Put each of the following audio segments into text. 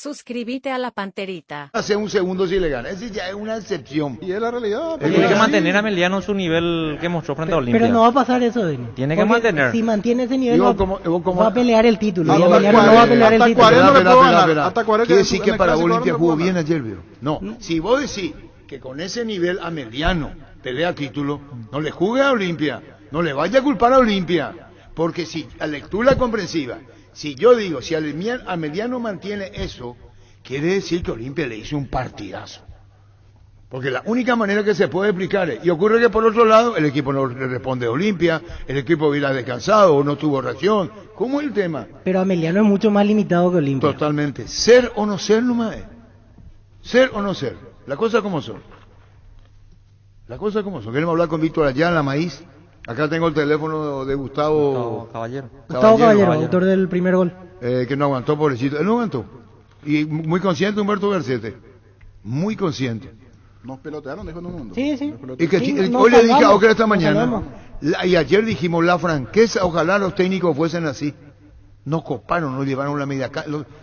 Suscríbete a la Panterita. Hace un segundo si le gana. Ese ya es una excepción. Y es la realidad. Tiene que mantener a Meliano en su nivel que mostró frente a Olimpia. Pero no va a pasar eso, Denis. Tiene que Porque mantener. Si mantiene ese nivel, Digo, va a pelear el título. Y Hasta Emiliano no va a pelear el hasta título. 40 le puedo ganar. Espera. Hasta 40 Quiere decir en que el para clásico Olimpia no jugó puedo bien ganar. ayer, vio. No, si vos decís que con ese nivel a Mediano pelea título, no le juegue a Olimpia, no le vaya a culpar a Olimpia, porque si a lectura comprensiva, si yo digo, si a Mediano mantiene eso, quiere decir que Olimpia le hizo un partidazo. Porque la única manera que se puede explicar es, y ocurre que por otro lado, el equipo no le responde a Olimpia, el equipo hubiera descansado o no tuvo reacción. ¿Cómo es el tema? Pero Emiliano es mucho más limitado que Olimpia. Totalmente. Ser o no ser nomás es. Ser o no ser. La cosa como son. La cosa como son. Queremos hablar con Víctor Ayala, Maíz. Acá tengo el teléfono de Gustavo Caballero. Gustavo Caballero, autor del primer gol. que no aguantó, pobrecito. Él no aguantó. Y muy consciente Humberto Garcete. Muy consciente. Nos pelotearon, dijo en un mundo. Sí, sí. Nos Y que Sí, hoy nos le dije a salvamos, Ocra esta nos mañana, salvamos. y ayer dijimos la franqueza, ojalá los técnicos fuesen así. No coparon, no llevaron la media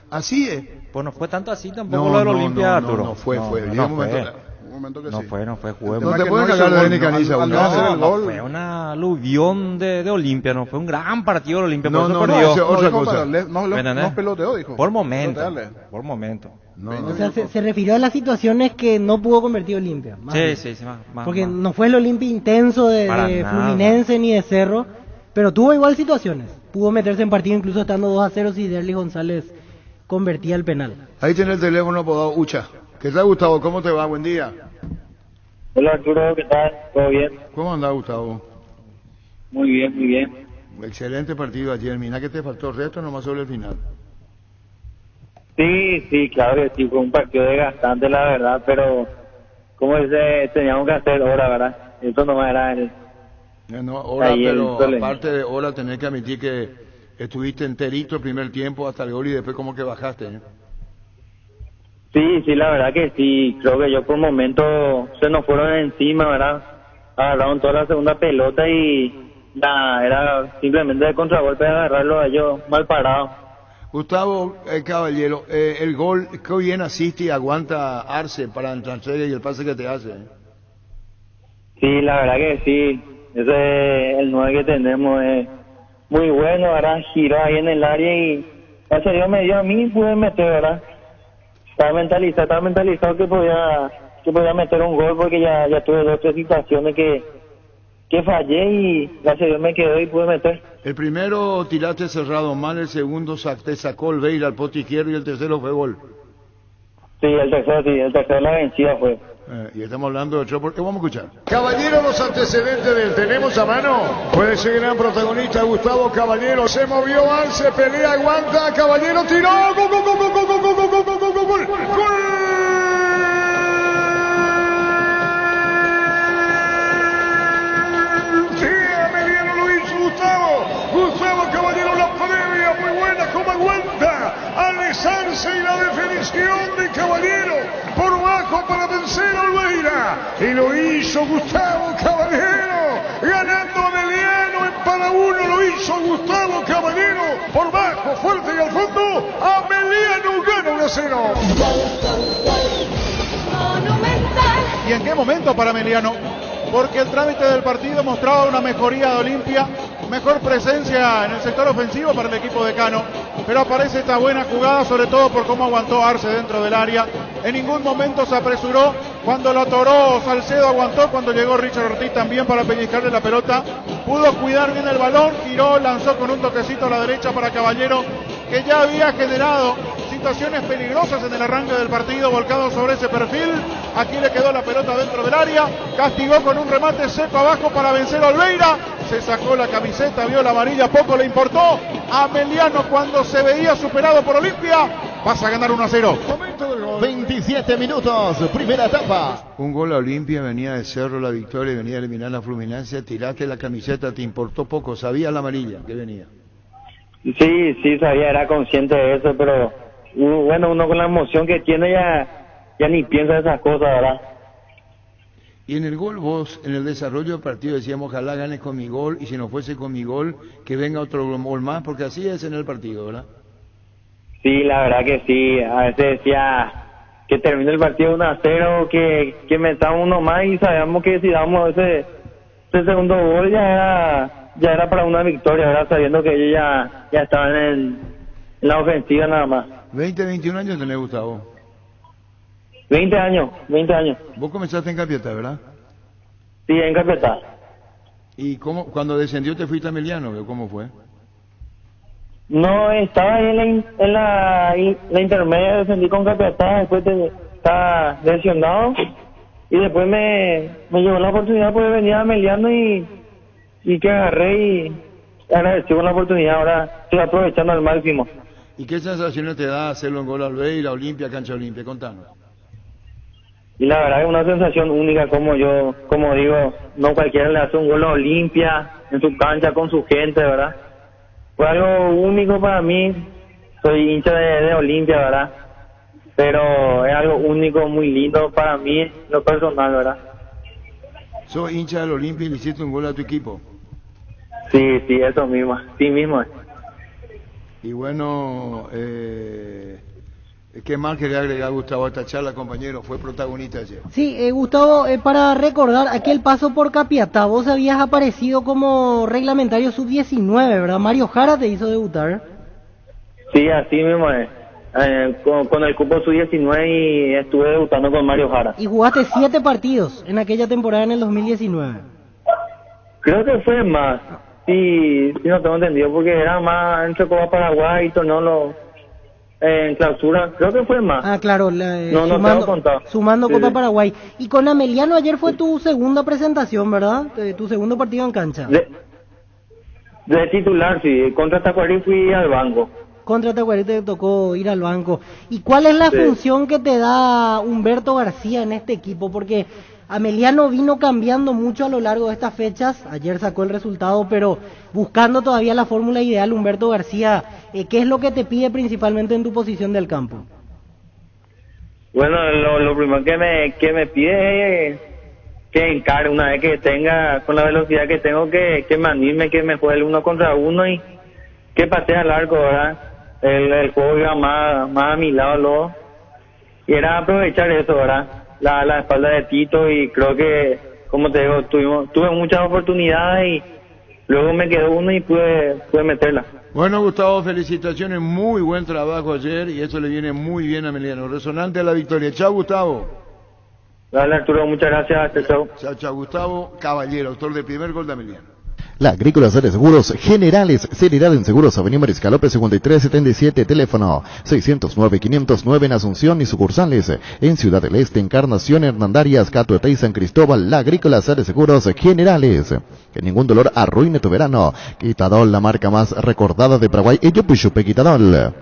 así es. Pues no fue tanto así tampoco lo del Olimpia, Arturo. no fue. No, Llegó no un momento- fue. Un momento que No sí. fue, jugué El No tema te que pueden hizo cagar de gol, Denis Caniza, al uno. no hacer el No, gol. fue una aluvión de Olimpia, no fue un gran partido de Olimpia, por No, eso no, perdió. ese- otra dijo, cosa. pero ¿Me entendés? nos peloteó, dijo. Por momento, Pelotearle. por momento. O sea, se refirió a las situaciones que no pudo convertir Olimpia. más bien. Sí, más. Porque más. no fue el Olimpia intenso de Para nada. Fluminense ni de Cerro, pero tuvo igual situaciones. Pudo meterse en partido incluso estando 2-0 si Derlis González convertía el penal. Ahí tiene el teléfono apodado Ucha. ¿Qué tal, Gustavo? ¿Cómo te va? Buen día. Hola Arturo, ¿qué tal? ¿Todo bien? ¿Cómo andás, Gustavo? Muy bien, muy bien. Excelente partido ayer. Mira que te faltó el resto, nomás sobre el final. Sí, claro que sí, fue un partido desgastante la verdad, pero como dice, teníamos que hacer hora, ¿verdad? Esto nomás era el... No, ahora, Ahí el pero problema. aparte de ahora, tenés que admitir que estuviste enterito el primer tiempo hasta el gol y después como que bajaste. ¿Eh? Sí, la verdad que sí, creo que yo por momentos se nos fueron encima, ¿verdad? Agarraron toda la segunda pelota y nada, era simplemente de contragolpe de agarrarlo a ellos mal parados. Gustavo Caballero, el gol, qué bien asiste y aguanta Arce para el entrega y el pase que te hace. ¿Eh? Sí, la verdad que sí, ese el 9 que tenemos es muy bueno, ¿verdad? Giró ahí en el área y gracias a Dios me dio a mí y pude meter, ¿verdad? Estaba mentalizado que podía meter un gol porque ya tuve 2 o 3 situaciones que fallé y gracias a Dios me quedó y pude meter. El primero tiraste cerrado mal, el segundo te sacó el Beira al poste izquierdo y el tercero fue gol. Sí, el tercero la vencida fue. Y estamos hablando de otro, porque vamos a escuchar. Caballero, los antecedentes del tenemos a mano. Puede ser gran protagonista Gustavo Caballero. Se movió Arce, pelea, aguanta. Caballero tiró. ¡Gol, gol, gol, gol, gol, gol, gol, gol, gol, gol, gol, gol! Sí, Emiliano lo hizo Gustavo Caballero, la previa muy buena, como aguanta. Alessarse y la definición de Caballero por bajo para vencer a Olveira. Y lo hizo Gustavo Caballero, ganando a Emiliano en para uno. Lo hizo Gustavo Caballero por bajo, fuerte y al fondo. Emiliano gana 1-0. ¿Y en qué momento para Emiliano? Porque el trámite del partido mostraba una mejoría de Olimpia, mejor presencia en el sector ofensivo para el equipo de Cano, pero aparece esta buena jugada, sobre todo por cómo aguantó Arce dentro del área. En ningún momento se apresuró, cuando lo atoró Salcedo aguantó, cuando llegó Richard Ortiz también para pellizcarle la pelota, pudo cuidar bien el balón, giró, lanzó con un toquecito a la derecha para Caballero, que ya había generado situaciones peligrosas en el arranque del partido, volcado sobre ese perfil. Aquí le quedó la pelota dentro del área, castigó con un remate seco abajo para vencer a Olveira, se sacó la camiseta, vio la amarilla, poco le importó. A Emiliano, cuando se veía superado por Olimpia, pasa a ganar 1-0. 27 minutos, primera etapa. Un gol a Olimpia, venía de Cerro la victoria, venía a eliminar la Fluminense, tiraste la camiseta, te importó poco, sabías la amarilla que venía. Sí, sabía, era consciente de eso, pero bueno, uno con la emoción que tiene ya ni piensa esas cosas, ¿verdad? Y en el gol vos, en el desarrollo del partido decíamos, ojalá gane con mi gol, y si no fuese con mi gol, que venga otro gol más, porque así es en el partido, ¿verdad? Sí, la verdad que sí. A veces decía que termine el partido 1-0, que metamos uno más y sabíamos que si damos ese segundo gol ya era para una victoria, ¿verdad? Sabiendo que ellos ya estaban en la ofensiva nada más. 20, 21 años tenés, Gustavo. 20 años. Vos comenzaste en Capiatá, ¿verdad? Sí, en Capiatá. ¿Y cuando descendió te fuiste a Emiliano? ¿Cómo fue? No, estaba ahí en la intermedia, descendí con Capiatá, después estaba lesionado y después me llegó la oportunidad de venir a Emiliano y que agarré y agradecí con la oportunidad. Ahora estoy aprovechando al máximo. ¿Y qué sensaciones te da hacerlo en Gol Albeira, Olimpia, Cancha Olimpia? Contanos. Y la verdad es una sensación única, como digo, no cualquiera le hace un gol a Olimpia en su cancha con su gente, ¿verdad? Fue algo único para mí. Soy hincha de Olimpia, ¿verdad? Pero es algo único, muy lindo para mí, lo personal, ¿verdad? ¿Sos hincha del Olimpia y le hiciste un gol a tu equipo? Sí, eso mismo, sí mismo. Y bueno, ¿qué más quería agregar, Gustavo, a esta charla, compañero? Fue protagonista ayer. Sí, Gustavo, para recordar aquel paso por Capiatá, vos habías aparecido como reglamentario sub-19, ¿verdad? Mario Jara te hizo debutar. Sí, así mismo es. Con el cupo sub-19 y estuve debutando con Mario Jara. Y jugaste 7 partidos en aquella temporada en el 2019. Creo que fue más. Sí, no tengo entendido, porque era más entre Copa Paraguay y torneo en clausura. Creo que fue más. Ah, claro, sumando Sí, Copa sí. Paraguay. Y con Ameliano ayer fue tu segunda presentación, ¿verdad? Tu segundo partido en cancha. De titular, sí. Contra Tacuarí fui al banco. Contra Tacuarí te tocó ir al banco. ¿Y cuál es la función que te da Humberto García en este equipo? Porque Ameliano vino cambiando mucho a lo largo de estas fechas. Ayer sacó el resultado, pero buscando todavía la fórmula ideal, Humberto García, ¿qué es lo que te pide principalmente en tu posición del campo? Bueno, lo primero que me pide es que encare una vez que tenga, con la velocidad que tengo, que me anime, que me juegue el 1 contra 1 y que patee al arco, ¿verdad? El juego iba más a mi lado luego. Y era aprovechar eso, ¿verdad? La espalda de Tito, y creo que, como te digo, tuve muchas oportunidades y luego me quedó uno y pude meterla. Bueno, Gustavo, felicitaciones, muy buen trabajo ayer y eso le viene muy bien a Emiliano. Resonante a la victoria. Chao, Gustavo. Dale, Arturo, muchas gracias. Chao. Chao, Gustavo Caballero, autor del primer gol de Emiliano. La Agrícola de Seguros Generales, General en Seguros, Avenida Mariscal López 5377, teléfono 609-509 en Asunción y sucursales en Ciudad del Este, Encarnación, Hernandarias, Catuete y San Cristóbal. La Agrícola de Seguros Generales. Que ningún dolor arruine tu verano. Quitadol, la marca más recordada de Paraguay. Ello Puchupe Quitadol.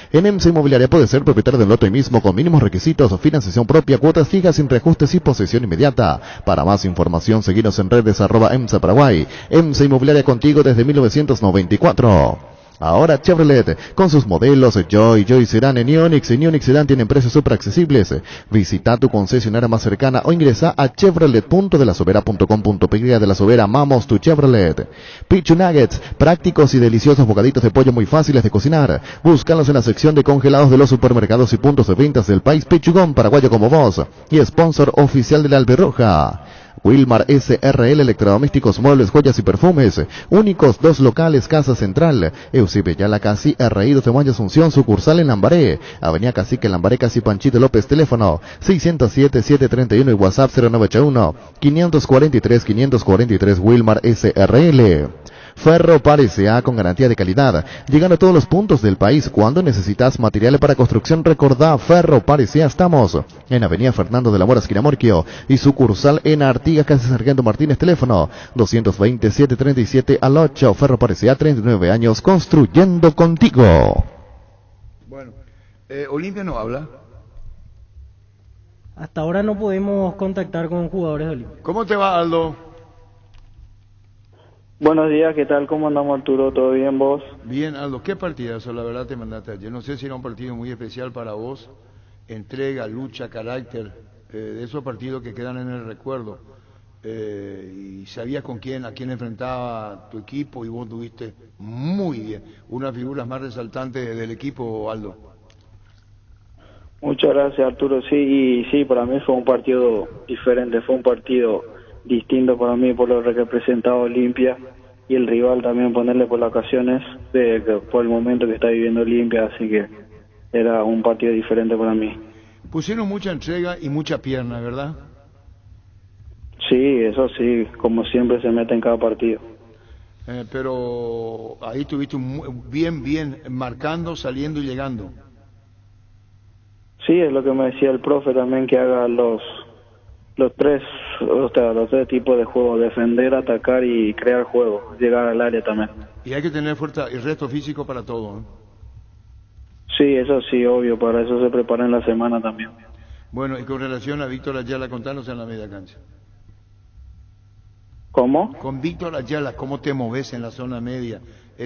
En EMSA Inmobiliaria puede ser propietario del lote hoy mismo con mínimos requisitos, financiación propia, cuotas fijas sin reajustes y posesión inmediata. Para más información, seguinos en redes @EMSA Paraguay. EMSA Inmobiliaria contigo desde 1994. Ahora Chevrolet, con sus modelos Joy Sedan en Ionix. En Ionix Sedan tienen precios súper accesibles. Visita tu concesionaria más cercana o ingresa a chevrolet.delasovera.com.py. De la Sobera, amamos tu Chevrolet. Pichu Nuggets, prácticos y deliciosos bocaditos de pollo muy fáciles de cocinar. Búscalos en la sección de congelados de los supermercados y puntos de ventas del país. Pichugón, paraguayo como vos. Y sponsor oficial de la Alberroja. Wilmar SRL, electrodomésticos, muebles, joyas y perfumes. Únicos 2 locales, Casa Central, Eusebio Yala Casi, RI 2 de Mayo Asunción, sucursal en Lambaré, Avenida Cacique, Lambaré, Casi Panchito López, teléfono 607-731 y WhatsApp 0981-543-543, Wilmar SRL. Ferro Parecea con garantía de calidad, llegando a todos los puntos del país. Cuando necesitas materiales para construcción, recordá Ferro Parecea. Estamos en Avenida Fernando de la Mora, esquina Morquio, y sucursal en Artigas, Casa Sargento Martínez, teléfono 227-737 al 8. Ferro Parecea, 39 años construyendo contigo. Bueno, Olimpia no habla. Hasta ahora no podemos contactar con jugadores de Olimpia. ¿Cómo te va, Aldo? Buenos días, ¿qué tal? ¿Cómo andamos, Arturo? ¿Todo bien, vos? Bien, Aldo, qué partidazo, la verdad te mandaste ayer. No sé si era un partido muy especial para vos, entrega, lucha, carácter, de esos partidos que quedan en el recuerdo. Y sabías a quién enfrentaba tu equipo y vos tuviste muy bien, una figura más resaltante del equipo, Aldo. Muchas gracias, Arturo. Sí, y sí, para mí fue un partido diferente, fue un partido distinto para mí por lo que representaba Olimpia y el rival también ponerle por las ocasiones, por el momento que está viviendo Olimpia, así que era un partido diferente para mí. Pusieron mucha entrega y mucha pierna, ¿verdad? Sí, eso sí, como siempre se mete en cada partido. Pero ahí tuviste bien, marcando, saliendo y llegando. Sí, es lo que me decía el profe también, que haga los tres tipos de juego: defender, atacar y crear juego, llegar al área también. Y hay que tener fuerza y resto físico para todo, ¿eh? Sí, eso sí, obvio, para eso se prepara en la semana también. Bueno, y con relación a Víctor Ayala, contanos en la media cancha. ¿Cómo? Con Víctor Ayala, ¿cómo te moves en la zona media?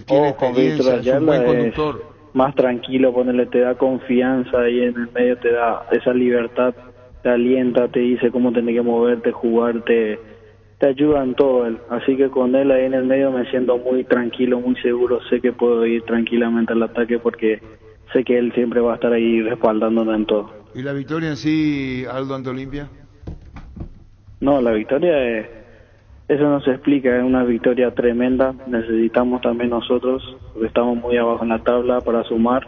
Tiene Con Víctor experiencia, es un buen conductor. Más tranquilo, ponerle, te da confianza ahí en el medio, te da esa libertad, te alienta, te dice cómo tenés que moverte, jugar, te ayuda en todo él. Así que con él ahí en el medio me siento muy tranquilo, muy seguro, sé que puedo ir tranquilamente al ataque porque sé que él siempre va a estar ahí respaldándome en todo. ¿Y la victoria en sí, Aldo, ante Olimpia? No, la victoria eso no se explica, es una victoria tremenda. Necesitamos también nosotros, porque estamos muy abajo en la tabla, para sumar.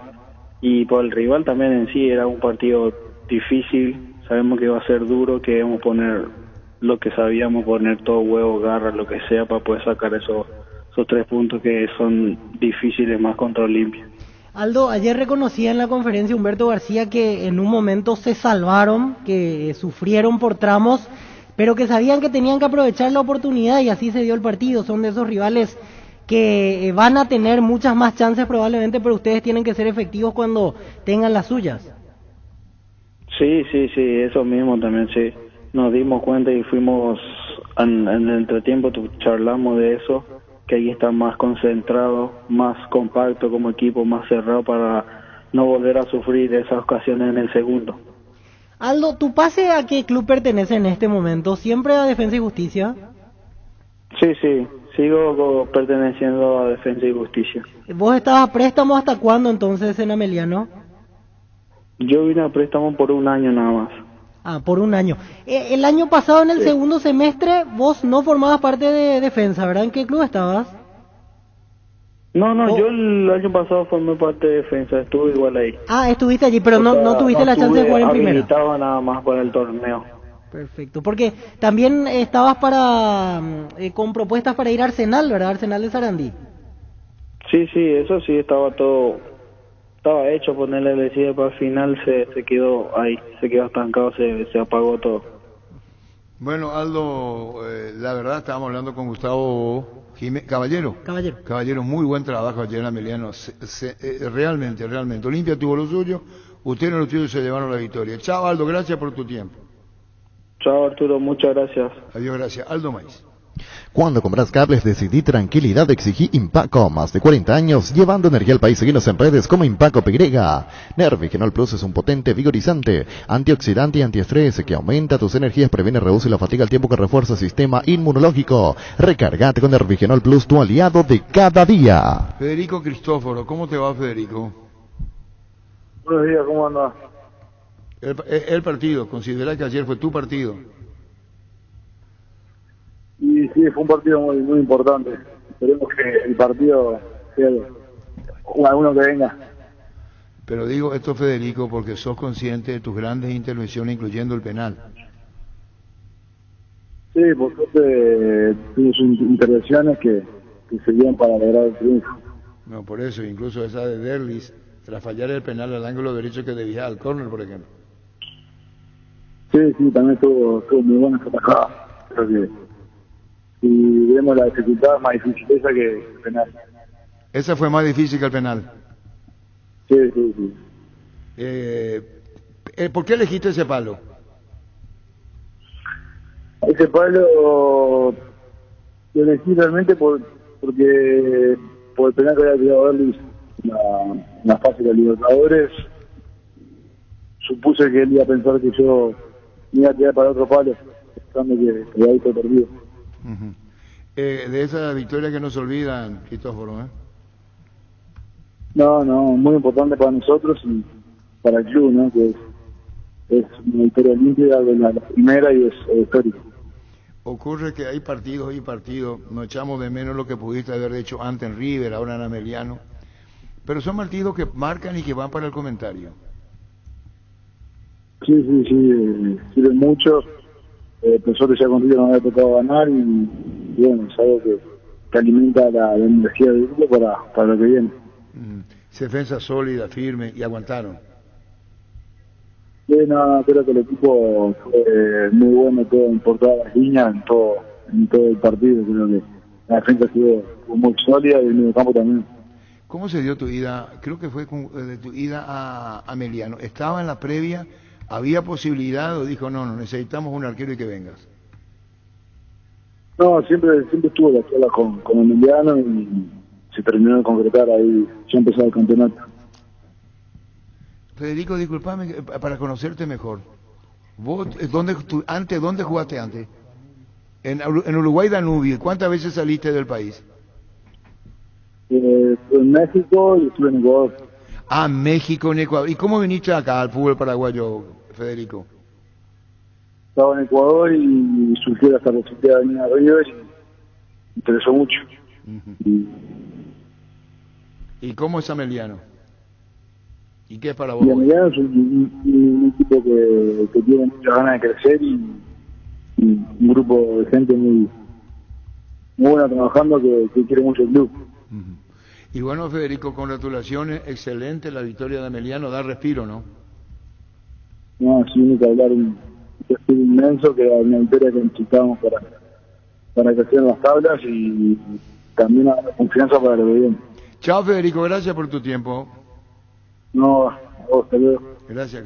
Y por el rival también en sí era un partido difícil. Sabemos que iba a ser duro, que íbamos a poner lo que sabíamos, poner todo huevo, garra, lo que sea, para poder sacar esos 3 puntos que son difíciles más contra Olimpia. Aldo, ayer reconocía en la conferencia Humberto García que en un momento se salvaron, que sufrieron por tramos, pero que sabían que tenían que aprovechar la oportunidad y así se dio el partido. Son de esos rivales que van a tener muchas más chances probablemente, pero ustedes tienen que ser efectivos cuando tengan las suyas. Sí, eso mismo también, sí. Nos dimos cuenta y fuimos, en el entretiempo charlamos de eso, que ahí está más concentrado, más compacto como equipo, más cerrado para no volver a sufrir esas ocasiones en el segundo. Aldo, ¿tu pase a qué club pertenece en este momento? ¿Siempre a Defensa y Justicia? Sí, sigo perteneciendo a Defensa y Justicia. ¿Vos estabas a préstamo hasta cuándo entonces en Ameliano? Yo vine a préstamo por 1 año nada más. Ah, por 1 año. El año pasado en el segundo semestre vos no formabas parte de Defensa, ¿verdad? ¿En qué club estabas? No, yo el año pasado formé parte de Defensa, estuve igual ahí. Ah, estuviste allí, pero no tuviste la chance de jugar en primera. Habilitado nada más para el torneo. Perfecto, porque también estabas con propuestas para ir a Arsenal, ¿verdad? Arsenal de Sarandí. Sí, eso sí, estaba hecho, ponerle el decide para el final, se quedó ahí, se quedó estancado, se apagó todo. Bueno, Aldo, la verdad estábamos hablando con Gustavo Caballero, muy buen trabajo ayer en Ameliano, realmente, Olimpia tuvo lo suyo, ustedes los tuyos se llevaron la victoria. Chao, Aldo, gracias por tu tiempo. Chao, Arturo, muchas gracias. Adiós, gracias. Aldo Maiz. Cuando compras cables, decidí tranquilidad, exigí Impaco. Más de 40 años llevando energía al país. Seguinos en redes como Impaco PY. Nervigenol Plus es un potente vigorizante, antioxidante y antiestrés que aumenta tus energías, previene, reduce la fatiga al tiempo que refuerza el sistema inmunológico. Recargate con Nervigenol Plus, tu aliado de cada día. Federico Cristóforo, ¿cómo te va, Federico? Buenos días, ¿cómo andás? El partido, considera que ayer fue tu partido. Y sí, fue un partido muy importante. Esperemos que el partido sea uno que venga. Pero digo esto, Federico, porque sos consciente de tus grandes intervenciones, incluyendo el penal. Sí, por suerte tuvimos intervenciones que servían para lograr el triunfo. No, por eso, incluso esa de Derlis, tras fallar el penal al ángulo derecho que debía al córner, por ejemplo. Sí, también estuvo muy buena esa tajada. Creo que si vemos la dificultad, más difícil esa que el penal. Esa fue más difícil que el penal. Sí. ¿Por qué elegiste ese palo? Ese palo lo elegí realmente porque por el penal que había tirado Derlis en la fase de los Libertadores. Supuse que él iba a pensar que yo me iba a tirar para otro palo, pensando que había visto perdido. De esa victoria que no se olvidan, Cristóforo, ¿eh? No, muy importante para nosotros y para el club, ¿no? Que es una victoria limpia de la primera y es histórico. Ocurre que hay partidos y partidos, no echamos de menos lo que pudiste haber hecho antes en River, ahora en Ameliano, pero son partidos que marcan y que van para el comentario. Sí, sirve mucho. Por suerte ya contigo no había tocado ganar y bueno, es algo que alimenta la energía del grupo para lo que viene. Defensa sólida, firme y aguantaron. Creo que el equipo fue muy bueno por todas las líneas, en todo el partido. Creo que la defensa estuvo muy sólida y el medio campo también. ¿Cómo se dio tu ida? Creo que fue de tu ida a Ameliano. ¿Estaba en la previa? ¿Había posibilidad o dijo no, necesitamos un arquero y que vengas? No, siempre estuvo la charla con Emiliano y se terminó de concretar ahí, ya empezó el campeonato. Federico, disculpame para conocerte mejor. ¿Vos dónde jugaste antes? En Uruguay Danubio. ¿Cuántas veces saliste del país? En México y estuve en Ecuador. Ah, México, en Ecuador. ¿Y cómo viniste acá al fútbol paraguayo, Federico? Estaba en Ecuador y surgió esta posibilidad de venir a River y me interesó mucho. ¿Y cómo es Ameliano? ¿Y qué es para vos? Y Ameliano es un equipo que tiene muchas ganas de crecer y un grupo de gente muy buena trabajando que quiere mucho el club. Y bueno, Federico, congratulaciones, excelente la victoria de Ameliano, da respiro, ¿no? No, sí, único hablar un respiro inmenso, que era una victoria que necesitábamos para crecer en las tablas y también a la confianza para lo que viene. Chao, Federico, gracias por tu tiempo. No, a vos, hasta luego. Gracias,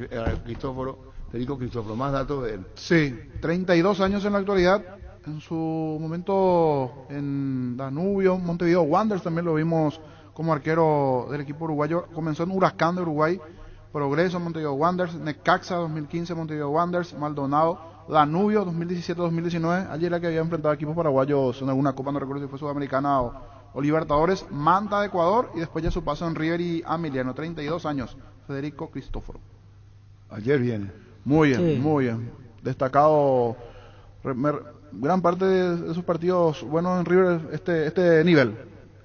Federico Cristóforo, más datos de él. Sí, 32 años en la actualidad. En su momento en Danubio, Montevideo Wanderers también lo vimos como arquero del equipo uruguayo. Comenzó en Huracán de Uruguay, Progreso, Montevideo Wanderers, Necaxa 2015, Montevideo Wanderers, Maldonado, Danubio 2017-2019. Allí era que había enfrentado equipos paraguayos en alguna copa, no recuerdo si fue Sudamericana o Libertadores. Manta de Ecuador y después ya su paso en River y Ameliano. 32 años, Federico Cristóforo. Ayer viene. Muy bien, Sí. muy bien. Destacado gran parte de sus partidos buenos en River, este nivel.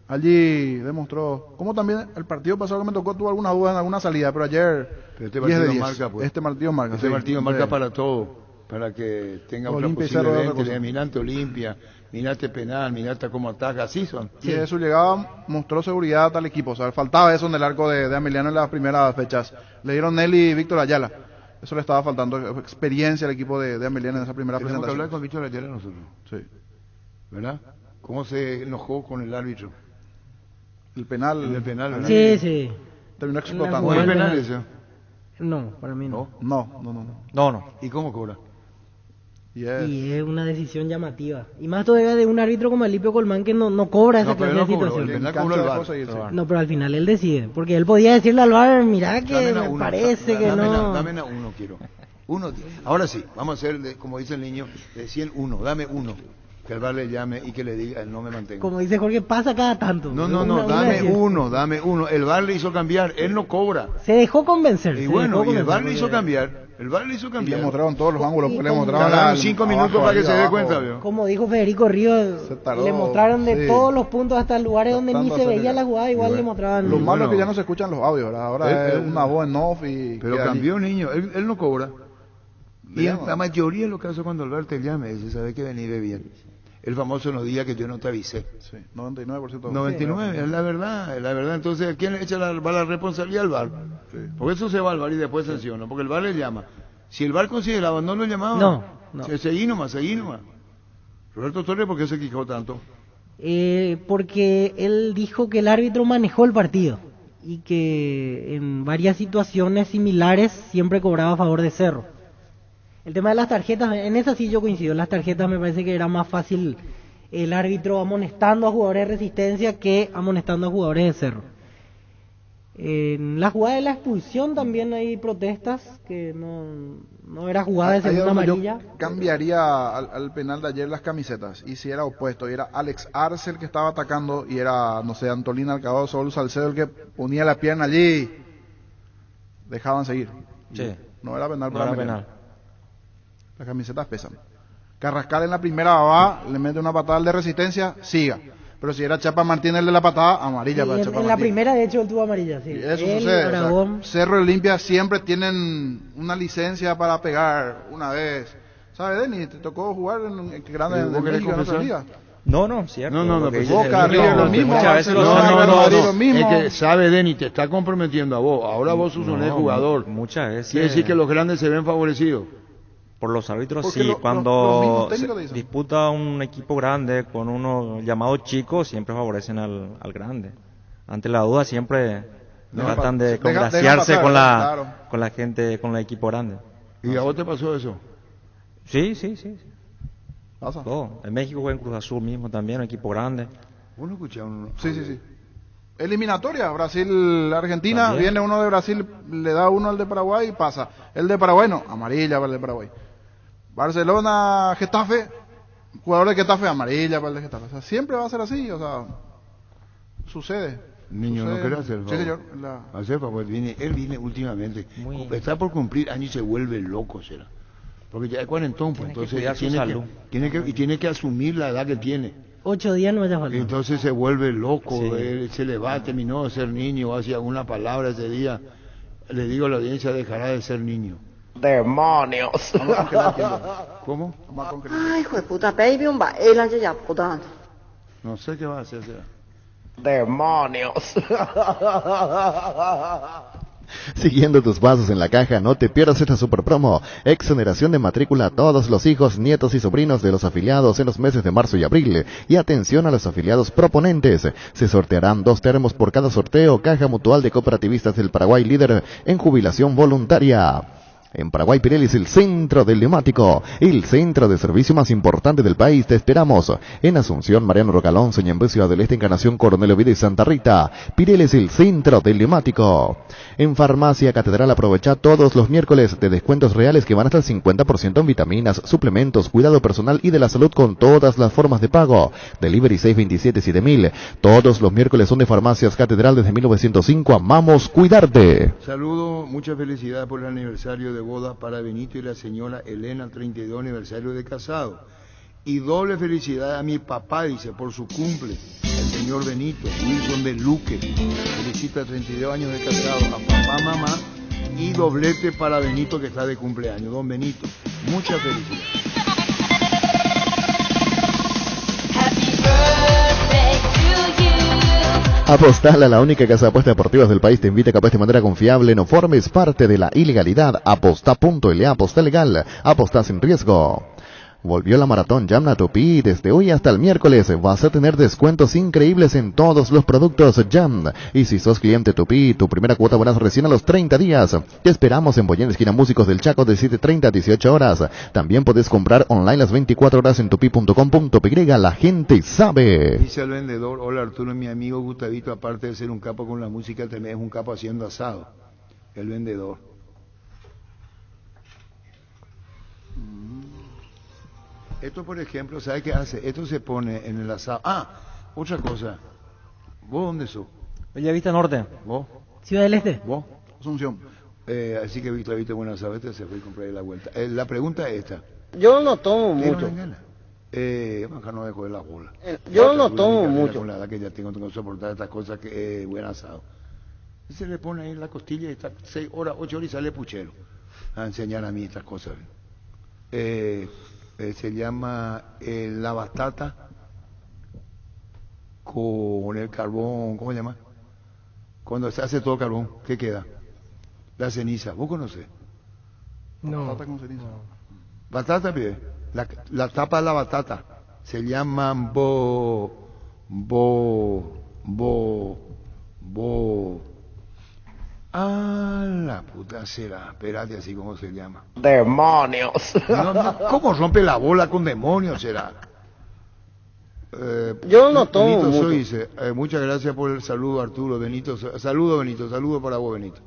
Allí demostró, como también el partido pasado que me tocó tuvo alguna duda en alguna salida, pero ayer Pero este 10 de partido 10. marca, pues. Este partido marca. Este sí. partido marca Sí. para todo, para que tenga otra Olimpia y posible Cerro de evento. otra cosa. Mirante Olimpia, mirate penal, mirate cómo ataca, así son. Y de su llegada mostró seguridad a tal equipo. O sea, faltaba eso en el arco de Ameliano en las primeras fechas. Le dieron Nelly y Víctor Ayala. Eso le estaba faltando, experiencia al equipo de Ameliano en esa primera Tenemos que presentación. hablar con Víctor Ayala nosotros, Sí. ¿verdad? ¿Cómo se enojó con el árbitro? El penal. En el penal, ¿verdad? Sí. Terminó La explotando. ¿No es jugada- penal eso? No, para mí no. No. ¿Y cómo cobra? Y es- Y es una decisión llamativa. Y más todavía de un árbitro como Alipio Colmán que no cobra esa No, pero clase de no cobró, situación. el penal cancha cobró el de VAR. cosa y el- No, pero al final él decide. Porque él podía decirle al VAR, mirá que Dame me uno, parece que dame no. Dame uno, quiero. Uno. Ahora sí, vamos a hacer, como dice el niño, de 100 uno. Dame uno. Que el VAR le llame y que le diga, no me mantengo. Como dice Jorge, pasa cada tanto. No, Una dame decisión. uno. El VAR le hizo cambiar, él no cobra. Se dejó convencer. Y se bueno, dejó y el convencer, VAR le hizo porque- cambiar. Y le mostraron todos los ángulos, Y le como- mostraron Ganaron 5 minutos abajo, para que se dé abajo. cuenta, ¿vio? Como dijo Federico Ríos, Se tardó, le mostraron de sí. todos los puntos hasta lugares donde ni Tratando se de veía hacer- la jugada, igual Y le bueno, mostraban. Lo malo bueno. es que ya no se escuchan los audios, ¿verdad? Ahora es una voz en off y... Pero queda allí. cambió, niño, él no cobra. Y Digamos. la mayoría de los casos cuando el VAR te llama, dice, ¿sabes que venís bien? El famoso no diga que yo no te avisé. Sí, 99%. 99, es la verdad. Entonces, ¿a quién le echa va la responsabilidad al VAR? Sí. Porque eso se va al VAR y después sanciona, porque el VAR le llama. Si el VAR consideraba, no lo llamaba. No. Seguí nomás. Roberto Torres, ¿por qué se quejó tanto? Porque él dijo que el árbitro manejó el partido y que en varias situaciones similares siempre cobraba a favor de Cerro. El tema de las tarjetas, en esa sí yo coincido, las tarjetas me parece que era más fácil el árbitro amonestando a jugadores de Resistencia que amonestando a jugadores de Cerro. En la jugada de la expulsión también hay protestas, que no era jugada de Ahí es segunda donde yo amarilla. cambiaría al penal de ayer las camisetas. Y si era opuesto, y era Alex Arce el que estaba atacando, y era, no sé, Antolín Alcabado, Saúl Salcedo el que ponía la pierna allí, dejaban seguir. Sí. No era penal No para era Ameliano. penal. Las camisetas pesan. Carrascal en la primera va, le mete una patada al de resistencia, siga. Pero si era Chapa Martínez de la patada, amarilla Sí, para en, Chapa en la Martínez. primera, de hecho, él tuvo amarilla, sí. Y eso Él, sucede. O sea, Aragón. Cerro y Olimpia siempre tienen una licencia para pegar una vez. ¿Sabes, Denis? Te tocó jugar en grande Pero de vos querés México en otra confesar. liga. No, cierto. No, lo que pues dice Boca, el River, mismo, lo mismo. muchas veces lo Barcelona, sacan. Real Madrid, lo mismo. Es que sabe, Denis, te está comprometiendo a vos. Ahora vos sos un No, jugador. Muchas veces. Quiere decir que los grandes se ven favorecidos. Por los árbitros Porque sí, los cuando mismos se técnicos dicen. disputa un equipo grande con uno llamado chico, siempre favorecen al grande. Ante la duda siempre tratan de deja congraciarse pasar, con claro. con la gente, con el equipo grande. ¿Y a vos te pasó eso? Sí. Pasa. Todo. En México juega en Cruz Azul mismo también, un equipo grande. Vos no escuchás un... Sí. Eliminatoria, Brasil-Argentina, También. viene uno de Brasil, le da uno al de Paraguay y pasa. El de Paraguay no, amarilla para el de Paraguay. Barcelona-Getafe, jugador de Getafe, amarilla para el de Getafe. O sea, siempre va a ser así, o sea, sucede. Niño, Sucede. ¿no querés hacer el Sí, favor? señor. Hacer favor, él viene últimamente. Muy- Está por cumplir años y se vuelve loco, será. Porque ya es cuarentón, pues, Tiene que entonces cuidar su salud. tiene que asumir la edad que tiene. 8 días no haya faltado. Entonces se vuelve loco, Sí. él se le va, terminó de ser niño, hace alguna palabra ese día. Le digo a la audiencia, dejará de ser niño. Demonios. Vamos a congelar tiempo. ¿Cómo? Vamos a congelar. Ay, hijo de puta, baby, un baila ya, puta. No sé qué va a hacer, será. Demonios. Siguiendo tus pasos en la caja, no te pierdas esta super promo. Exoneración de matrícula a todos los hijos, nietos y sobrinos de los afiliados en los meses de marzo y abril. Y atención a los afiliados proponentes. Se sortearán 2 termos por cada sorteo. Caja Mutual de Cooperativistas del Paraguay, líder en jubilación voluntaria. En Paraguay, Pirelli es el centro del neumático, el centro de servicio más importante del país. Te esperamos en Asunción, Mariano Rocalón, Ñemby, Ciudad del Este, Encarnación, Coronel Oviedo y Santa Rita. Pirelli es el centro del neumático. En Farmacia Catedral aprovecha todos los miércoles de descuentos reales que van hasta el 50% en vitaminas, suplementos, cuidado personal y de la salud con todas las formas de pago. Delivery 627-7000. Todos los miércoles son de Farmacias Catedral desde 1905. Amamos cuidarte. Saludo, mucha felicidad por el aniversario de boda para Benito y la señora Elena, 32 aniversario de casado. Y doble felicidad a mi papá, dice, por su cumple, el señor Benito, Wilson de Luque. Felicita 32 años de casado a papá, mamá, y doblete para Benito que está de cumpleaños, don Benito. Mucha felicidad. Apostal, a la única casa de apuestas deportivas del país, te invita a que apuestes de manera confiable. No formes parte de la ilegalidad. Aposta.la, aposta legal, aposta sin riesgo. Volvió la maratón Yamna Tupi. Desde hoy hasta el miércoles vas a tener descuentos increíbles en todos los productos Yam. Y si sos cliente Tupi, tu primera cuota volás recién a los 30 días. Te esperamos en Boyén, esquina Músicos del Chaco, de 7:30 a 18 horas. También podés comprar online las 24 horas en tupi.com.py. La gente sabe. Dice el vendedor, hola Arturo, mi amigo Gustavito, aparte de ser un capo con la música, también es un capo haciendo asado. El vendedor. Esto, por ejemplo, ¿sabe qué hace? Esto se pone en el asado. Ah, otra cosa. ¿Vos dónde sos? Bellavista Norte. ¿Vos? Ciudad del Este. ¿Vos? Asunción. Así que Gustavito, buenas tardes, se fue y compré la vuelta. La pregunta es esta. Yo no tomo ¿Tiene mucho. una gana? Acá no dejo de la bola. Yo no Con tomo la mucho. Con la edad que ya tengo que soportar estas cosas que buen asado. Y se le pone ahí la costilla y está 6 horas, 8 horas y sale puchero a enseñar a mí estas cosas. Se llama la batata con el carbón, ¿cómo se llama? Cuando se hace todo carbón, ¿qué queda? La ceniza, ¿vos conocés? No. Batata con ceniza. Batata, pibe. La tapa de la batata. Se llaman Ah, la puta será. Espérate, así como se llama. Demonios. ¿Cómo rompe la bola con demonios será? Yo no tomo Benito mucho. Soy dice, muchas gracias por el saludo, Arturo. Benito, saludo para vos, Benito.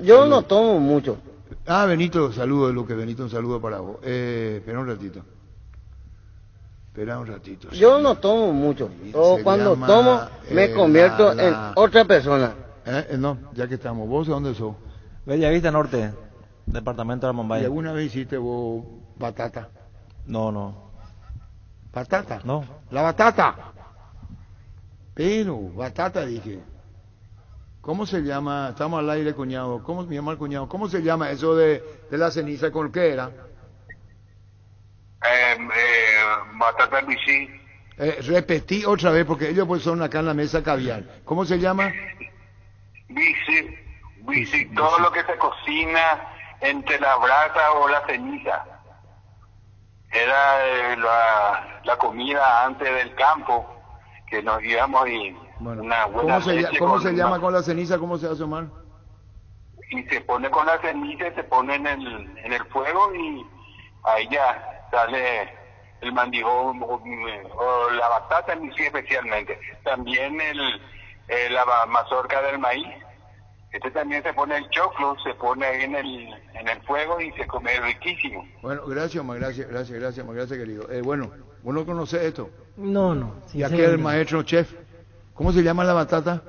Yo no tomo mucho. Ah, Benito, saludo, Luque, Benito, un saludo para vos. Espera un ratito. Yo no tomo mucho. O Se cuando llama, tomo, me convierto en otra persona. No, ya que estamos. ¿Vos de dónde sos? Bellavista Norte. Departamento de ¿Y Mumbai. alguna vez hiciste vos batata? No. ¿Batata? No. La batata. Pero, batata dije. ¿Cómo se llama? Estamos al aire, cuñado. ¿Cómo se llama el cuñado? ¿Cómo se llama eso de la ceniza con qué era? Batata bici. Repetí otra vez porque ellos pues son acá en la mesa caviar. ¿Cómo se llama? Bici, todo lo que se cocina entre la brasa o la ceniza. Era la comida antes del campo, que nos íbamos y Bueno, una buena ¿cómo se llama con la ceniza? ¿Cómo se hace, Omar? Y se pone con la ceniza, se pone en el fuego y ahí ya sale el mandijón o la batata en sí especialmente. También la mazorca del maíz. Este también se pone el choclo, se pone ahí en el fuego y se come riquísimo. Bueno, gracias, Omar, gracias, querido. Bueno, ¿vos no conocés esto? No. ¿Y aquel maestro chef? ¿Cómo se llama la batata?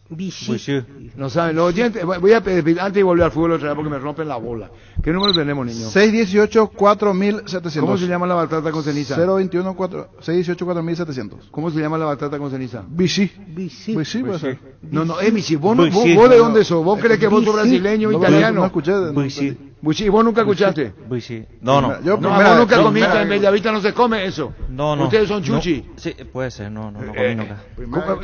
Vichy. No saben, los oyentes, voy a pedir, antes de volver al fútbol otra vez porque me rompen la bola. ¿Qué número tenemos, niño? 618-4700. ¿Cómo se llama la batata con ceniza? 618-4700. ¿Cómo se llama la batata con ceniza? Vichy. Vichy. Vichy puede ser. No, Emici, vos de No, dónde sos? ¿Vos crees que vos sos brasileño o No, italiano? no escuché. Vichy, ¿vos nunca escuchaste? Sí. No. No, vos nunca comiste, en Bellavista no se come eso. No. Ustedes son chuchi. No. Sí, puede ser, no comí nunca.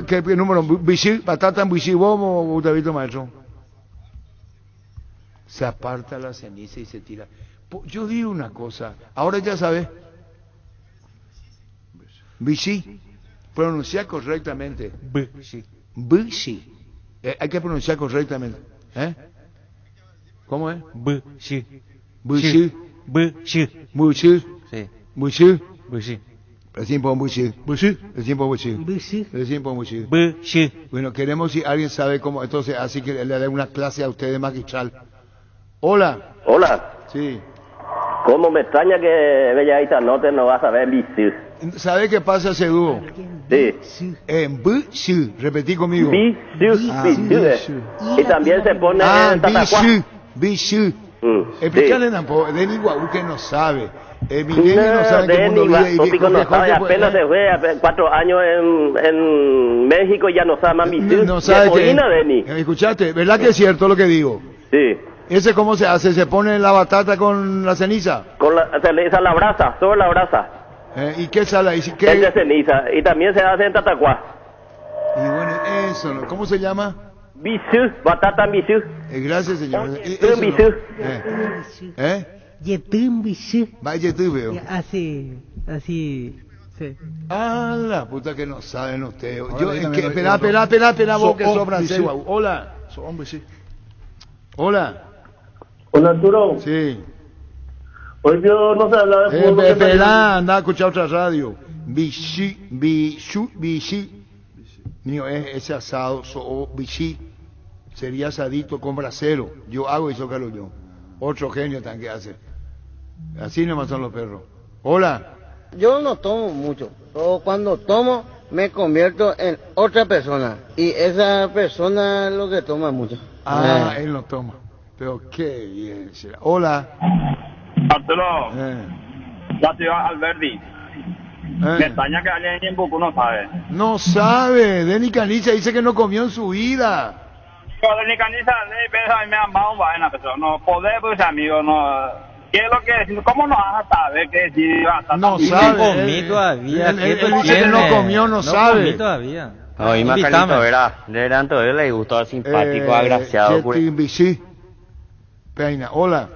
¿Qué número? ¿Vichy, batata en Vichy vos o David maestro? Se aparta la ceniza y se tira. Yo digo una cosa, ahora ya sabes. Vichy, pronunciar correctamente. Vichy. Hay que pronunciar correctamente. ¿Cómo es? Vichy. Vichy. Vichy. Vichy. Sí. Vichy. Vichy. Recién por Vichy. Recién por Vichy. Recién por Vichy. Vichy. Bueno, queremos si alguien sabe cómo, entonces así que le dé una clase a ustedes magistral. Hola. Hola. Sí. ¿Cómo me extraña que Bellavista Norte no va a saber Vichy? ¿Sabe qué pasa, Sedú? Sí. En Vichy. Repetí conmigo. Vichy. Y también se pone en Tatacuá. Vichy. Explícale un poco. Denny Guau que no sabe. Miguel no sabe qué mundo vive. Tópico no sabe, apenas se fue 4 años en México y ya no sabe más Vichy. No sabe qué. ¿Escuchaste? ¿Verdad que es cierto lo que digo? Sí. ¿Ese cómo se hace? ¿Se pone la batata con la ceniza? Se le echa la brasa, sobre la brasa. ¿Y qué sale? Es de ceniza. Y también se hace en Tatacuá. Y bueno, eso, ¿no? ¿Cómo se llama? Vichy, batata en Vichy. Gracias, señor. Yetum Vichy. Va Yetum, veo. Así, sí. Ah, la puta que no saben ustedes. Espera, vos que sos francés. Hola. Hola. Hola, Arturo. Sí. Hoy yo no sé hablar de fútbol. Espera, anda a escuchar otra radio. Vichy. Niño, ese asado, Vichy, sería asadito con brasero. Yo hago eso, Carlos, yo. Otro genio tan que hace. Así nomás son los perros. Hola. Yo no tomo mucho. O cuando tomo, me convierto en otra persona. Y esa persona es lo que toma mucho. Él no toma. Pero qué bien. Hola. Arturo. La ciudad Alberdi. Me extraña que alguien en Bucú no sabe. No sabe. Denny Canicha dice que no comió en su vida. Denny Canicha, a mí me han dado vaina, pero no poder, pues amigo, no. ¿Qué es lo que ¿Cómo no vas a saber que si no sabe? No comí todavía. Él dice que no comió, no sabe. No comí todavía. No, y más Carlito, verá. De tanto él le gustó, simpático, agraciado. Vichy. Peina, hola.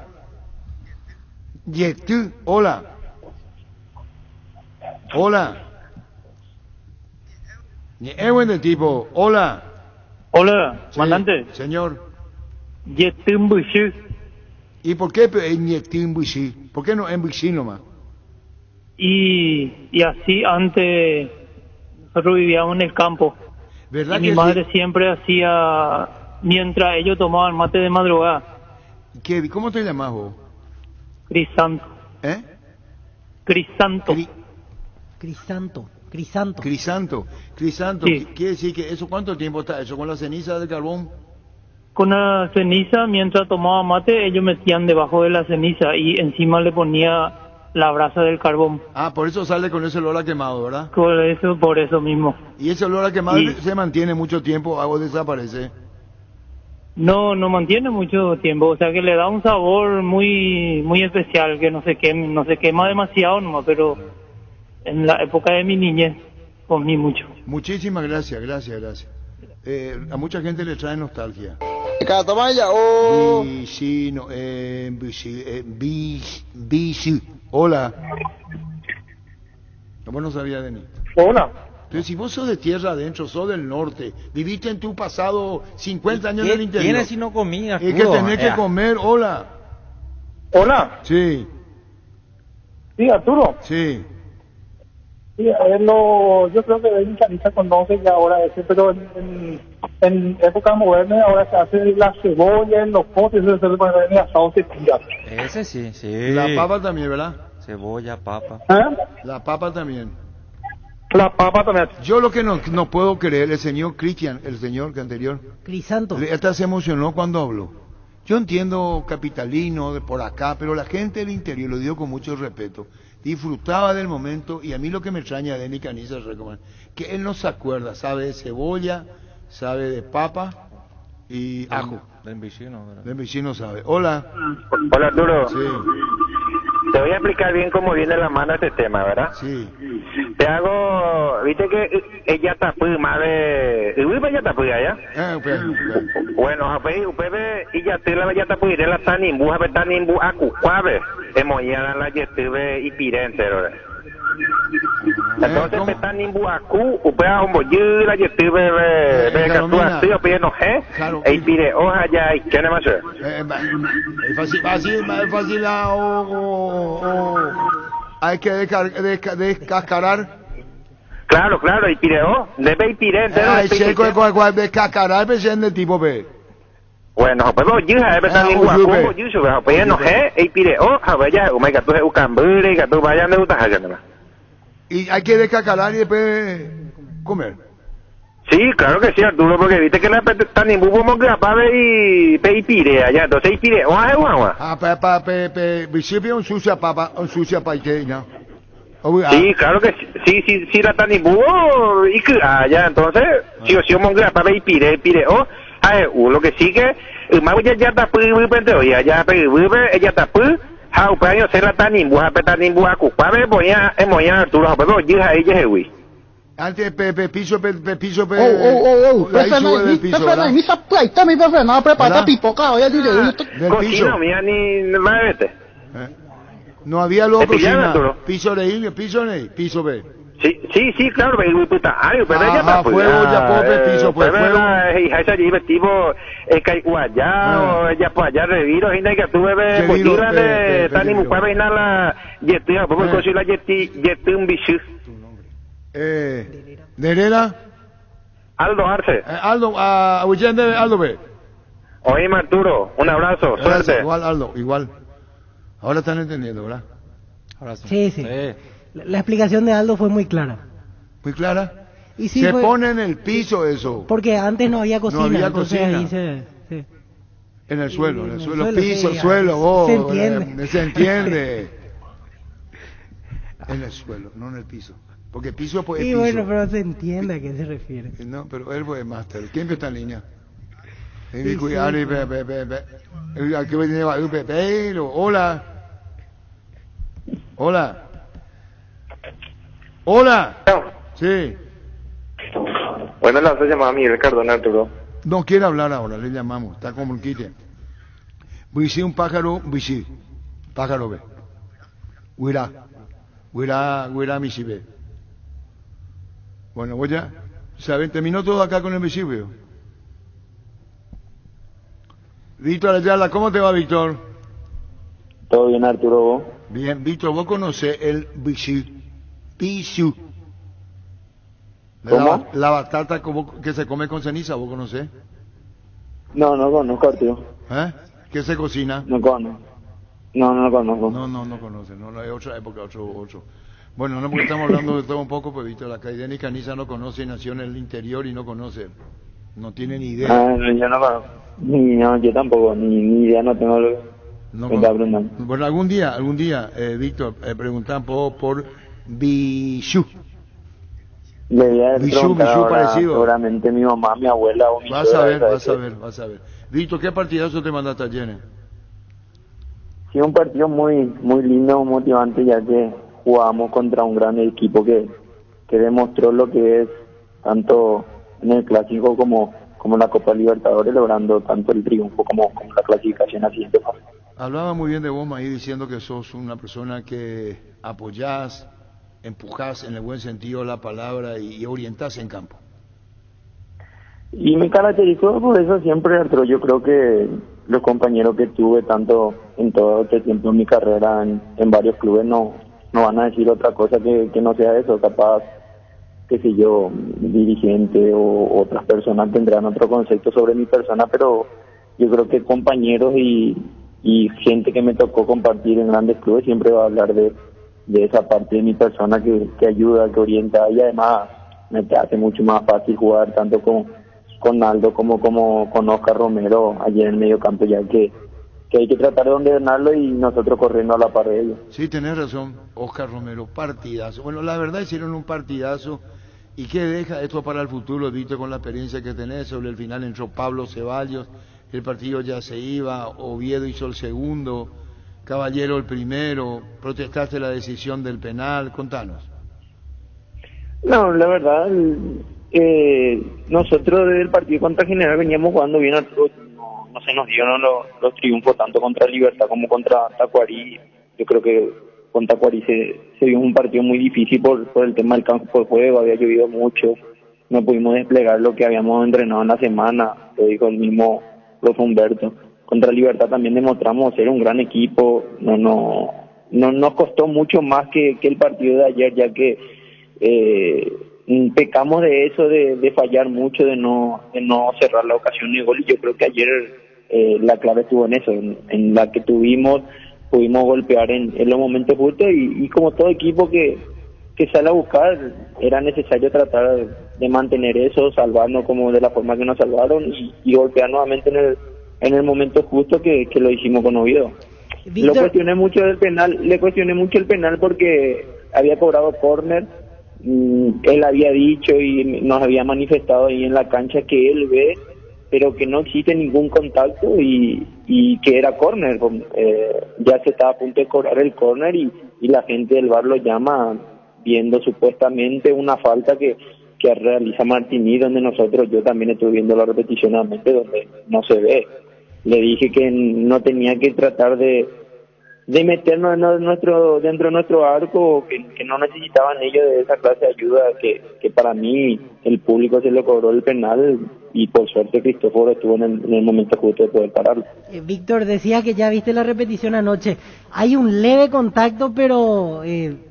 Yetu, hola. Hola. Es buen de tipo. Hola. Hola, Sí, comandante. Señor. Yetum Vichy. ¿Y por qué en Yetum Vichy? ¿Por qué no en Vichy nomás? Y así antes nosotros vivíamos en el campo. ¿Verdad y que mi madre siempre hacía, mientras ellos tomaban mate de madrugada. ¿Cómo te llamas vos? Crisanto. Crisanto. Crisanto. Sí. Quiere decir que eso, ¿cuánto tiempo está eso con la ceniza del carbón? con la ceniza, mientras tomaba mate, ellos metían debajo de la ceniza y encima le ponía la brasa del carbón. Ah, por eso sale con ese olor a quemado, ¿verdad? Por eso mismo. ¿Y ese olor a quemado Y- se mantiene mucho tiempo o desaparece? No mantiene mucho tiempo, o sea que le da un sabor muy especial, que no se quema demasiado nomás, pero en la época de mi niñez comí mucho. Muchísimas gracias. A mucha gente le trae nostalgia. Hola. ¿Cómo no sabía de mí? Hola. Pero si vos sos de tierra adentro, sos del norte, viviste en tu pasado 50 años en el interior. ¿Tienes si no comías? Es que tenés que comer, hola. Hola. Sí. Sí, Arturo. Sí. Sí, a ver, yo creo que el Caniza conoce ya ahora ese, pero en época moderna ahora se hace la cebolla en los potes, eso se puede en asado se tira. Ese sí. La papa también, ¿verdad? Cebolla, papa. La papa también. La papa también. Yo lo que no puedo creer, el señor Cristian, el señor que anterior, Crisanto. hasta se emocionó cuando habló. Yo entiendo capitalino de por acá, pero la gente del interior, lo digo con mucho respeto, disfrutaba del momento, y a mí lo que me extraña de Denis Caniza es que él no se acuerda, sabe de cebolla, sabe de papa y ajo. Del vecino, ¿verdad? Del vecino sabe. Hola. Hola, Arturo. Sí. Te voy a explicar bien cómo viene la mano este tema, ¿verdad? Sí. Te hago, viste que ella tapó madre, ella tapó allá. Bueno, a ver, usted y ya te la ya tapó y la tanimbu, a ver tanimbu a cuave, emoyana la yetuve y pirente, ¿verdad? Entonces me tanimbu a cu, usted a un bollo la yetuve de captura, sí, o pide no e pide hoja ya y qué más. Es fácil hay que descascarar. Claro, y pireo, debe ir pirente. Ay, checo descascarar, pues de tipo B. Bueno, pues vos ya debe estar en Guacumo, yo pues no y pireo, a ver ya, me gato un cambure, gato vayan de utas allá nomás. Y hay que descascarar y después comer. Sí, claro que sí, Arturo, porque viste que la tan en bubo mo grapa y pire allá, entonces y pire, Ah, principio un sucia papa, ¿no? Sí, claro que sí, la tan en bubo y que allá, entonces, si o si mo grapa y pire, lo que sigue, más ya tapu y allá ella tapu, paño se la tan en bubo a cupabe, voy a Arturo, pero yo ella es Antes piso. No había luego cocina. Piso B. Sí, claro, puta, pero ella está fuego, ya pobre piso, pues fuego. Hija esa allí vestido allá, ella pues allá reviro, gente que tú bebes, pues tan y mujer veina la yetia, pues cosi la yeti un bicho. ¿De Herrera? Aldo Arce. Aldo B. Oye, Arturo, un abrazo, suerte. Igual, Aldo, igual. Ahora están entendiendo, ¿verdad? Ahora sí. La explicación de Aldo fue muy clara. ¿Muy clara? Y sí, se pone en el piso eso. Porque antes no había cocina. No había cocina. Ahí sí. En el suelo, piso, sí, suelo, vos. Se entiende. Se entiende. En el suelo, no en el piso. Porque piso es piso. Bueno, pero se entiende a qué se refiere. No, pero él fue máster. ¿Quién está en línea? Hola. Sí. Bueno, la se llama Miguel Cardona, Arturo. No quiere hablar ahora, le llamamos. Está como un quite. Buisi un pájaro, buisi. Pájaro ve. Huirá mi sibe. Bueno, voy ya. ¿Saben? Terminó todo acá con el visibio. Víctor Ayala, ¿cómo te va, Víctor? Todo bien, Arturo, ¿vos? Bien, Víctor, ¿vos conocés el bisu? ¿Cómo? La batata que se come con ceniza, ¿vos conocés? No conozco, Arturo. ¿Qué se cocina? No conozco. No conozco. No conoce, no, es otra época, otro. Bueno, no porque estamos hablando de todo un poco, pues Víctor, la Denis Caniza no conoce, nació en el interior y no conoce. No tiene ni idea. Yo no, yo tampoco, ni idea no tengo lo que está preguntando. Bueno, algún día, Víctor, preguntan por Bichú. Le voy a preguntar ahora, parecido. seguramente mi mamá, mi abuela o mi Vas a ver, suegra, vas a ver. Víctor, ¿qué partidazo te mandaste ayer? Sí, un partido muy lindo, motivante, ya que jugamos contra un gran equipo que demostró lo que es tanto en el clásico como la Copa Libertadores, logrando tanto el triunfo como la clasificación al siguiente paso. Hablaba muy bien de vos, Maí, diciendo que sos una persona que apoyás, empujás en el buen sentido de la palabra y orientás en campo. Y me caracterizó por eso siempre, Arturo. Yo creo que los compañeros que tuve tanto en todo este tiempo en mi carrera en varios clubes no van a decir otra cosa que no sea eso. Capaz, qué sé yo, dirigente o otras personas tendrán otro concepto sobre mi persona, pero yo creo que compañeros y gente que me tocó compartir en grandes clubes siempre va a hablar de esa parte de mi persona que ayuda, que orienta, y además me hace mucho más fácil jugar tanto con Aldo como con Oscar Romero ayer en el medio campo, ya que hay que tratar de ordenarlo y nosotros corriendo a la par de ellos. Sí, tenés razón, Oscar Romero, partidazo. Bueno, la verdad hicieron un partidazo. ¿Y qué deja esto para el futuro, Víctor, con la experiencia que tenés? Sobre el final entró Pablo Ceballos, el partido ya se iba, Oviedo hizo el segundo, Caballero el primero, protestaste la decisión del penal, contanos. No, la verdad, nosotros desde el partido contra General veníamos jugando bien, Arturo. No se nos dieron los triunfos tanto contra Libertad como contra Tacuarí. Yo creo que con Tacuarí se vio un partido muy difícil por el tema del campo de juego, había llovido mucho, no pudimos desplegar lo que habíamos entrenado en la semana, lo dijo el mismo profe Humberto. Contra Libertad también demostramos ser un gran equipo, no nos costó mucho más que el partido de ayer, ya que pecamos de eso, de fallar mucho, de no cerrar la ocasión de gol, y yo creo que ayer la clave estuvo en eso, en la que pudimos golpear en los momentos justos, y como todo equipo que sale a buscar, era necesario tratar de mantener eso, salvarnos como de la forma que nos salvaron y golpear nuevamente en el momento justo, que lo hicimos con Oviedo. Le cuestioné mucho el penal porque había cobrado córner. Él había dicho y nos había manifestado ahí en la cancha que él ve, pero que no existe ningún contacto y que era córner. Ya se estaba a punto de cobrar el córner y la gente del VAR lo llama viendo supuestamente una falta que realiza Martini, donde yo también estuve viendo la repetición nuevamente, donde no se ve. Le dije que no tenía que tratar de meternos dentro de nuestro arco, que no necesitaban ellos de esa clase de ayuda, que para mí el público se le cobró el penal y por suerte Cristóforo estuvo en el momento justo de poder pararlo. Víctor, decía que ya viste la repetición anoche. Hay un leve contacto, pero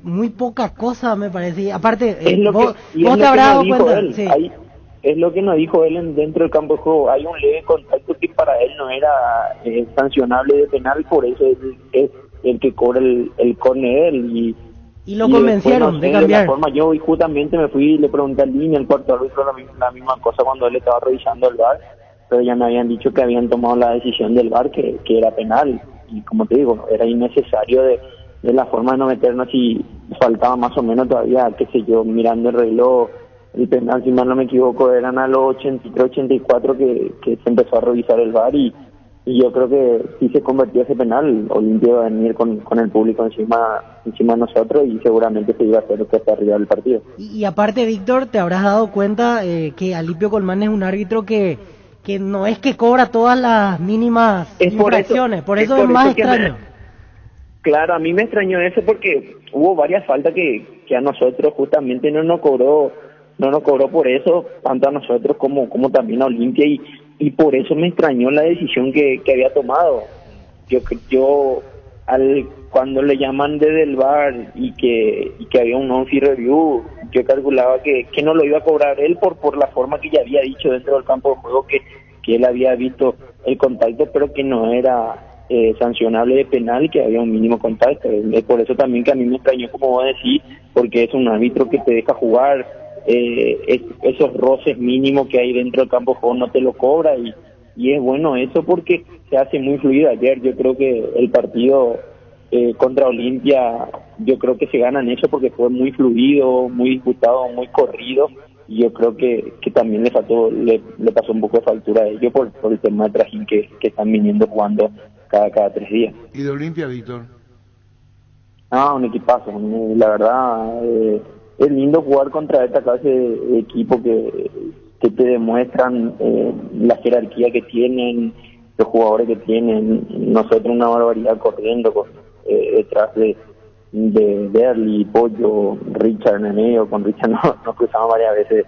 muy poca cosa, me parece. Y aparte, vos te habrás dado cuenta. Sí. Es lo que nos dijo él dentro del campo de juego. Hay un leve contacto que para él no era sancionable de penal, por eso es el que cobra el córner él. Y lo convencieron de cambiar. De la forma, yo justamente me fui y le pregunté al línea, al cuarto árbitro, la misma cosa cuando él estaba revisando el VAR, pero ya me habían dicho que habían tomado la decisión del VAR que era penal. Y como te digo, era innecesario de la forma de no meternos, y faltaba más o menos todavía, qué sé yo, mirando el reloj. El penal, si mal no me equivoco, eran a los 83, 84 que se empezó a revisar el VAR, y yo creo que si se convertía ese penal, Olimpia iba a venir con el público encima de nosotros, y seguramente se iba a hacer hasta arriba del partido. Y aparte, Víctor, te habrás dado cuenta que Alipio Colmán es un árbitro que no es que cobra todas las mínimas infracciones, por eso es más extraño. Claro, a mí me extrañó eso porque hubo varias faltas que a nosotros justamente no nos cobró por eso, tanto a nosotros como también a Olimpia, y por eso me extrañó la decisión que había tomado. Yo cuando le llaman desde el VAR y que había un on-field review, yo calculaba que no lo iba a cobrar él por la forma que ya había dicho dentro del campo de juego, que él había visto el contacto, pero que no era sancionable de penal, que había un mínimo contacto. Por eso también que a mí me extrañó, como vos decís, porque es un árbitro que te deja jugar esos roces mínimos que hay dentro del campo de juego no te lo cobra y es bueno eso porque se hace muy fluido. Ayer yo creo que el partido contra Olimpia, yo creo que se ganan eso porque fue muy fluido, muy disputado, muy corrido, y yo creo que también le pasó un poco de factura a ellos por el tema de trajín que están viniendo jugando cada 3 días. ¿Y de Olimpia, Víctor? Un equipazo, la verdad, es lindo jugar contra esta clase de equipo que te demuestran la jerarquía que tienen, los jugadores que tienen. Nosotros una barbaridad corriendo detrás de Berli, Pollo, Richard en el medio. Con Richard nos cruzamos varias veces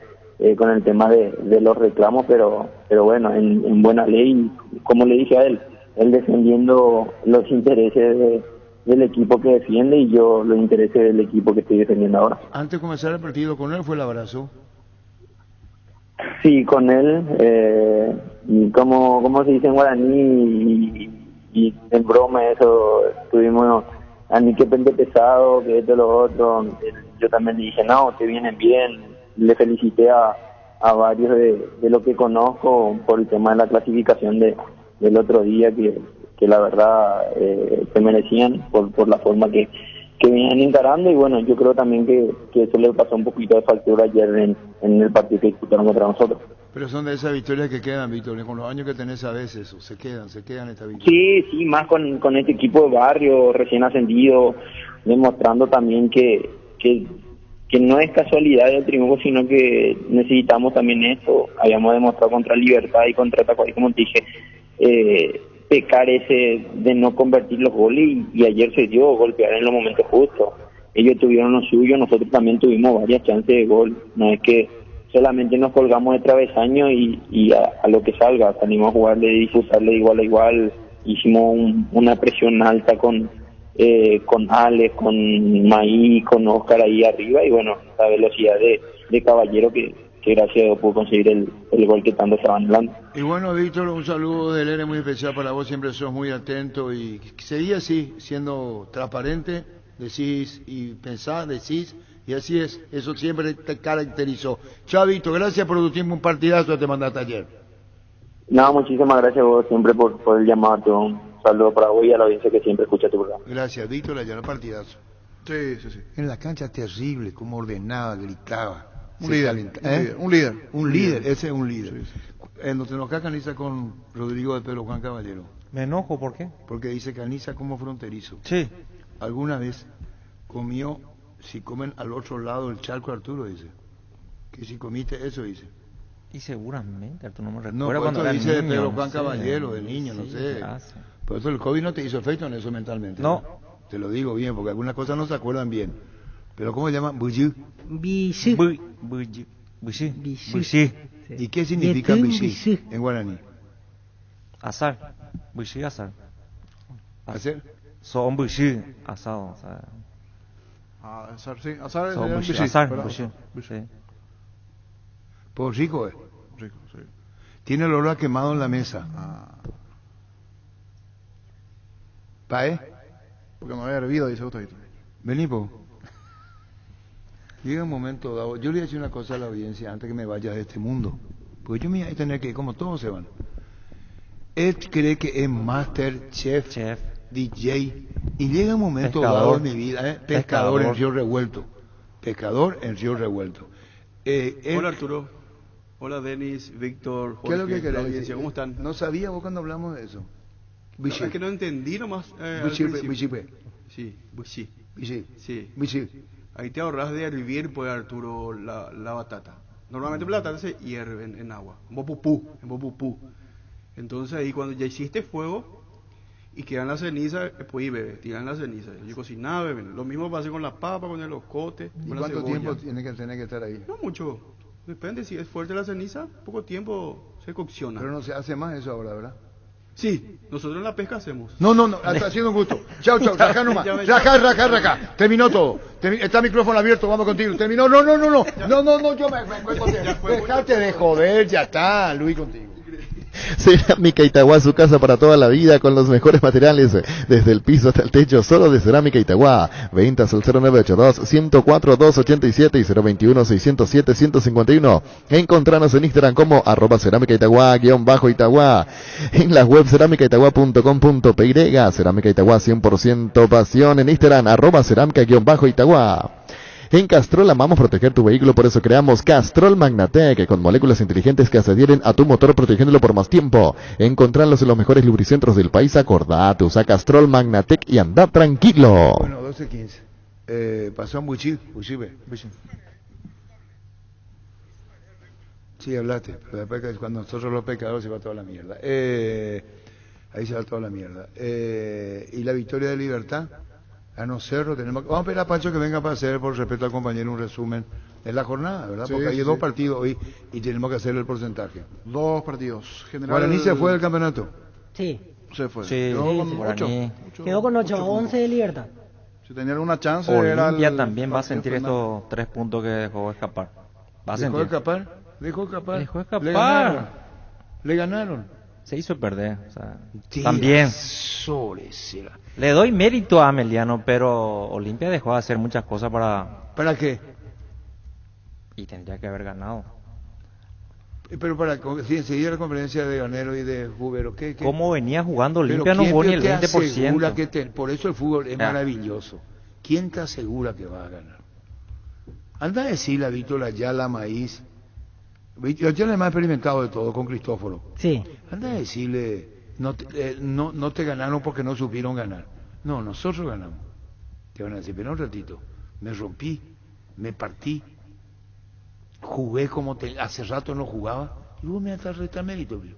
con el tema de los reclamos, pero bueno, en buena ley, como le dije a él defendiendo los intereses del equipo que defiende y yo los intereses del equipo que estoy defendiendo ahora. Antes de comenzar el partido con él fue el abrazo. Sí, con él, como se dice en guaraní y en broma eso, tuvimos a mí que pende pesado, que esto lo otro, yo también le dije, no, te vienen bien, le felicité a varios de lo que conozco por el tema de la clasificación del otro día, que la verdad se merecían por la forma que venían encarando, y bueno, yo creo también que eso le pasó un poquito de factura ayer en el partido que disputaron contra nosotros. Pero son de esas victorias que quedan, Víctor, con los años que tenés a veces, o se quedan estas victorias. Sí, más con este equipo de barrio recién ascendido, demostrando también que no es casualidad el triunfo, sino que necesitamos también esto. Habíamos demostrado contra Libertad y contra Tacuarí, como te dije, pecar ese de no convertir los goles, y ayer se dio golpear en los momentos justos. Ellos tuvieron lo suyo, nosotros también tuvimos varias chances de gol. No es que solamente nos colgamos de travesaño y a lo que salga, salimos a jugarle y disputarle de igual a igual. Hicimos una presión alta con Alex, con Maí, con Oscar ahí arriba, y bueno, la velocidad de Caballero que gracias a Dios pudo conseguir el gol que tanto estaban hablando. Y bueno, Víctor, un saludo del ERE muy especial para vos, siempre sos muy atento y seguí así, siendo transparente, decís y pensás, decís, y así es, eso siempre te caracterizó. Chao, Víctor, gracias por tu tiempo, un partidazo que te mandaste ayer. No, muchísimas gracias a vos siempre por el llamado, un saludo para vos y a la audiencia que siempre escucha tu programa. Gracias, Víctor, ayer el partidazo. Sí. En la cancha terrible, como ordenaba, gritaba. Un líder, ese es un líder. Sí. No te enojas, Caniza, con Rodrigo de Pedro Juan Caballero. Me enojo, ¿por qué? Porque dice Caniza como fronterizo. Sí. Alguna vez comió, si comen al otro lado del charco, Arturo dice. Que si comiste eso, dice. Y seguramente, Arturo, no me recuerdo. No, cuando era dice niño, de Pedro Juan no Caballero, de niño, sí, no sé. Gracias. Por eso el COVID no te hizo efecto en eso mentalmente. No. Te lo digo bien, porque algunas cosas no se acuerdan bien. Pero ¿cómo se llama? Buyú. Buyú. ¿Y qué significa buyú en guaraní? Azar. Buyú, azar. ¿Hacer? Son buyú, asado. Azar, sí. Azar es buyú. Azar, buyú. Sí. Pues rico, Rico, sí. Tiene el olor a quemado en la mesa. ¿Pae? Porque no había hervido, dice usted. Vení, po. Llega un momento dado, yo le voy a decir una cosa a la audiencia antes que me vaya de este mundo, porque yo me voy a tener que ir como todos se van. Él cree que es master, chef, DJ, y llega un momento dado en mi vida, pescador en Río Revuelto. Hola Arturo, hola Denis, Víctor, Jorge, ¿qué es lo que querés audiencia, ¿cómo están? No sabía vos cuando hablamos de eso. No, es que no entendí nomás. Sí. Ahí te ahorras de hervir, pues Arturo, la batata. Normalmente la batata se hierve en agua, en bopupú. Entonces ahí cuando ya hiciste fuego y quedan las cenizas, pues bebé, tiran las cenizas. Yo cocinaba, bebé. Lo mismo pasa con la papa, con el locote, ¿Y con cuánto la cebolla. tiempo tiene que estar ahí? No mucho. Depende, si es fuerte la ceniza, poco tiempo se cocciona. Pero no se hace más eso ahora, ¿verdad? Sí, nosotros en la pesca hacemos. No, está haciendo un gusto. Chau, rajá nomás. Rajá. Terminó todo. Está el micrófono abierto, vamos contigo. Terminó. No, yo me contigo. Dejate de joder, ya está, Luis, contigo. Cerámica Itagua, su casa para toda la vida con los mejores materiales, desde el piso hasta el techo, solo de Cerámica Itagua. Ventas al 0982-104-287 y 021-607-151. Encontranos en Instagram como @Cerámica Itagua_Itagua. En la web cerámicaitagua.com.py. Cerámica Itagua 100% pasión. En Instagram @Cerámica_Itagua. En Castrol amamos proteger tu vehículo, por eso creamos Castrol Magnatec, con moléculas inteligentes que se adhieren a tu motor protegiéndolo por más tiempo. Encontrarlos en los mejores lubricentros del país. Acordate, usa Castrol Magnatec y anda tranquilo. Bueno, 12:15. Pasó Buchibe. Sí, hablaste, pero después que cuando nosotros los pecadores se va toda la mierda. Ahí se va toda la mierda. Y la victoria de Libertad. Ganó Cerro, vamos a pedir a Pancho que venga para hacer, por respeto al compañero, un resumen de la jornada, ¿verdad? Porque hay dos partidos hoy y tenemos que hacer el porcentaje. 2 partidos. ¿Guaraní se fue del campeonato? Sí. Se fue. Sí, Quedó con Guaraní. 8. Quedó con 8, 11 de Libertad. Si tenía alguna chance, era Olimpia el también va a partido sentir final. estos 3 puntos que dejó escapar. Va a ¿Dejó sentir. escapar? Dejó escapar. Le ganaron. Se hizo perder. O sea, Tira también. Solecera. Le doy mérito a Ameliano, pero Olimpia dejó de hacer muchas cosas para... ¿Para qué? Y tendría que haber ganado. Pero si enseguida la conferencia de Ganero y de Jubero, ¿qué? ¿Cómo venía jugando Pero Olimpia? No ¿quién jugó ni el te 20%. asegura por eso el fútbol es Ya. maravilloso. ¿Quién te asegura que va a ganar? Anda a decirle a Víctor Ayala Maíz. Víctor Ayala es más experimentado de todo, con Cristóforo. Sí. Anda a decirle, no te ganaron porque no supieron ganar. No, nosotros ganamos. Te van a decir, pero un ratito, me rompí, me partí, jugué como hace rato no jugaba, y vos me vas a restar mérito, tío.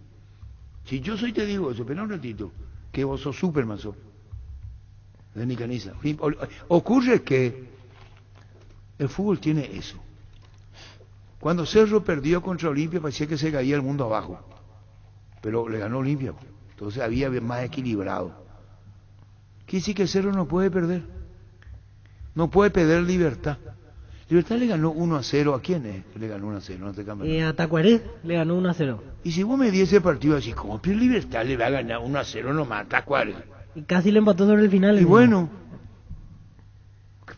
Si yo soy te digo eso, pero un ratito, que vos sos Superman, sos. De Nicaniza. Ocurre que el fútbol tiene eso. Cuando Cerro perdió contra Olimpia parecía que se caía el mundo abajo, pero le ganó Olimpia, entonces había más equilibrado. Quiere decir que Cerro no puede perder, no puede perder Libertad. Libertad le ganó 1-0, ¿a quién es? Le ganó 1-0, no te cambies. A Tacuarí le ganó 1-0. Y si vos me diese ese partido así, ¿cómo pierde Libertad? Le va a ganar 1-0 nomás, Tacuarí. Y casi le empató sobre el final. Y bueno,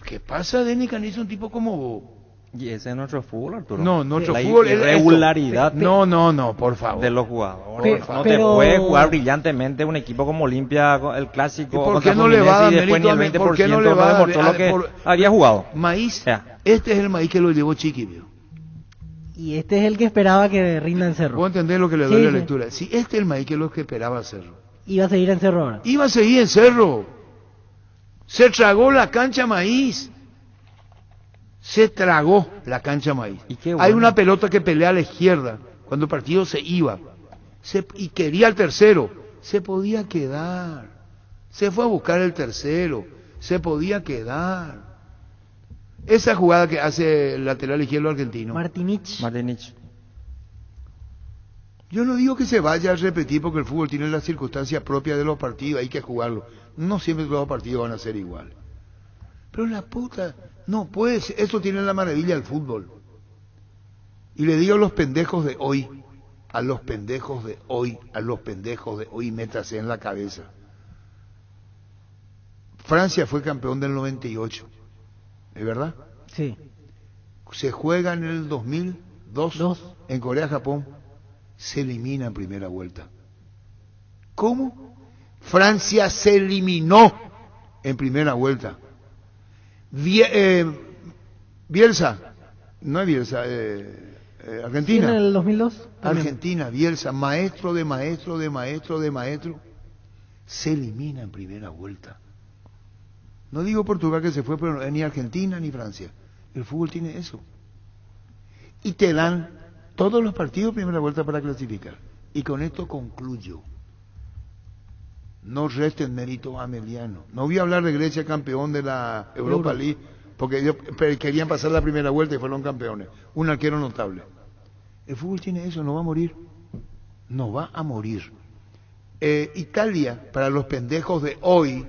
¿qué pasa, Denis Canizo? Un tipo como vos. Y ese es nuestro fútbol, Arturo. No, nuestro la fútbol es irregularidad no, por favor. de los jugadores. No te puede jugar brillantemente un equipo como Olimpia, el clásico. ¿Por qué no le va a dar mérito a el 20% ¿por qué no le va a demostró lo que había jugado? Maíz, este es el maíz que lo llevó Chiqui, vio. Y este es el que esperaba que rinda en Cerro. ¿Puedo entender lo que le doy la lectura? Si este es el maíz que es lo que esperaba Cerro. Iba a seguir en Cerro ahora. Iba a seguir en Cerro. Se tragó la cancha Maíz. Se tragó la cancha Maíz. Hay una pelota que pelea a la izquierda cuando el partido se iba y quería el tercero, se podía quedar. Se fue a buscar el tercero, se podía quedar. Esa jugada que hace el lateral izquierdo argentino. Martinich. Yo no digo que se vaya a repetir porque el fútbol tiene las circunstancias propias de los partidos, hay que jugarlo. No siempre todos los partidos van a ser iguales. Pero la puta, no puede ser, eso tiene la maravilla del fútbol. Y le digo a los pendejos de hoy, métase en la cabeza. Francia fue campeón del 98, ¿es verdad? Sí. Se juega en el 2002 en Corea-Japón, se elimina en primera vuelta. ¿Cómo? Francia se eliminó en primera vuelta. Bielsa, no es Bielsa, Argentina. ¿En el 2002? Argentina, Bielsa, maestro, se elimina en primera vuelta. No digo Portugal que se fue, pero ni Argentina ni Francia. El fútbol tiene eso. Y te dan todos los partidos primera vuelta para clasificar. Y con esto concluyo. No resten mérito a Ameliano. No voy a hablar de Grecia campeón de la Europa League, porque ellos querían pasar la primera vuelta y fueron campeones. Un arquero notable. El fútbol tiene eso, no va a morir. No va a morir. Italia, para los pendejos de hoy,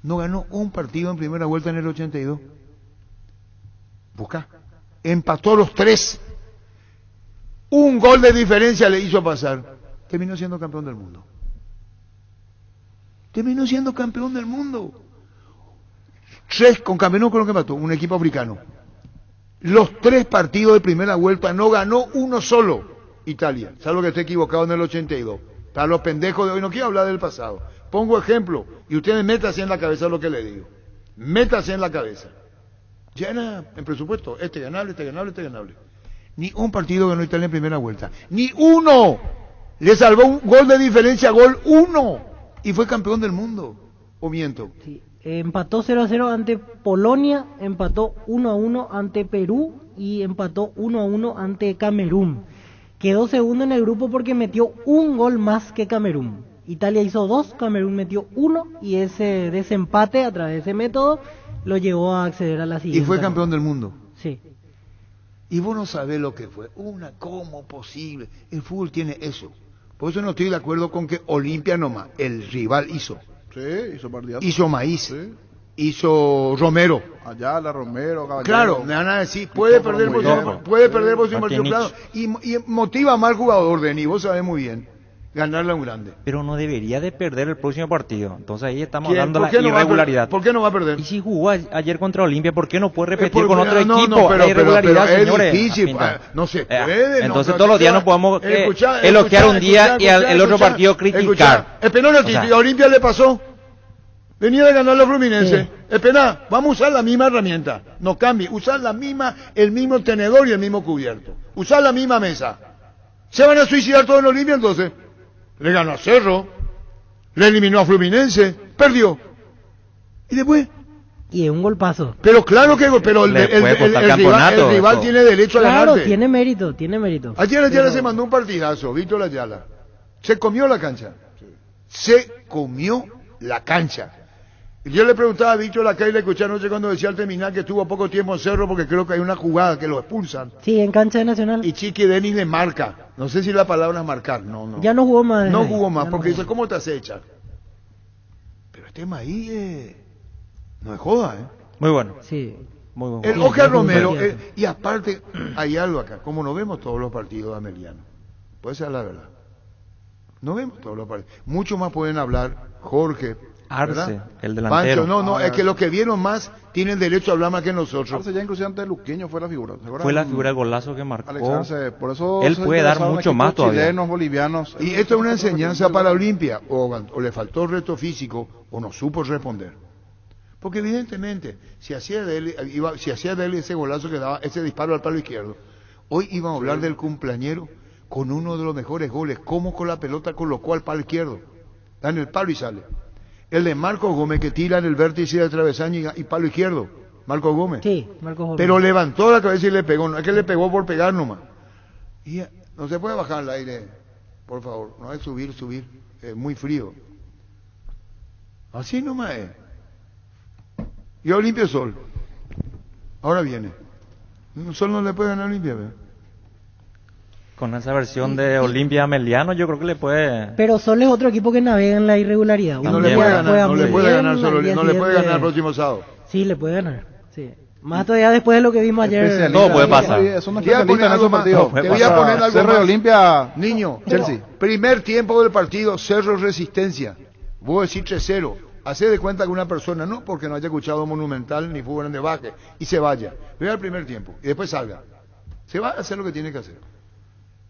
no ganó un partido en primera vuelta en el 82. Busca. Empató los 3. Un gol de diferencia le hizo pasar. Terminó siendo campeón del mundo. Terminó siendo campeón del mundo. 3 con Camerún, con lo que mató, un equipo africano. Los 3 partidos de primera vuelta no ganó uno solo Italia, salvo que esté equivocado en el 82. Para los pendejos de hoy no quiero hablar del pasado. Pongo ejemplo y ustedes métanse en la cabeza lo que le digo. Métanse en la cabeza. Ya era en presupuesto, este ganable. Ni un partido ganó Italia en primera vuelta. Ni uno. Le salvó un gol de diferencia, gol 1. Y fue campeón del mundo. ¿O miento? Sí. Empató 0-0 ante Polonia, empató 1-1 ante Perú y empató 1-1 ante Camerún. Quedó segundo en el grupo porque metió un gol más que Camerún. Italia hizo 2, Camerún metió 1 y ese desempate a través de ese método lo llevó a acceder a la siguiente. Y fue campeón del mundo. Sí. Y vos no sabés lo que fue. ¿Cómo posible? El fútbol tiene eso. Por eso no estoy de acuerdo con que Olimpia nomás, el rival hizo. Sí, hizo partidazo. Hizo Maíz, sí. Hizo Romero. Ayala, Romero, Caballero. Claro, me van a decir, puede perder por su partido, claro. Y motiva más al jugador, Denis, vos sabés muy bien, ganarle a un grande. Pero no debería de perder el próximo partido. Entonces ahí estamos ¿Quién? hablando de ¿Por la qué no va a irregularidad. ¿Por qué no va a perder? Y si jugó ayer contra Olimpia, ¿por qué no puede repetir Porque- con otro equipo? pero la irregularidad, es señores. difícil, no se puede. Entonces todos los días no podemos elogiar un día y el otro partido criticar. Espera, a Olimpia le pasó. Venía de ganar la Fluminense. Sí. Espera, vamos a usar la misma herramienta. No cambie. Usar el mismo tenedor y el mismo cubierto. Usar la misma mesa. ¿Se van a suicidar todos en Olimpia entonces? Le ganó a Cerro. Le eliminó a Fluminense. Perdió. ¿Y después? Y es un golpazo. Pero claro que pero el rival tiene derecho a Claro, ganarte. tiene mérito. Ayer se mandó un partidazo, Víctor Ayala. Se comió la cancha. Se comió la cancha. Y yo le preguntaba a Víctor acá y le escuché anoche cuando decía al terminar que estuvo poco tiempo en Cerro porque creo que hay una jugada que lo expulsan. Sí, en cancha de Nacional. Y Chiqui Denis le marca. No sé si la palabra es marcar. No. Ya no jugó más. No jugó más porque dice, ¿cómo te acechas? Pero este maíz no es joda, Muy bueno. Sí. Muy bueno. El Oscar Romero, y aparte, hay algo acá, como no vemos todos los partidos de Ameliano, puede ser la verdad. No vemos todos los partidos. Mucho más pueden hablar Jorge, Arce, ¿verdad? el delantero. Pancho, es que los que vieron más tienen derecho a hablar más que nosotros. Arce ya inclusive antes de Luqueño fue la figura. Fue la figura del golazo que marcó. Alex Arce, por eso él puede dar mucho más todavía. Chilenos, bolivianos. Y esto es una enseñanza para Olimpia, o le faltó reto físico, o no supo responder. Porque evidentemente, si hacía de él ese golazo que daba, ese disparo al palo izquierdo, hoy íbamos a hablar del cumpleañero con uno de los mejores goles, como con la pelota colocó al palo izquierdo, da en el palo y sale. El de Marcos Gómez que tira en el vértice de travesaño y palo izquierdo, Marcos Gómez. Sí, Marcos Gómez. Pero levantó la cabeza y le pegó, no es que le pegó por pegar nomás. Y no se puede bajar al aire, por favor, no es subir, es muy frío. Así nomás es. Y Olimpia Sol. Ahora viene. Sol no le puede ganar a Olimpia, ¿verdad? Con esa versión de Olimpia Ameliano, yo creo que le puede. Pero Sol es otro equipo que navega en la irregularidad. Y no le puede ganar, no le puede ganar el próximo sábado. Sí, le puede ganar. Sí. Más todavía después de lo que vimos ayer. Todo puede pasar. Te voy a poner algo más. Te voy a poner algo Cerro más. de Olimpia, Niño, Chelsea. Primer tiempo del partido, Cerro Resistencia. Voy a decir 3-0. Hace de cuenta que una persona, no porque no haya escuchado Monumental ni fútbol en de baje, y se vaya. Vea el primer tiempo y después salga. Se va a hacer lo que tiene que hacer.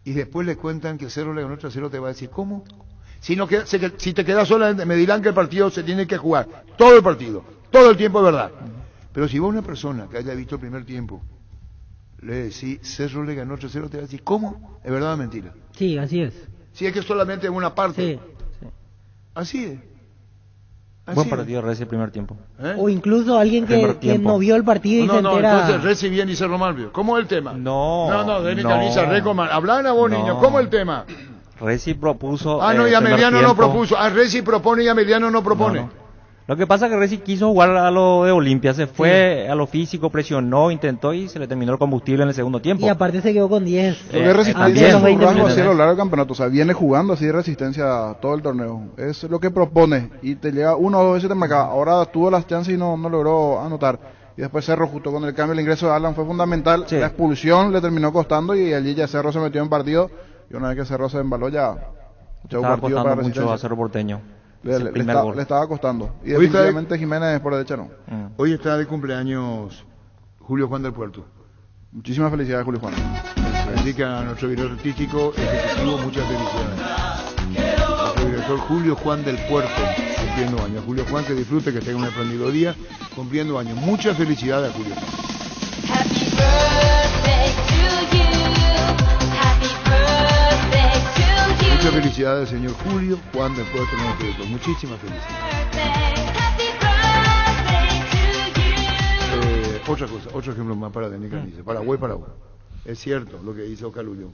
Y después le cuentan que Cerro le ganó 3-0, te va a decir, ¿cómo? Si te quedas sola, me dirán que el partido se tiene que jugar. Todo el partido. Todo el tiempo es verdad. Pero si vos una persona que haya visto el primer tiempo, le decís, Cerro le ganó 3-0, te va a decir, ¿cómo? ¿Es verdad o mentira? Sí, así es. Si es que solamente en una parte. Sí. Así es. Buen partido Reci el primer tiempo. O incluso alguien que no vio el partido y se entera. Entonces Reci bien y Cerro mal vio. ¿Cómo es el tema? No, Denis Caniza, Recoman. Hablan a vos, niños. ¿Cómo es el tema? Reci propuso. Y Ameliano no propuso. Reci propone y Ameliano no propone. No. Lo que pasa es que Reci quiso jugar a lo de Olimpia, se fue a lo físico, presionó, intentó y se le terminó el combustible en el segundo tiempo. Y aparte se quedó con 10. Resistencia es un rango así a lo largo del campeonato, o sea, viene jugando así de Resistencia todo el torneo. Es lo que propone y te llega 1 o 2 veces te marca. Ahora tuvo las chances y no logró anotar. Y después Cerro, justo con el cambio, el ingreso de Alan fue fundamental. La expulsión le terminó costando y allí ya Cerro se metió en partido. Y una vez que Cerro se embaló ya estaba costando mucho a Cerro Porteño. Le estaba costando. Y definitivamente Jiménez por derecha no. Hoy está de cumpleaños Julio Juan del Puerto. Muchísimas felicidades, Julio Juan. Así que a nuestro director artístico ejecutivo, muchas felicidades. Nuestro director Julio Juan del Puerto, cumpliendo años. Julio Juan, que disfrute, que tenga un espléndido día, cumpliendo años. Muchas felicidades a Julio Juan. Muchas felicidades, señor Julio Juan del Puerto, nuestro director. Muchísimas felicidades. Otra cosa, otro ejemplo más para Denis Camisa. Paraguay. Es cierto lo que dice Ocaluyo.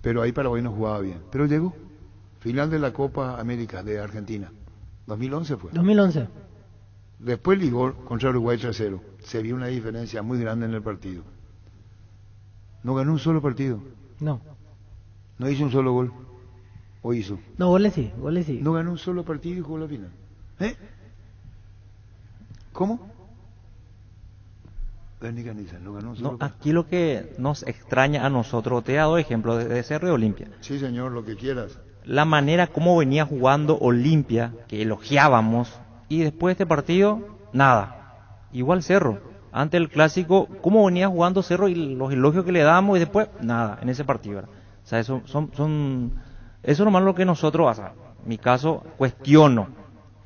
Pero ahí Paraguay no jugaba bien. Pero llegó. Final de la Copa América de Argentina. 2011 fue. 2011. Después ligó contra Uruguay 3-0. Se vio una diferencia muy grande en el partido. No ganó un solo partido. No. No hizo un solo gol. ¿O hizo? No, goles sí. No ganó un solo partido y jugó la final. ¿Cómo? No, aquí lo que nos extraña a nosotros, te he dado ejemplo de Cerro y Olimpia. Sí, señor, lo que quieras. La manera como venía jugando Olimpia, que elogiábamos, y después de este partido, nada. Igual Cerro. Ante el clásico, cómo venía jugando Cerro y los elogios que le dábamos, y después, nada, en ese partido, ¿verdad? O sea, eso es nomás lo que nosotros, o sea, en mi caso, cuestiono,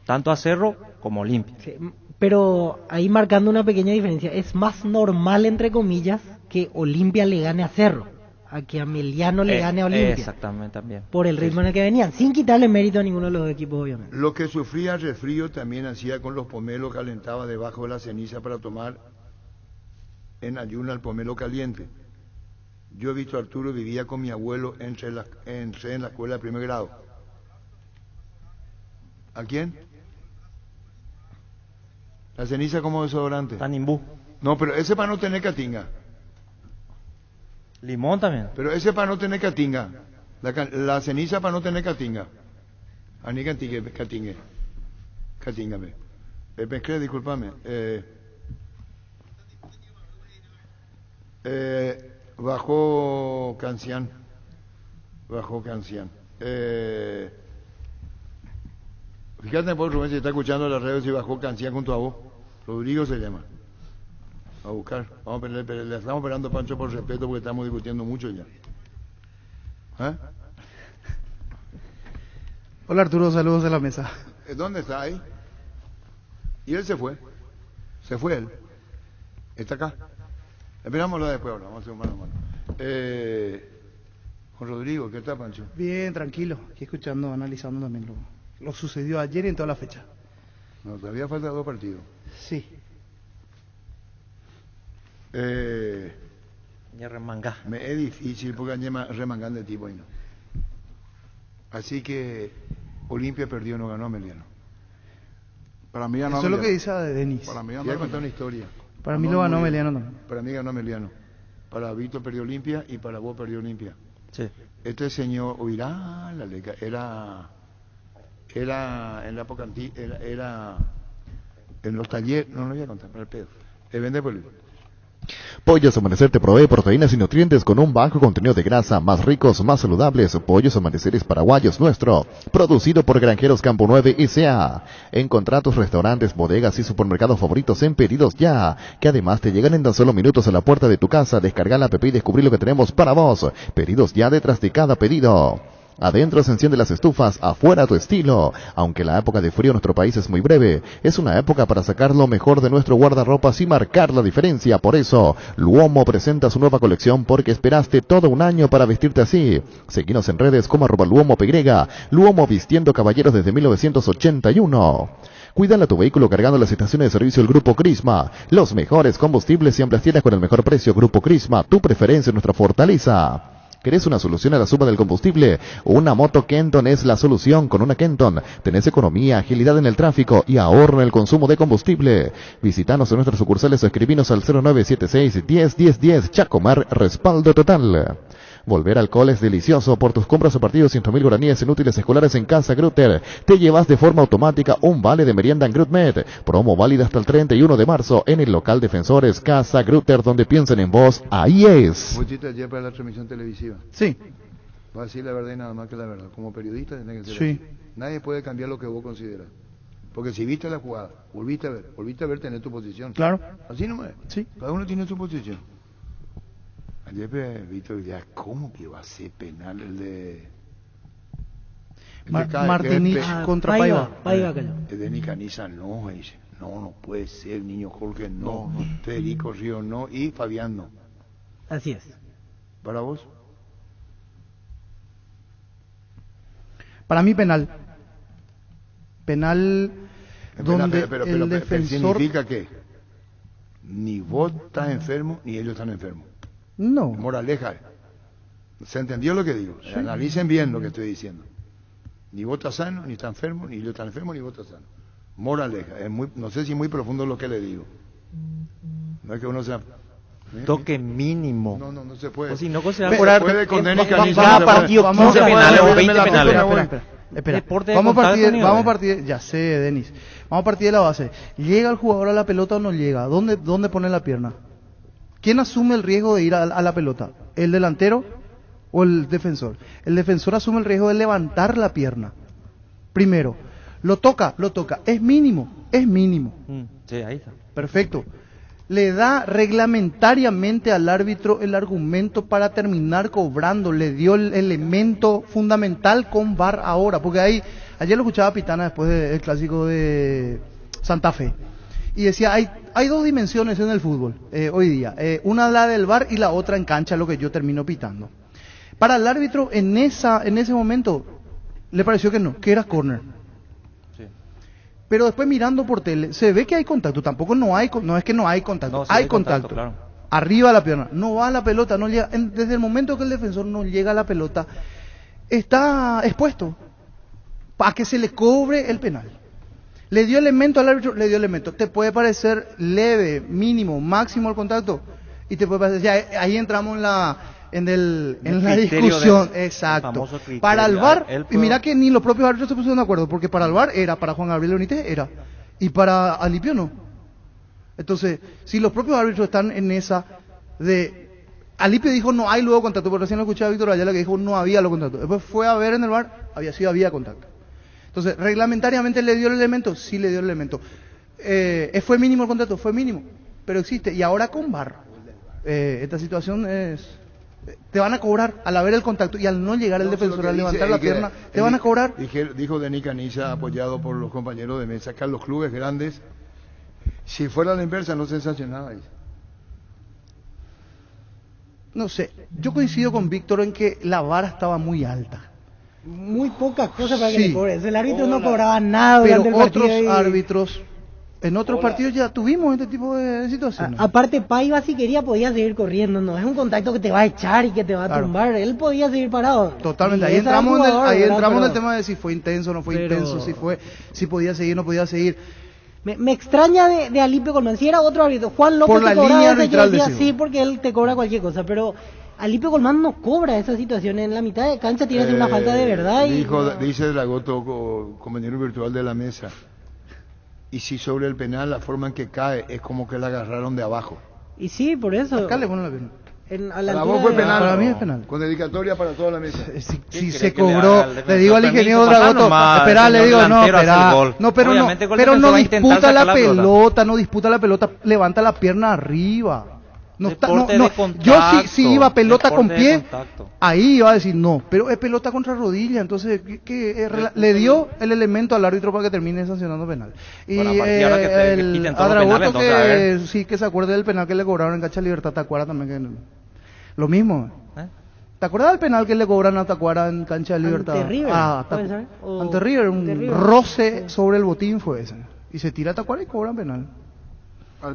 tanto a Cerro como a Olimpia. Sí. Pero ahí marcando una pequeña diferencia, es más normal, entre comillas, que Olimpia le gane a Cerro, a que Ameliano le gane a Olimpia. Exactamente, también. Por el ritmo en el que venían, sin quitarle mérito a ninguno de los equipos, obviamente. Lo que sufría resfrío también hacía con los pomelos, calentaba debajo de la ceniza para tomar en ayuno al pomelo caliente. Yo he visto a Arturo, vivía con mi abuelo, entré en la escuela de primer grado. ¿A quién? La ceniza como desodorante. Tanimbú. No, pero ese para no tener catinga. Limón también. Pero ese para no tener catinga. La ceniza para no tener catinga. Ani catingue. Catingame. Pesqué, discúlpame. Bajó Cancián. Fíjate, por Rubén, si está escuchando la radio, si bajó Cancián junto a vos. Rodrigo se llama. A buscar. Le estamos esperando, Pancho, por respeto, porque estamos discutiendo mucho ya. Hola Arturo, saludos de la mesa. ¿Dónde está ahí? Y él se fue. Se fue él. Está acá. Esperámoslo después ahora. Vamos a hacer mano a mano. Con Rodrigo, ¿qué tal, Pancho? Bien, tranquilo. Aquí escuchando, analizando también lo sucedió ayer y en toda la fecha. No, todavía faltan 2 partidos. Sí. Ya remangá. Me es difícil porque remangan de tipo ahí no. Así que Olimpia perdió, no ganó Ameliano. Para mí ganó Eso es lo que dice Denis. Para mí ganó. Voy a contar una historia. Para mí lo ganó Ameliano también. Para mí ganó Ameliano. Para Víctor perdió Olimpia y para vos perdió Olimpia. Sí. Este señor oirá la leca, era en la época antigua, era en los talleres, no lo voy a contar para el pedo. Vende por el... Pollos Amanecer te provee proteínas y nutrientes con un bajo contenido de grasa, más ricos, más saludables. Pollos Amaneceres Paraguayos Nuestro, producido por Granjeros Campo 9 S.A. Encontrá tus restaurantes, bodegas y supermercados favoritos en Pedidos Ya, que además te llegan en tan solo minutos a la puerta de tu casa. Descarga la app y descubrí lo que tenemos para vos. Pedidos Ya detrás de cada pedido. Adentro se encienden las estufas, afuera tu estilo. Aunque la época de frío en nuestro país es muy breve, es una época para sacar lo mejor de nuestro guardarropas y marcar la diferencia. Por eso, Luomo presenta su nueva colección porque esperaste todo un año para vestirte así. Seguinos en redes como @LuomoPY. Luomo vistiendo caballeros desde 1981. Cuídale a tu vehículo cargando las estaciones de servicio del Grupo Crisma. Los mejores combustibles y amplias tiendas con el mejor precio. Grupo Crisma, tu preferencia en nuestra fortaleza. ¿Querés una solución a la suma del combustible? Una moto Kenton es la solución. Con una Kenton tenés economía, agilidad en el tráfico y ahorro en el consumo de combustible. Visítanos en nuestras sucursales o escribinos al 0976 10 10 10. Chacomar, respaldo total. Volver al cole es delicioso. Por tus compras o partidos 100.000 guaraníes en útiles escolares en Casa Grutter, te llevas de forma automática un vale de merienda en Grutmed. Promo válida hasta el 31 de marzo en el local Defensores Casa Grutter, donde piensen en vos, ahí es. ¿Vos hiciste ayer para la transmisión televisiva? Sí. Va a decir la verdad y nada más que la verdad. Como periodista tenés que ser Sí. así. Nadie puede cambiar lo que vos consideras. Porque si viste la jugada, volviste a ver, tenés tu posición. Claro. Así nomás. Sí. Cada uno tiene su posición. Ayer Víctor ya, ¿cómo que va a ser penal el de... Martinich contra Paiva. El de Nicaniza no, dice. No puede ser, niño Jorge, no. Federico Río, no. Y Fabián, no. Así es. ¿Para vos? Para mí penal. Penal donde pero el defensor... ¿significa qué? Ni vos estás enfermo, ni ellos están enfermos. No. Moraleja. ¿Se entendió lo que digo? Sí. Analicen bien lo que estoy diciendo. Ni vos estás sano, ni está enfermo, ni ellos están enfermos, ni vos estás sano. Moraleja. Es muy, no sé si muy profundo lo que le digo. No es que uno sea... Toque mínimo. No se puede. O si no, se va a Se curar. puede con Denis Cada Caniza, partido 15 penales o 20 penales. Espera. Deporte de Vamos contacto, a partir, ya sé, Denis. Vamos a partir de la base. ¿Llega el jugador a la pelota o no llega? ¿Dónde pone la pierna? ¿Quién asume el riesgo de ir a la pelota? ¿El delantero o el defensor? El defensor asume el riesgo de levantar la pierna. Primero, lo toca. Es mínimo. Sí, ahí está. Perfecto. Le da reglamentariamente al árbitro el argumento para terminar cobrando, le dio el elemento fundamental con VAR ahora, porque ayer lo escuchaba Pitana después del clásico de Santa Fe, y decía, hay dos dimensiones en el fútbol hoy día, una la del VAR y la otra en cancha, lo que yo termino pitando. Para el árbitro en ese momento le pareció que era córner. Pero después mirando por tele, se ve que hay contacto, tampoco no es que no hay contacto, No, sí hay contacto. claro. Arriba la pierna, no va a la pelota, no llega, desde el momento que el defensor no llega a la pelota, está expuesto a que se le cobre el penal. Le dio elemento al árbitro, le dio elemento. Te puede parecer leve, mínimo, máximo el contacto, y te puede parecer, ya, ahí entramos en la discusión, exacto. Para el VAR, y mira que ni los propios árbitros se pusieron de acuerdo, porque para el VAR era, para Juan Gabriel Benítez era, y para Alipio no. Entonces, si los propios árbitros están en esa de... Alipio dijo no hay luego contacto, porque recién lo escuché a Víctor Ayala que dijo no había luego contacto. Después fue a ver en el VAR, había contacto. Entonces, reglamentariamente le dio el elemento, sí le dio el elemento. ¿Fue mínimo el contacto? Fue mínimo, pero existe. Y ahora con VAR, esta situación es... Te van a cobrar al haber el contacto y al no llegar el defensor a levantar la pierna, te van a cobrar. Dijo Denis Caniza, apoyado por los compañeros de mesa, que a los clubes grandes, si fuera la inversa, no se sancionaba. No sé, yo coincido con Víctor en que la vara estaba muy alta. Muy pocas cosas para que Sí. le cobres. El árbitro no cobraba nada Pero durante el partido. otros árbitros, en otros partidos ya tuvimos este tipo de situaciones. Aparte, Paiva si quería podía seguir corriendo, no es un contacto que te va a echar y que te va a Claro. tumbar, él podía seguir parado. Totalmente, Y ahí ese era el entramos, jugador, ¿verdad? en el Pero tema de si fue intenso o no fue pero- intenso, si podía seguir o no podía seguir. Me extraña de Alipio Colmán, si era otro árbitro, Juan López Por la te cobraba línea esa, yo arbitral, decía decimos. sí, porque él te cobra cualquier cosa, pero Alipio Colmán no cobra esa situación, en la mitad de cancha tiene que ser una falta de verdad. Dice Dragoto, compañero virtual de la mesa, y si sobre el penal la forma en que cae es como que la agarraron de abajo. Y sí, por eso. Acá le ponen la pierna. A la Para altura vos fue de- penal. Para mí es penal. Con dedicatoria para toda la mesa. Si se cobró, le digo al ingeniero Dragoto, espera, le digo, no, espera, no, pero no, pero no disputa la pelota, no disputa la pelota, levanta la pierna arriba. No está, no, Deporte no. de contacto, Yo si iba pelota con deporte de pie, contacto. ahí iba a decir no, pero es pelota contra rodilla, entonces le dio el elemento al árbitro para que termine sancionando penal. Y Bueno, a partir de ahora que quiten a todos los Dragoto penales, entonces, a ver. sí que se acuerde del penal que le cobraron en Cancha Libertad Tacuara también, que lo mismo. ¿Te acuerdas del penal que le cobran a Tacuara en Cancha de Libertad? Ante River, ¿puede ser? Ante River, un Ante River. roce sobre el botín fue ese. Y se tira a Tacuara y cobran penal.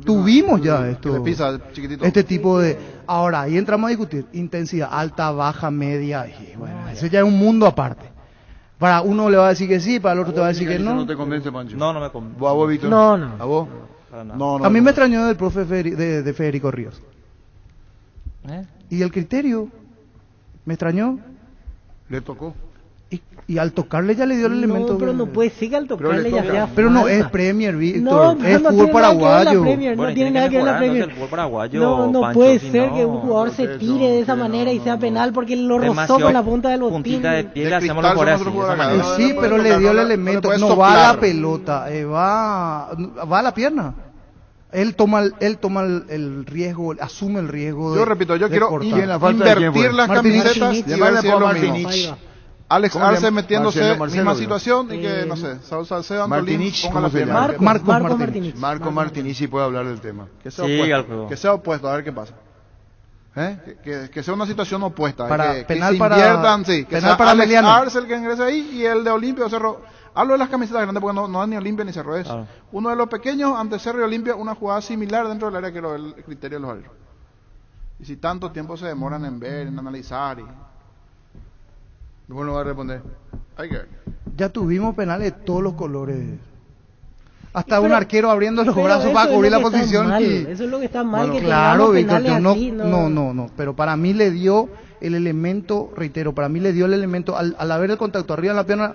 Tuvimos ya esto, Que le pisa chiquitito. este tipo de... Ahora, ahí entramos a discutir intensidad, alta, baja, media, y bueno, eso ya es un mundo aparte. Para uno le va a decir que sí, para el otro te va a decir que ¿No no. te convence, Pancho? No, no me convence. ¿A vos, Víctor? No, no. ¿A vos? Para nada. No, A mí me extrañó del profe de Federico Ríos. ¿Eh? Y el criterio Me extrañó. Le tocó. Y al tocarle ya le dio el elemento. No, pero no puede ser que al tocarle ya sea Pero no falta. es Premier, No, Víctor. pero Es no fútbol tiene nada que ver la paraguayo. Premier, no tiene nada que ver la Premier. El fútbol paraguayo, No Pancho, puede si ser no, que un jugador se tire de esa manera y sea penal porque lo rozó con la punta del botín. Puntita de pie le hacemos los jugadores así, de esa manera. Sí, pero le dio el elemento. No va a la pelota, va a la pierna. Él toma el riesgo, asume el riesgo. Yo repito, yo quiero invertir invertir las camisetas y ver si es lo mismo. Alex Arce metiéndose misma situación y que, no sé, Saúl Salcedo, Antolín, Martinich, ponga la ¿cómo se pierna. llama? Martinich. Marco Martinich sí puede hablar del tema. Que sea opuesto, que sea opuesto, a ver qué pasa. Que sea una situación opuesta. Para, que penal se para, inviertan, sí. Que penal sea para Alex Meliano. Arce el que ingrese ahí y el de Olimpia o Cerro. Hablo de las camisetas grandes porque no es ni Olimpia ni Cerro. Es uno de los pequeños ante Cerro y Olimpia, una jugada similar dentro del área que era el criterio de los árbitros. Y si tanto tiempo se demoran en ver, en analizar y... Bueno, va a responder. Hay que ver. Ya tuvimos penales de todos los colores. Hasta Pero- un arquero abriendo los pero brazos eso para es cubrir lo la que está posición. mal, Y... eso es lo que está mal, Bueno, que claro, tengamos Víctor, penales yo así, no, pero para mí le dio el elemento, reitero, para mí le dio el elemento, al haber el contacto arriba en la pierna.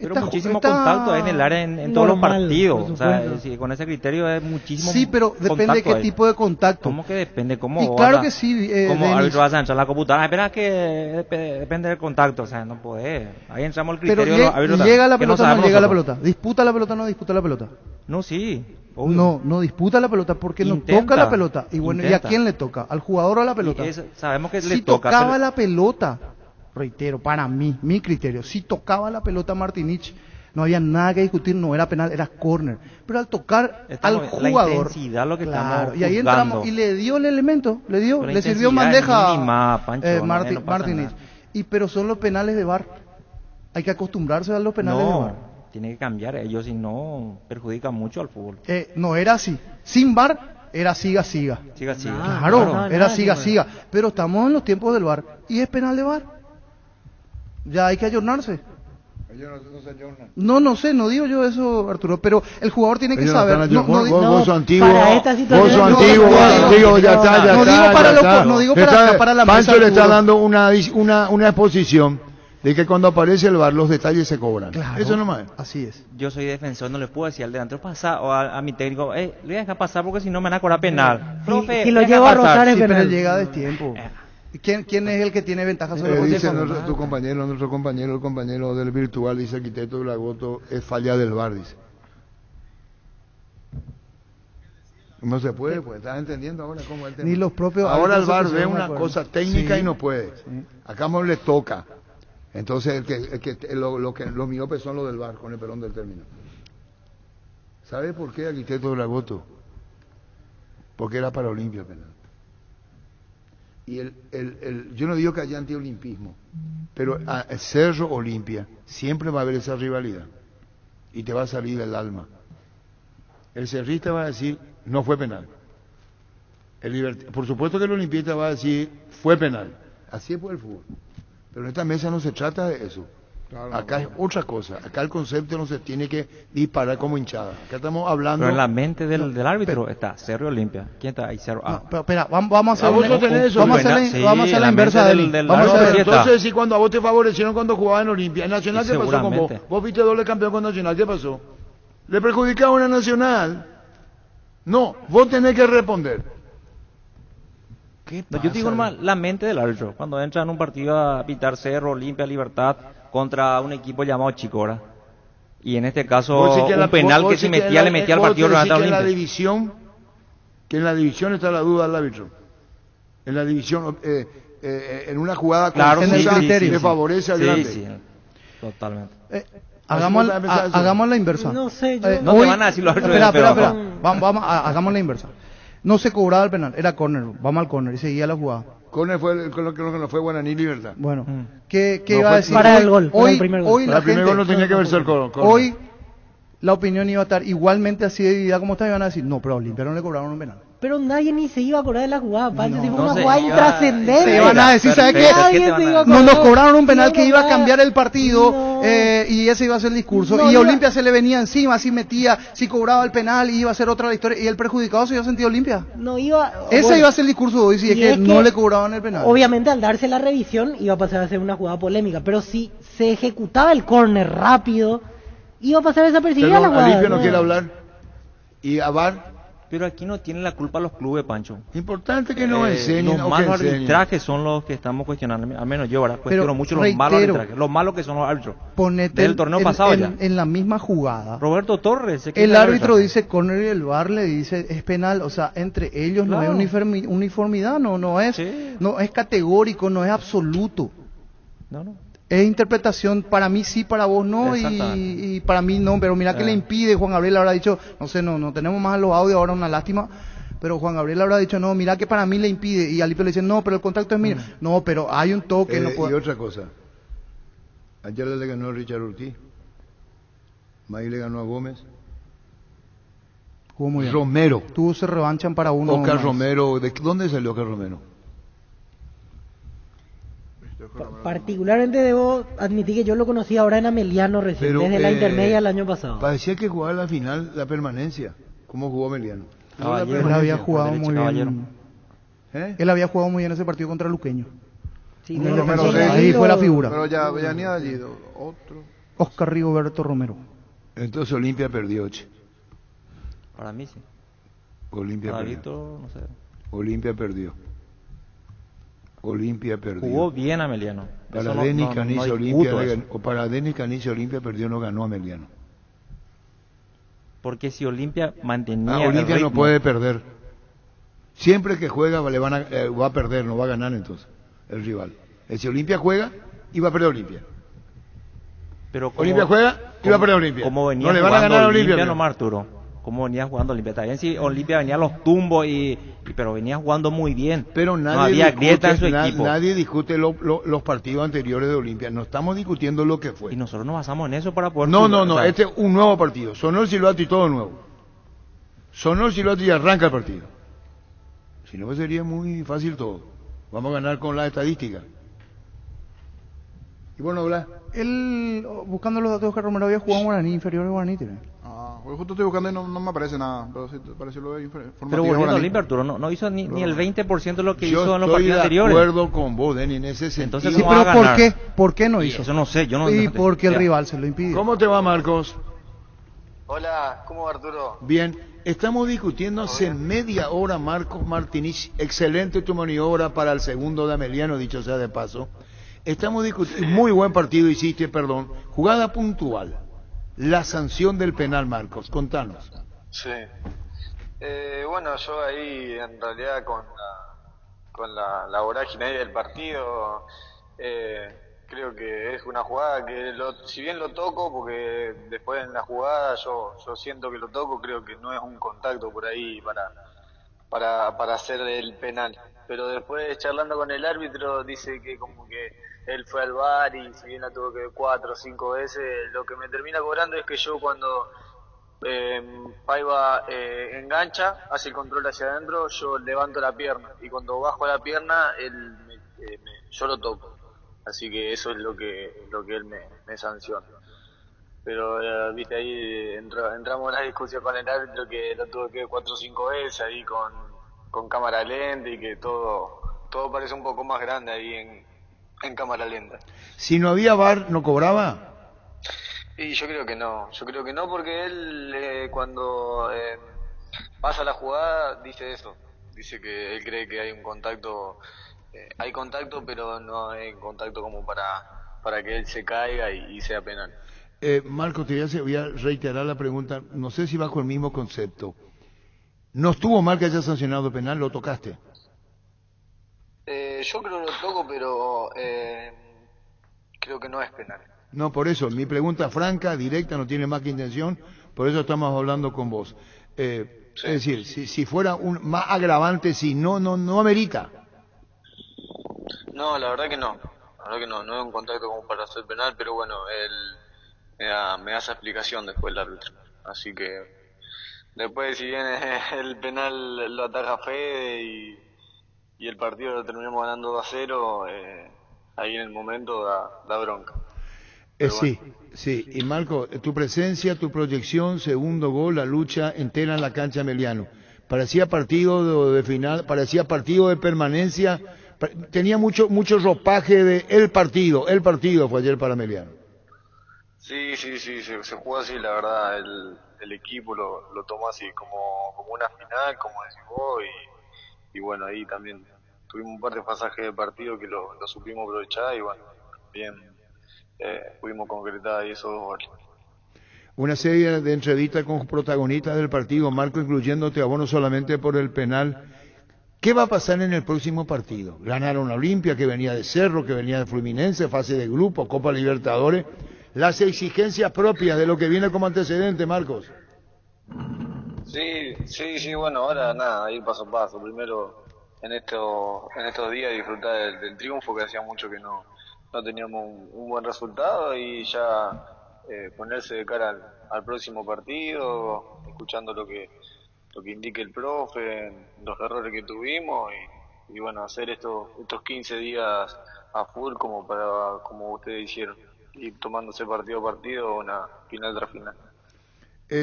Pero muchísimo contacto en el área en todos los partidos. O sea, con ese criterio es muchísimo. Sí, pero depende de qué tipo de contacto. ¿Cómo que depende? ¿Cómo? Y claro que sí, como Denis. árbitro vas a entrar a la computadora. Espera que depende del contacto. O sea, no puede. Ahí entramos el Pero criterio de los árbitros. llega la que no pelota, no sabemos llega la nosotros. pelota. Disputa la pelota, no disputa la pelota. No, sí. No disputa la pelota porque no Intenta, toca la pelota. Y bueno, ¿y a intenta. quién le toca? ¿Al jugador o a la pelota? Sabemos que Si le toca. tocaba pero- la pelota, reitero, para mí, mi criterio, si tocaba la pelota Martinich, no había nada que discutir, no era penal, era córner. Pero al tocar Estamos- al la jugador, intensidad lo que claro, estamos y ahí juzgando. entramos y le dio el elemento, Pero la le sirvió en intensidad es bandeja mínima, Pancho, no pasa Martinich. nada. Pero son los penales de VAR. Hay que acostumbrarse a los penales de No, VAR. tiene que cambiar ellos, si no perjudica mucho al fútbol. No era así. Sin VAR era siga. Siga. Claro, era siga. Pero estamos en los tiempos del VAR y es penal de VAR. Ya hay que ayornarse. No sé, no digo yo eso, Arturo, pero el jugador tiene que Ellos saber. no están vos sos antiguo, para esta situación vos sos no, antiguo, no, antiguo, ya no, está, ya no está. digo para ya los- está. no digo Le para está- acá, para la Pancho mesa, le está Arturo. dando una exposición de que cuando aparece el VAR los detalles se cobran. Claro, Eso nomás. Así es. Yo soy defensor, no le puedo decir al delantero pasar o a mi técnico, le voy a dejar pasar porque si no me van a cobrar penal. Profe, si lo deja llevo a pasar. rozar es Sí, pero penal. llega a destiempo. ¿Quién es el que tiene ventaja sobre el Dice otro? nuestro compañero, el compañero del virtual, dice Arquitecto Blagoto, es falla del VAR, dice. No se puede, pues, ¿estás entendiendo ahora cómo es el tema? Ni los propios Ahora el árbitros VAR se ve pusieron de una acuerdo. cosa técnica Sí. y no puede. Acá no le toca. Entonces, los miopes son los del VAR, con el perdón del término. ¿Sabe por qué Arquitecto Blagoto? Porque era para Olimpia penal. Y yo no digo que haya antiolimpismo, pero a Cerro Olimpia siempre va a haber esa rivalidad y te va a salir el alma. El cerrista va a decir no fue penal. Por supuesto que el olimpista va a decir fue penal. Así es por el fútbol. Pero en esta mesa no se trata de eso. Acá es otra cosa. Acá el concepto no se tiene que disparar como hinchada. Acá estamos hablando. Pero en la mente del árbitro está Cerro y Olimpia. ¿Quién está ahí? Cerro. Pero espera, vamos a hacer vos sostenés eso, vamos a ¿verdad? hacer vamos a hacer la la inversa mente de del vamos a árbitro hacer sí está. Entonces, si cuando a vos te favorecieron cuando jugabas en Olimpia, en Nacional, ¿qué pasó con vos? Seguramente. Vos fuiste doble campeón con Nacional, ¿qué pasó? ¿Le perjudicaba a Nacional? No, vos tenés que responder. ¿Qué No, pasa? yo digo nomás la mente del árbitro. Cuando entra en un partido a pitar Cerro, Olimpia, Libertad contra un equipo llamado Chicora. Y en este caso, Vos decís un penal vos que si decís metía, le metía al vos partido decís levantado que en la Olimpia. división, que en la división está la duda del árbitro. En la división, en una jugada Claro, confusa, sí, le favorece al grande. Sí, totalmente. Hagamos la inversa. No sé, yo... No te van a decir los árbitros. Espera. Hagamos la inversa. No se cobraba el penal, era córner. Vamos al córner y seguía la jugada. Córner fue lo que no fue Guaraní Libertad. Bueno, ¿qué No iba a fue- decir? Para el gol, para Hoy, el primer gol. hoy Para la el primer gente, gol no tenía que verse el córner. hoy la opinión iba a estar igualmente así dividida como está, y van a decir, no, pero a Olimpia no le cobraron un penal. Pero nadie ni se iba a acordar de la jugada, Pancho, fue una se jugada iba- intrascendente. Se iban a decir, ¿sabes qué? Nadie se iba a No acordar. nos cobraron un penal que iba a cambiar el partido y ese iba a ser el discurso. No, y iba- Olimpia se le venía encima, si metía, si cobraba el penal iba a ser otra la historia. Y el perjudicado se iba a sentir Olimpia. No iba. Ese bueno, iba a ser el discurso de hoy, si es y que es no que, le cobraban el penal. Obviamente al darse la revisión iba a pasar a ser una jugada polémica, pero si se ejecutaba el córner rápido, iba a pasar desapercibida la Perdón, jugada. Olimpia no quiere hablar. ¿Y a VAR? Pero aquí no tienen la culpa los clubes, Pancho. Importante que nos enseñen Los o que malos enseñen. arbitrajes son los que estamos cuestionando. Al menos yo, ¿verdad? Pero, Cuestiono mucho los malos reitero, arbitrajes. Los malos que son los árbitros. Ponete Del torneo pasado ya. en la misma jugada. Roberto Torres. se quita El árbitro arbitraje. dice corner y el VAR le dice es penal, o sea, entre ellos no hay Claro. uniformidad, no es categórico, no es absoluto. No. Es interpretación, para mí sí, para vos no, Exactamente. y para mí no, pero mira que le impide, Juan Gabriel habrá dicho, no sé, no tenemos más los audios, ahora una lástima, pero Juan Gabriel habrá dicho, no, mira que para mí le impide, y Alipio le dice, no, pero el contacto es mío, no, pero hay un toque, no Y puede... otra cosa. Ayer le ganó a Richard Ortiz. May le ganó a Gómez. Jugó muy bien. Romero. Tuvo se revanchan para uno. Oscar más. Romero. ¿De dónde salió Oscar Romero? Particularmente debo admitir que yo lo conocí ahora en Ameliano recién, desde la intermedia el año pasado. Parecía que jugaba la final, la permanencia. ¿Cómo jugó Ameliano? Jugó la Él permanencia. había jugado muy Caballero. bien. ¿Eh? Él había jugado muy bien ese partido contra Luqueño. Sí, Un pero defensor, Romero ahí lo- fue la figura. Pero ya venía de allí otro. Oscar Rigoberto Romero. Entonces Olimpia perdió, che. Para mí sí. Olimpia Para perdió. Víctor, no sé. Olimpia perdió. Olimpia perdió. Jugó bien Ameliano. Para Eso no- Denis no- no Canicio discuto Olimpia le eso. ganó- o para Denis Canicio Olimpia perdió, no ganó Ameliano. Porque si Olimpia mantenía el Olimpia no ritmo- puede perder. Siempre que juega va a perder, no va a ganar entonces el rival. Si Olimpia juega, iba a perder Olimpia. Pero como- Olimpia juega, iba a perder Olimpia. Como venía No le van a jugando ganar a Olimpia. mira. nomás, Arturo. Como venía jugando Olimpia. Está bien si Olimpia venía a los tumbos pero venía jugando muy bien. Pero no nadie había grieta en su discute, equipo. nadie discute los partidos anteriores de Olimpia. No estamos discutiendo lo que fue. Y nosotros nos basamos en eso para poder... No, o sea, este es un nuevo partido. Sonó el silbato y todo nuevo. Sonó el silbato y arranca el partido. Si no, pues sería muy fácil todo. Vamos a ganar con la estadística. Y bueno, Blas. Él, buscando los datos de Oscar Romero, había jugado en Guaraní, inferior de Guaraní. tiene. Hoy justo estoy buscando y no me aparece nada, pero sí pareció lo de informativo. Pero volviendo a Guaraní. Olimpia, Arturo, no hizo ni el 20% de lo que Yo hizo en los estoy partidos de anteriores. acuerdo con vos, Denny, en ese sentido. Entonces, Sí, ¿cómo va pero a ¿por ganar? qué? ¿Por qué no Y hizo? eso no sé, yo no... Y porque el o sea, rival se lo impidió. ¿Cómo te va, Marcos? Hola, ¿cómo va Arturo? Bien, estamos discutiendo hace media hora, Marcos Martínez. Excelente tu maniobra para el segundo de Ameliano, dicho sea de paso. Estamos discutiendo, muy buen partido hiciste, perdón. Jugada puntual. La sanción del penal, Marcos, contanos. Sí. Bueno, yo ahí en realidad con la vorágine ahí del partido, creo que es una jugada que si bien lo toco, porque después en la jugada yo siento que lo toco, creo que no es un contacto por ahí para hacer el penal. Pero después charlando con el árbitro dice que como que él fue al VAR y si bien la tuvo que ver 4 o 5 veces, lo que me termina cobrando es que yo cuando Paiva engancha, hace el control hacia adentro, yo levanto la pierna y cuando bajo la pierna yo lo toco, así que eso es lo que él me sanciona. Pero viste ahí entramos en la discusión con el árbitro que lo tuvo que ver 4 o 5 veces ahí con cámara lenta y que todo parece un poco más grande ahí en cámara lenta. Si no había VAR, ¿no cobraba? Y yo creo que no porque él cuando pasa la jugada dice eso, dice que él cree que hay un contacto, hay contacto pero no hay contacto como para que él se caiga y sea penal. Marco, voy a reiterar la pregunta, no sé si bajo el mismo concepto. ¿No estuvo mal que haya sancionado penal? ¿Lo tocaste? Yo creo que lo toco, pero creo que no es penal. No, por eso, mi pregunta franca, directa, no tiene más que intención, por eso estamos hablando con vos. Es decir, si fuera un más agravante, si no amerita. No, la verdad que no. No es un contacto como para hacer penal, pero bueno, él me da esa explicación después el árbitro. Así que Después, si bien el penal lo ataja Fede y el partido lo terminamos ganando 2-0, ahí en el momento da bronca. Sí, sí. Y Marco, tu presencia, tu proyección, segundo gol, la lucha entera en la cancha Meliano. Parecía partido de final, parecía partido de permanencia, tenía mucho ropaje de el partido fue ayer para Meliano. Sí, se jugó así, la verdad, el equipo lo tomó así, como una final, como decís vos, y bueno, ahí también tuvimos un par de pasajes de partido que lo supimos aprovechar y bueno, bien, pudimos concretar ahí esos 2 goles. Una serie de entrevistas con protagonistas del partido, Marco, incluyéndote a vos no solamente por el penal. ¿Qué va a pasar en el próximo partido? Ganaron a Olimpia, que venía de Cerro, que venía de Fluminense, fase de grupo, Copa Libertadores. Las exigencias propias de lo que viene como antecedente, Marcos. Sí, bueno, ahora nada, ir paso a paso. Primero, en estos días disfrutar del triunfo, que hacía mucho que no teníamos un buen resultado, y ya ponerse de cara al próximo partido, escuchando lo que indique el profe, los errores que tuvimos, y bueno, hacer estos 15 días a full como ustedes hicieron, y tomándose partido a partido, una final tras final.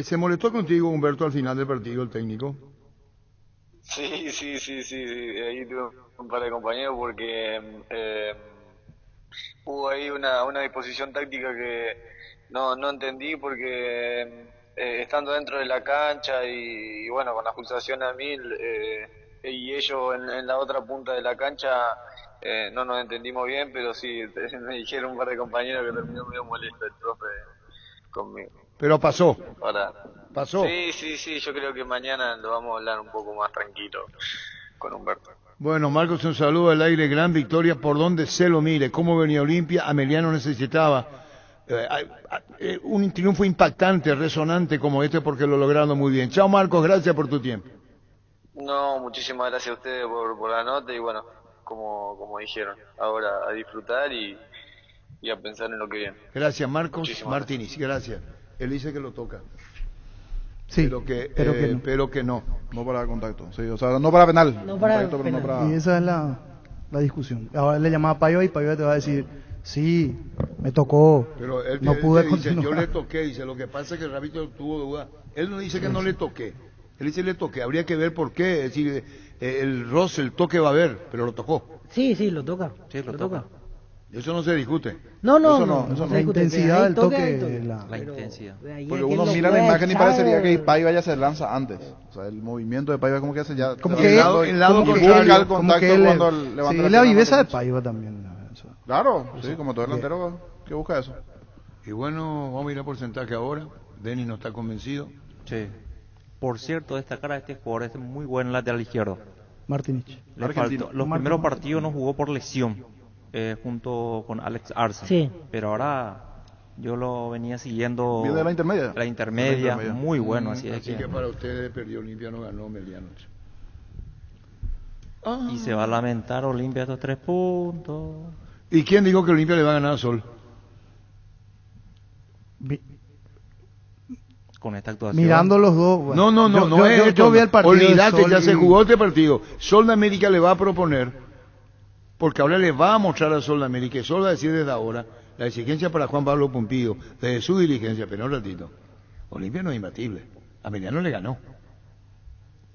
¿Se molestó contigo, Humberto, al final del partido, el técnico? Sí, ahí tuve un par de compañeros porque hubo ahí una disposición táctica que no entendí, porque estando dentro de la cancha y bueno, con las pulsaciones a 1000 y ellos en la otra punta de la cancha, no nos entendimos bien, pero sí, me dijeron un par de compañeros que terminó medio molesto el profe conmigo. Pero pasó. Ahora, pasó. Sí, yo creo que mañana lo vamos a hablar un poco más tranquilo con Humberto. Bueno, Marcos, un saludo al aire, gran victoria por donde se lo mire. Cómo venía Olimpia, Ameliano necesitaba un triunfo impactante, resonante como este, porque lo lograron muy bien. Chao, Marcos, gracias por tu tiempo. No, muchísimas gracias a ustedes por la nota, y bueno, como dijeron, ahora a disfrutar y a pensar en lo que viene. Gracias, Marcos Muchísimas Martínez, gracias. Él dice que lo toca. Sí, pero que no. No para contacto, sí, o sea, no para penal. No para contacto, penal. pero no para... Y esa es la discusión. Ahora le llamaba a Payo y Payo te va a decir, sí, me tocó, Pero él, no él pude te dice, continuar. yo le toqué, dice, lo que pasa es que el Rabito tuvo duda. Él no dice que no le toqué, él dice le toqué, habría que ver por qué, es decir, el roce, el toque va a haber, pero lo tocó. Sí, lo toca. Sí, lo toca. Eso no se discute. No Eso se la discute. intensidad del toque. La intensidad. Porque uno mira la imagen y parecería que Paiva ya se lanza antes. O sea, el movimiento de Paiva como que hace ya... Como que el lado busca contrario, el contacto cuando levanta la pierna, viveza ¿no? de Paiva también. Claro, sí, como todo delantero que busca eso. Y bueno, vamos a ir a porcentaje ahora. Denis no está convencido. Sí. Por cierto, destacar a este jugador, es muy buen lateral izquierdo. Martinich. Le faltó, los primeros partidos no jugó por lesión, junto con Alex Arce. Sí. Pero ahora yo lo venía siguiendo. ¿Viene de la intermedia? La intermedia, muy bueno. Así que para ustedes perdió Olimpia, no ganó Meliano. Y se va a lamentar Olimpia estos 3 puntos. ¿Y quién dijo que Olimpia le va a ganar a Sol? Con esta actuación. Mirando los dos. Bueno. No, yo vi el partido. Olvídate, ya se jugó este partido. Sol de América le va a proponer, porque ahora le va a mostrar a Sol de América, y Sol va a decir desde ahora la exigencia para Juan Pablo Pumpido, desde su dirigencia, pero un ratito. Olimpia no es imbatible. A Meliano le ganó.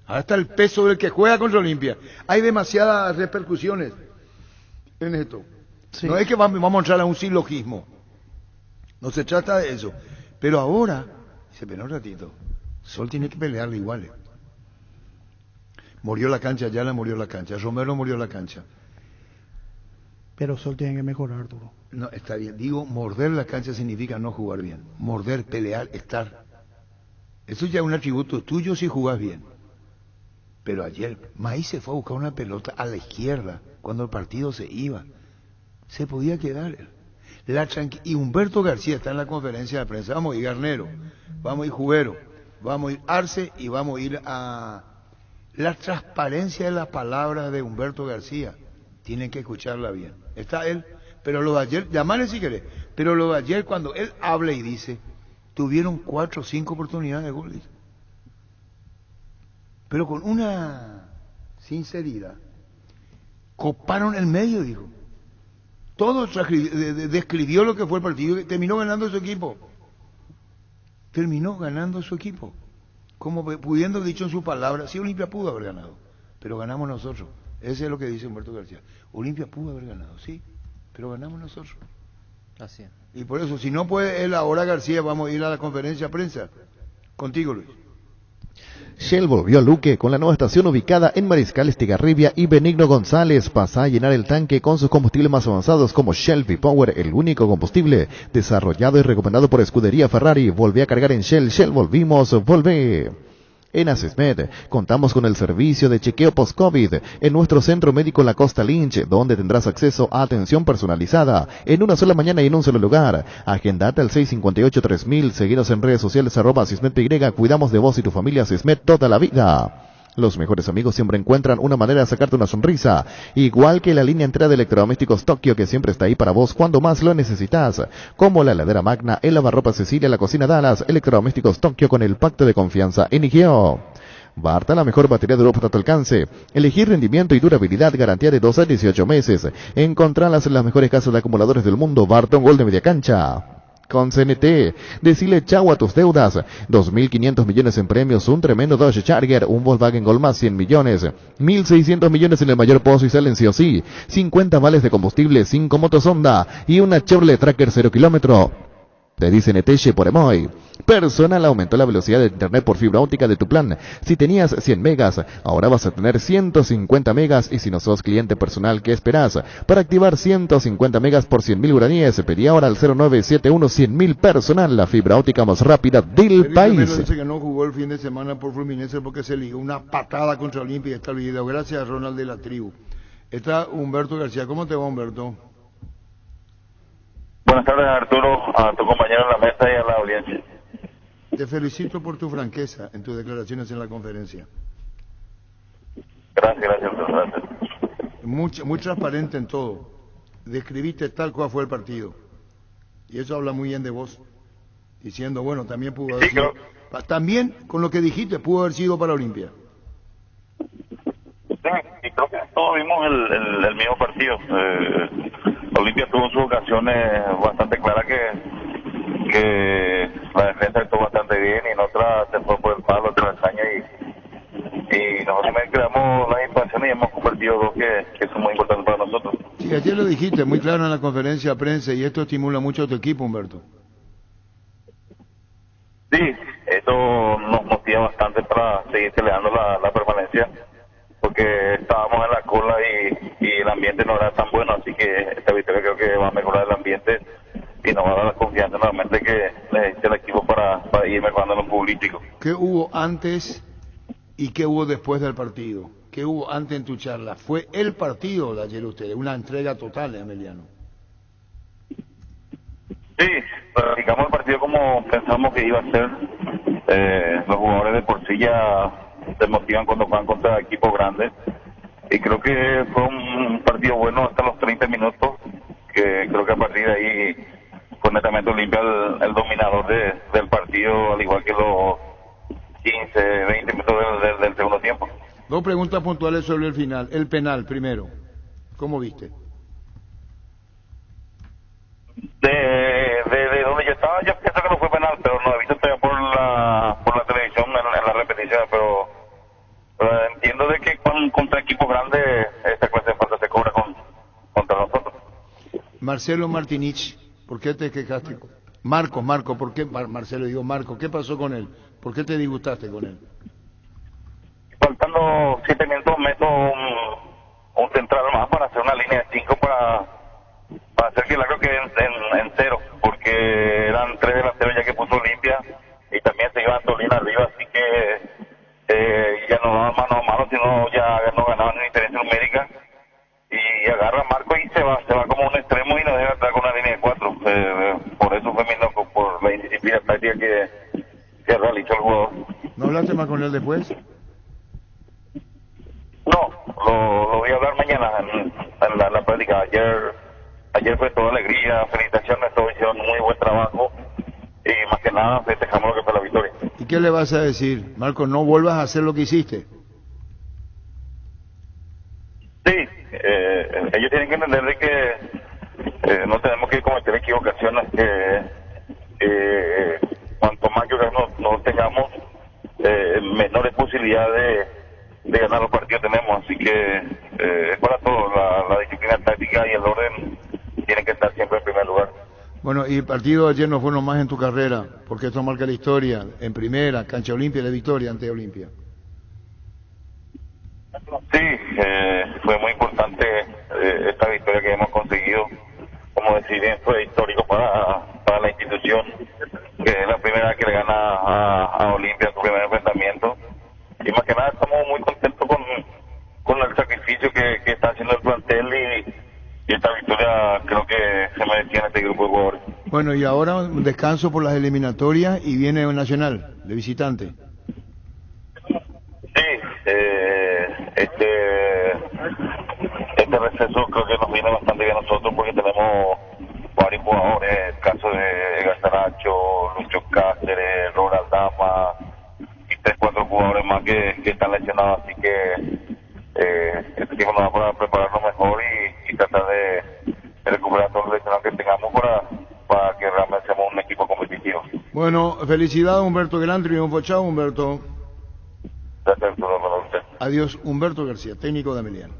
Ahora está el peso del que juega contra Olimpia. Hay demasiadas repercusiones en esto. Sí. No es que vamos a entrar a un silogismo. No se trata de eso. Pero ahora, dice, pero un ratito, Sol tiene que pelearle igual. Murió la cancha, Ayala murió la cancha, Romero murió la cancha. Pero Sol tiene que mejorar, Arturo. No, está bien. Digo, morder la cancha significa no jugar bien. Morder, pelear, estar. Eso ya es un atributo tuyo si jugás bien. Pero ayer, Maíz se fue a buscar una pelota a la izquierda, cuando el partido se iba. Se podía quedar. Y Humberto García está en la conferencia de prensa. Vamos a ir Garnero, vamos a ir Jubero, vamos a ir Arce y vamos a ir a... La transparencia de las palabras de Humberto García, tienen que escucharla bien. Está él, pero lo de ayer, llamale si querés, pero lo de ayer cuando él habla y dice, tuvieron 4 o 5 oportunidades de gol. pero con una sinceridad. Coparon el medio, dijo. Todo describió lo que fue el partido y terminó ganando su equipo. Terminó ganando su equipo. Como pudiendo dicho en sus palabras, sí, Olimpia pudo haber ganado, pero ganamos nosotros. Ese es lo que dice Humberto García. Olimpia pudo haber ganado, sí, pero ganamos nosotros. Así es. Y por eso, si no puede él ahora, García, vamos a ir a la conferencia de prensa. Contigo, Luis. Shell volvió a Luque con la nueva estación ubicada en Mariscal Estigarribia y Benigno González. Pasa a llenar el tanque con sus combustibles más avanzados como Shell V-Power, el único combustible desarrollado y recomendado por Escudería Ferrari. Volví a cargar en Shell. Shell, volvimos, volvé. En Asismed contamos con el servicio de chequeo post-COVID en nuestro centro médico en la Costa Lynch, donde tendrás acceso a atención personalizada en una sola mañana y en un solo lugar. Agendate al 658-3000, seguidos en redes sociales @AsismedPY. Cuidamos de vos y tu familia. Asismed toda la vida. Los mejores amigos siempre encuentran una manera de sacarte una sonrisa, igual que la línea entera de electrodomésticos Tokio, que siempre está ahí para vos cuando más lo necesitas, como la heladera Magna, el lavarropa Cecilia, la cocina Dallas. Electrodomésticos Tokio, con el pacto de confianza en IGEO. Barta, la mejor batería de Europa a tu alcance. Elegir rendimiento y durabilidad, garantía de 2 a 18 meses. Encontralas en las mejores casas de acumuladores del mundo. Barton Gol de media cancha. Con CNT, decile chau a tus deudas. 2.500 millones en premios, un tremendo Dodge Charger, un Volkswagen Gol más 100 millones, 1.600 millones en el mayor pozo y salen sí o sí, 50 vales de combustible, 5 motos Honda y una Chevrolet Tracker 0 kilómetro. Te dice Neteche por Emoy. Personal aumentó la velocidad de internet por fibra óptica de tu plan. Si tenías 100 megas, ahora vas a tener 150 megas. Y si no sos cliente personal, ¿qué esperás? Para activar 150 megas por 100.000 guaraníes, pedí ahora al 0971 100.000 personal, la fibra óptica más rápida del país. Dice que no jugó el fin de semana por Fluminense porque se ligó una patada contra Olimpia y está el video. Gracias a Ronald de la tribu. Está Humberto García. ¿Cómo te va, Humberto? Buenas tardes, Arturo, a tu compañero en la mesa y a la audiencia. Te felicito por tu franqueza en tus declaraciones en la conferencia. Gracias. Muy transparente en todo. Describiste tal cual fue el partido. Y eso habla muy bien de vos. Diciendo, bueno, también pudo haber sido... También, con lo que dijiste, pudo haber sido para Olimpia. Sí, y creo que todos vimos el mismo partido. Olimpia tuvo sus ocasiones bastante claras que la defensa estuvo bastante bien y en otra se fue por el palo, travesaño y nosotros creamos las situaciones y hemos convertido dos que son muy importantes para nosotros. Sí, ayer lo dijiste muy claro en la conferencia de prensa y esto estimula mucho a tu equipo, Humberto. Sí, esto nos motiva bastante para seguir peleando la permanencia, porque estábamos en la cola y el ambiente no era tan bueno, así que esta victoria creo que va a mejorar el ambiente y nos va a dar la confianza nuevamente que necesita el equipo para ir mejorando en lo futbolístico. ¿Qué hubo antes y qué hubo después del partido? ¿Qué hubo antes en tu charla? ¿Fue el partido de ayer ustedes? Una entrega total, Emiliano. Sí, planificamos el partido como pensamos que iba a ser. Los jugadores de por sí ya se motivan cuando juegan contra equipos grandes y creo que fue un partido bueno hasta los 30 minutos, que creo que a partir de ahí fue netamente Olimpia el dominador del partido, al igual que los 15, 20 minutos del segundo tiempo. Dos preguntas puntuales sobre el final. El penal primero, ¿cómo viste? De donde yo estaba, yo pienso que no fue penal, pero no he visto todavía por la televisión en la repetición, pero entiendo de que contra equipos grandes esta clase de falta se cobra contra nosotros. Marcelo Martinich, ¿por qué te quejaste? Marco, ¿por qué? Marcelo, digo Marco, ¿qué pasó con él? ¿Por qué te disgustaste con él? Faltando 7 minutos meto un central más para hacer una línea de 5 para hacer que el arco quede en cero, porque eran 3 delanteros ya que puso Olimpia y también se iba Antolín arriba, así que ya no daba mano a mano, sino ya no ganaban en diferencia numérica y agarra Marco y se va como un extremo y nos deja atrás con una línea de 4. Por eso fue mi loco, por la indisciplina táctica que realizó el jugador. ¿No hablaste más con él después? No, lo voy a hablar mañana en la práctica. Ayer fue toda alegría, felicitaciones, todos hicieron muy buen trabajo y más que nada festejamos lo que fue la victoria. ¿Y qué le vas a decir? Marco, no vuelvas a hacer lo que hiciste. ellos tienen que entender de que no tenemos que cometer equivocaciones, que cuanto más equivocaciones no tengamos, menores posibilidades de ganar los partidos tenemos. Así que es para todos, la disciplina táctica y el orden tienen que estar siempre en primer lugar. Bueno, y el partido de ayer no fue nomás en tu carrera, porque esto marca la historia. En primera, cancha Olimpia, la victoria ante Olimpia. Sí, fue muy importante esta victoria que hemos conseguido. Como decir, fue histórico para la institución, que es la primera que le gana a Olimpia su primer enfrentamiento. Y más que nada estamos muy contentos con el sacrificio que está haciendo el plantel y esta victoria creo que se merecía en este grupo de jugadores. Bueno, y ahora un descanso por las eliminatorias y viene un Nacional de visitante. Sí, este receso creo que nos viene bastante bien a nosotros porque tenemos varios jugadores, el caso de Gazaracho, Lucho Cáceres, Ronald Dama y 3-4 jugadores más que están lesionados, así que este tiempo nos va para prepararnos mejor y tratar de recuperar todos los lesionados que tengamos para que realmente seamos un equipo competitivo. Bueno, felicidades Humberto, gran triunfo. Chao Humberto. Gracias, Arturo, para usted. Adiós, Humberto García, técnico de Ameliano.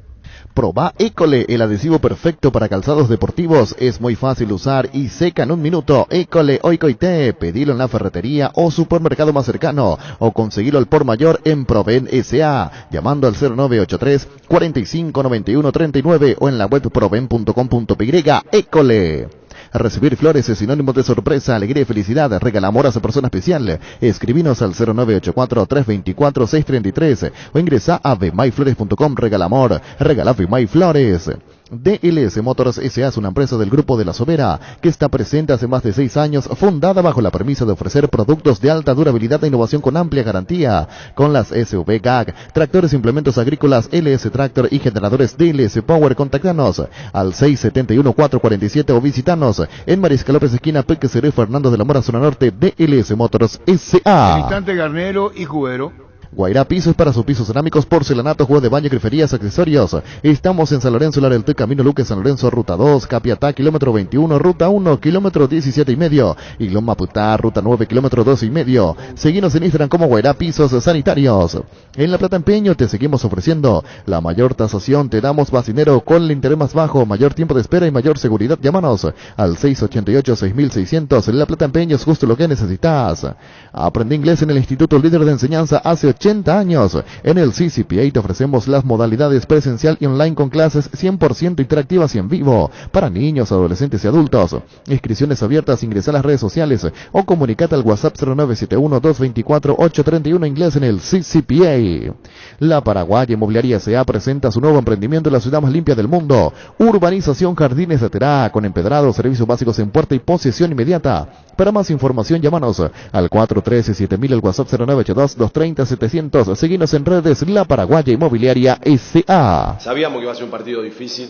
Proba École, el adhesivo perfecto para calzados deportivos. Es muy fácil de usar y seca en un minuto. École Oikoité, pedilo en la ferretería o supermercado más cercano o conseguilo al por mayor en Proven S.A. llamando al 0983 45 91 39 o en la web proven.com.py. École. Recibir flores es sinónimo de sorpresa, alegría y felicidad. Regala amor a esa persona especial. Escribinos al 0984-324-633 o ingresa a vmayflores.com. Regala amor, regala Vemay Flores. DLS Motors S.A. es una empresa del Grupo de la Sobera que está presente hace más de 6 años, fundada bajo la premisa de ofrecer productos de alta durabilidad e innovación con amplia garantía, con las SUV GAG, tractores, implementos agrícolas, LS Tractor y generadores DLS Power. Contactanos al 671-447 o visitanos en Mariscal López esquina Pequeceré Fernando de la Mora, zona norte. DLS Motors S.A. Instante Garnero y Cubero. Guairá Pisos para sus pisos cerámicos, porcelanato, juego de baño, griferías, accesorios. Estamos en San Lorenzo, Lareltec, Camino Luque, San Lorenzo, Ruta 2, Capiatá, kilómetro 21, Ruta 1, kilómetro 17 y medio. Y Loma Putá, Ruta 9, kilómetro 2 y medio. Seguinos en Instagram como Guairá Pisos Sanitarios. En La Plata Empeño te seguimos ofreciendo la mayor tasación, te damos más dinero con el interés más bajo, mayor tiempo de espera y mayor seguridad. Llámanos al 688-6600. La Plata Empeño es justo lo que necesitas. Aprende inglés en el Instituto Líder de Enseñanza hace 80 años. En el CCPA te ofrecemos las modalidades presencial y online con clases 100% interactivas y en vivo para niños, adolescentes y adultos. Inscripciones abiertas, ingresa a las redes sociales o comunicate al WhatsApp 0971-224-831 inglés en el CCPA. La Paraguaya Inmobiliaria S.A. presenta su nuevo emprendimiento en la ciudad más limpia del mundo. Urbanización Jardines de Terá, con empedrados, servicios básicos en puerta y posesión inmediata. Para más información, llámanos al 413-7000, el WhatsApp 0982-230-700. Seguinos en redes, La Paraguaya Inmobiliaria S.A. Sabíamos que iba a ser un partido difícil.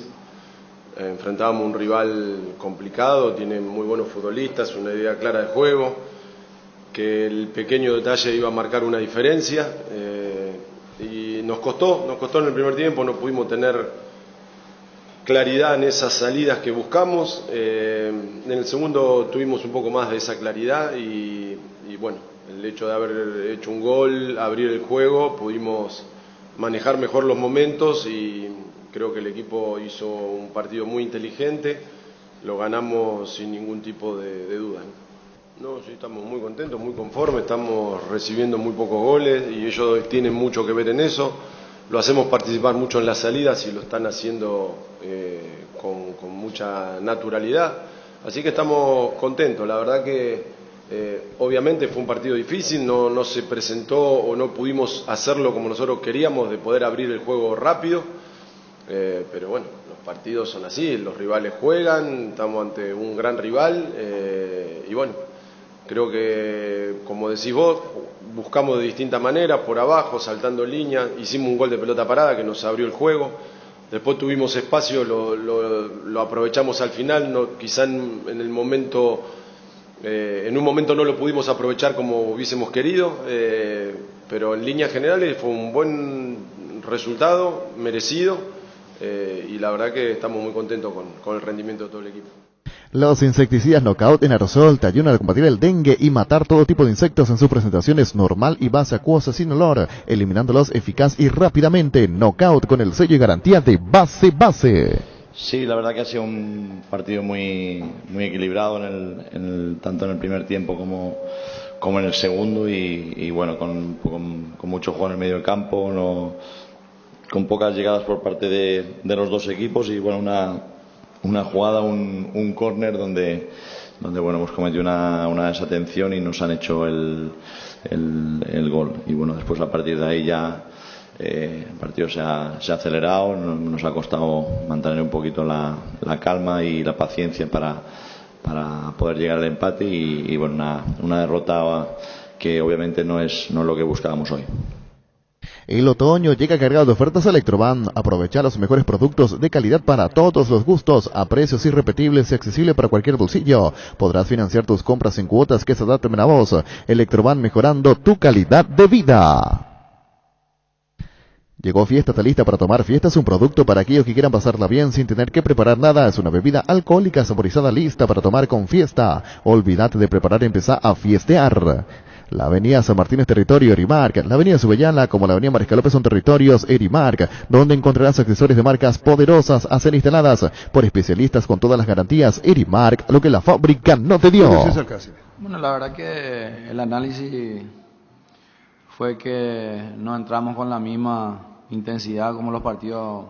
Enfrentábamos un rival complicado, tiene muy buenos futbolistas, una idea clara de juego, que el pequeño detalle iba a marcar una diferencia. Y nos costó en el primer tiempo, no pudimos tener claridad en esas salidas que buscamos. En el segundo tuvimos un poco más de esa claridad y bueno, el hecho de haber hecho un gol, abrir el juego, pudimos manejar mejor los momentos y creo que el equipo hizo un partido muy inteligente, lo ganamos sin ningún tipo de duda. No, sí, estamos muy contentos, muy conformes, estamos recibiendo muy pocos goles y ellos tienen mucho que ver en eso. Lo hacemos participar mucho en las salidas y lo están haciendo con mucha naturalidad. Así que estamos contentos. La verdad que obviamente fue un partido difícil, no se presentó o no pudimos hacerlo como nosotros queríamos, de poder abrir el juego rápido. Pero bueno, los partidos son así, los rivales juegan, estamos ante un gran rival y bueno, creo que, como decís vos, buscamos de distintas maneras, por abajo, saltando líneas, hicimos un gol de pelota parada que nos abrió el juego, después tuvimos espacio, lo aprovechamos al final, quizá en un momento no lo pudimos aprovechar como hubiésemos querido, pero en líneas generales fue un buen resultado, merecido, y la verdad que estamos muy contentos con el rendimiento de todo el equipo. Los insecticidas Knockout en aerosol te ayudan a combatir el dengue y matar todo tipo de insectos en sus presentaciones normal y base acuosa sin olor, eliminándolos eficaz y rápidamente. Knockout con el sello y garantía de base. Sí, la verdad que ha sido un partido muy equilibrado tanto en el primer tiempo como en el segundo y bueno, con mucho juego en el medio del campo, con pocas llegadas por parte de los dos equipos y bueno, una jugada, un córner donde bueno, hemos cometido una desatención y nos han hecho el gol. Y bueno, después a partir de ahí ya el partido se ha acelerado, nos ha costado mantener un poquito la calma y la paciencia para poder llegar al empate y bueno, una derrota que obviamente no es lo que buscábamos hoy. El otoño llega cargado de ofertas Electroban. Aprovecha los mejores productos de calidad para todos los gustos, a precios irrepetibles y accesibles para cualquier bolsillo. Podrás financiar tus compras en cuotas que se adapten a vos. Electroban, mejorando tu calidad de vida. Llegó Fiesta, está lista para tomar. Fiesta es un producto para aquellos que quieran pasarla bien sin tener que preparar nada. Es una bebida alcohólica saborizada lista para tomar con Fiesta. Olvídate de preparar y empezá a fiestear. La avenida San Martín es territorio Erimark. La avenida Subellana como la avenida Mariscal López son territorios Erimark, donde encontrarás accesorios de marcas poderosas a ser instaladas por especialistas con todas las garantías. Erimark, lo que la fábrica no te dio. Bueno, la verdad que el análisis fue que no entramos con la misma intensidad como los partidos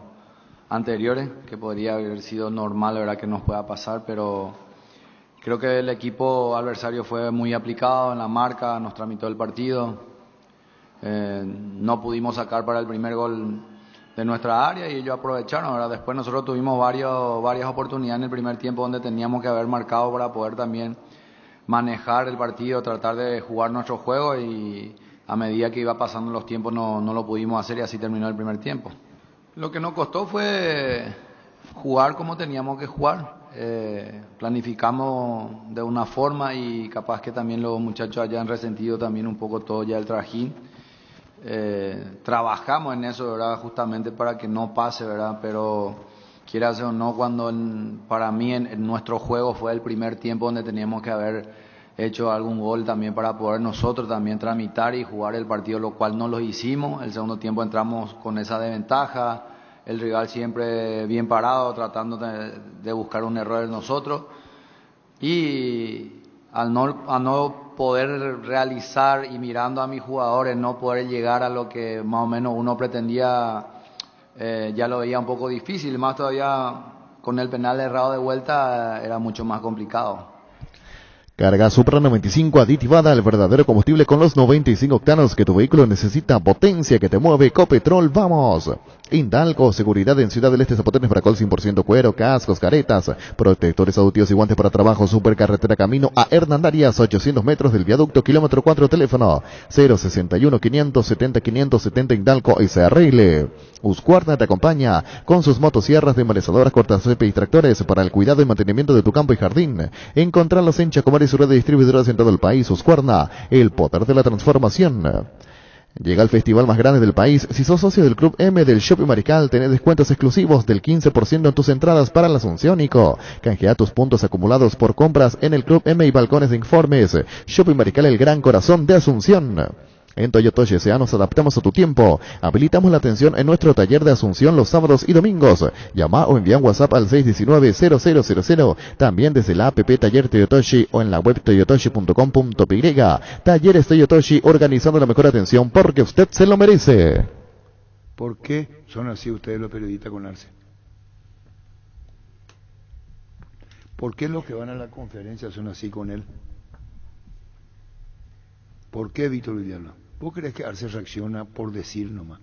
anteriores, que podría haber sido normal, la verdad, que nos pueda pasar, pero creo que el equipo adversario fue muy aplicado en la marca, nos tramitó el partido, no pudimos sacar para el primer gol de nuestra área y ellos aprovecharon. Ahora después nosotros tuvimos varias oportunidades en el primer tiempo donde teníamos que haber marcado para poder también manejar el partido, tratar de jugar nuestro juego y a medida que iba pasando los tiempos no lo pudimos hacer y así terminó el primer tiempo. Lo que nos costó fue jugar como teníamos que jugar. Planificamos de una forma y capaz que también los muchachos hayan resentido también un poco todo ya el trajín. Trabajamos en eso, ¿verdad? Justamente para que no pase, ¿verdad? Pero quieras o no, cuando para mí en nuestro juego fue el primer tiempo donde teníamos que haber hecho algún gol también para poder nosotros también tramitar y jugar el partido, lo cual no lo hicimos. El segundo tiempo entramos con esa desventaja, el rival siempre bien parado, tratando de buscar un error en nosotros, y a no poder realizar y mirando a mis jugadores no poder llegar a lo que más o menos uno pretendía, ya lo veía un poco difícil, más todavía con el penal errado de vuelta era mucho más complicado. Carga Supra 95 aditivada, el verdadero combustible con los 95 octanos que tu vehículo necesita, potencia que te mueve. Copetrol, vamos. Indalco, seguridad en Ciudad del Este, zapotones Fracol 100% cuero, cascos, caretas, protectores auditivos y guantes para trabajo. Supercarretera camino a Hernandarias, 800 metros del viaducto, kilómetro 4, teléfono 061 570 570 Indalco SRL. Husqvarna te acompaña con sus motosierras, desmalezadoras, cortacepe y tractores para el cuidado y mantenimiento de tu campo y jardín. Encontrarlos en Chacomar y su red de distribuidores en todo el país. Husqvarna, el poder de la transformación. Llega el festival más grande del país. Si sos socio del Club M del Shopping Mariscal, tenés descuentos exclusivos del 15% en tus entradas para la Asunciónico. Canjea tus puntos acumulados por compras en el Club M y balcones de informes. Shopping Mariscal, el gran corazón de Asunción. En Toyotoshi S.A. nos adaptamos a tu tiempo. Habilitamos la atención en nuestro taller de Asunción los sábados y domingos. Llama o envía un WhatsApp al 619-0000. También desde la app Taller Toyotoshi o en la web toyotoshi.com.py. Talleres Toyotoshi, organizando la mejor atención porque usted se lo merece. ¿Por qué son así ustedes los periodistas con Arce? ¿Por qué los que van a la conferencia son así con él? ¿Por qué Víctor Villalba? ¿Vos crees que Arce reacciona por decir nomás?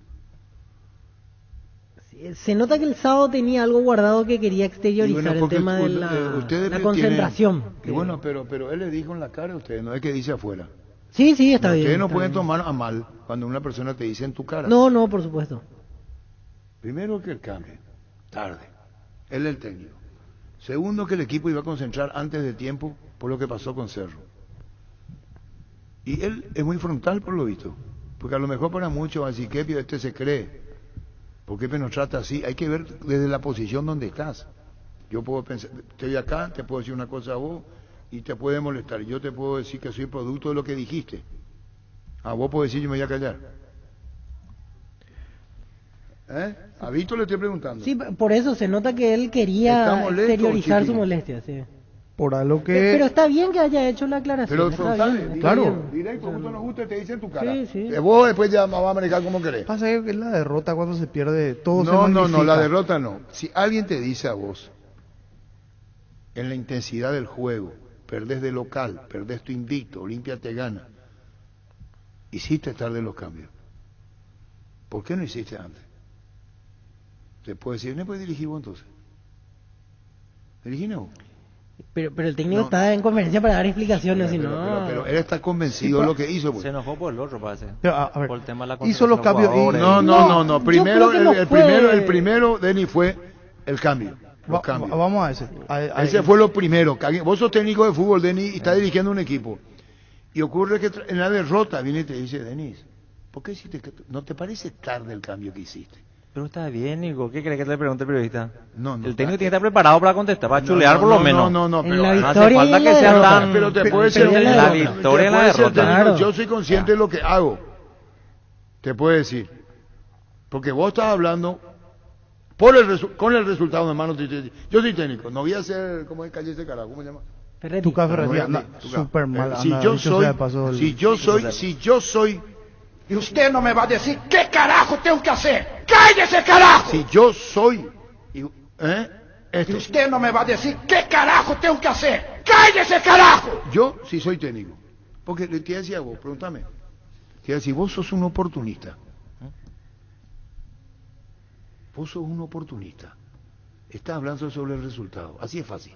Se nota que el sábado tenía algo guardado que quería exteriorizar, bueno, el tema de la concentración. Y bueno, pero él le dijo en la cara a ustedes, no es que dice afuera. Sí, está bien. Ustedes no pueden tomar a mal cuando una persona te dice en tu cara. No, por supuesto. Primero, que él cambie, tarde. Él es el técnico. Segundo, que el equipo iba a concentrar antes de tiempo por lo que pasó con Cerro. Y él es muy frontal por lo visto, porque a lo mejor para muchos así que este se cree, ¿Por qué me trata así? Hay que ver desde la posición donde estás. Yo puedo pensar, estoy acá, te puedo decir una cosa a vos y te puede molestar. Yo te puedo decir que soy producto de lo que dijiste. A vos podés decir, yo me voy a callar. A Víctor le estoy preguntando. Sí, por eso se nota que él quería exteriorizar su molestia, sí. Por algo que... Pero está bien que haya hecho la aclaración. Pero está frontales, bien, claro. Directo, justo nos gusta, te dice en tu cara. Sí, sí. Vos después ya vas a manejar como querés. Pasa que es la derrota cuando se pierde todo. No, la derrota no. Si alguien te dice a vos, en la intensidad del juego, perdés de local, perdés tu invicto, Olimpia te gana, hiciste tarde los cambios. ¿Por qué no hiciste antes? Te puede decir, ¿no puedes dirigir vos entonces? ¿Dirigí no? Pero el técnico está en conferencia para dar explicaciones, pero él está convencido de lo que hizo. Pues. Se enojó por el otro, parece. Pero, a ver, por el tema de la hizo los cambios. No. Primero, el primero, Denis, fue el cambio. Los cambios. Vamos a ese. Ese fue lo primero. Vos sos técnico de fútbol, Denis, y estás dirigiendo un equipo. Y ocurre que en la derrota viene y te dice, Denis, ¿por qué hiciste? ¿No te parece tarde el cambio que hiciste? Pero está bien, Nico. ¿Qué crees que te pregunte el periodista? No, el técnico tiene que estar preparado para contestar, para chulear por lo menos. No, pero la no hace falta que sea tan... Pero te puede ser la victoria en la derrota. Claro. Yo soy consciente de lo que hago. Te puedo decir. Porque vos estás hablando con el resultado en mano. Yo soy técnico. No voy a ser como el calle ese carajo. ¿Cómo se llama? Tu café super mal. Si yo soy y usted no me va a decir qué carajo tengo que hacer. ¡Cállese, carajo! Si yo soy... Y usted no me va a decir qué carajo tengo que hacer. ¡Cállese, carajo! Yo sí soy técnico. Porque te decía vos, pregúntame. Te decía, vos sos un oportunista. Vos sos un oportunista. Estás hablando sobre el resultado. Así es fácil.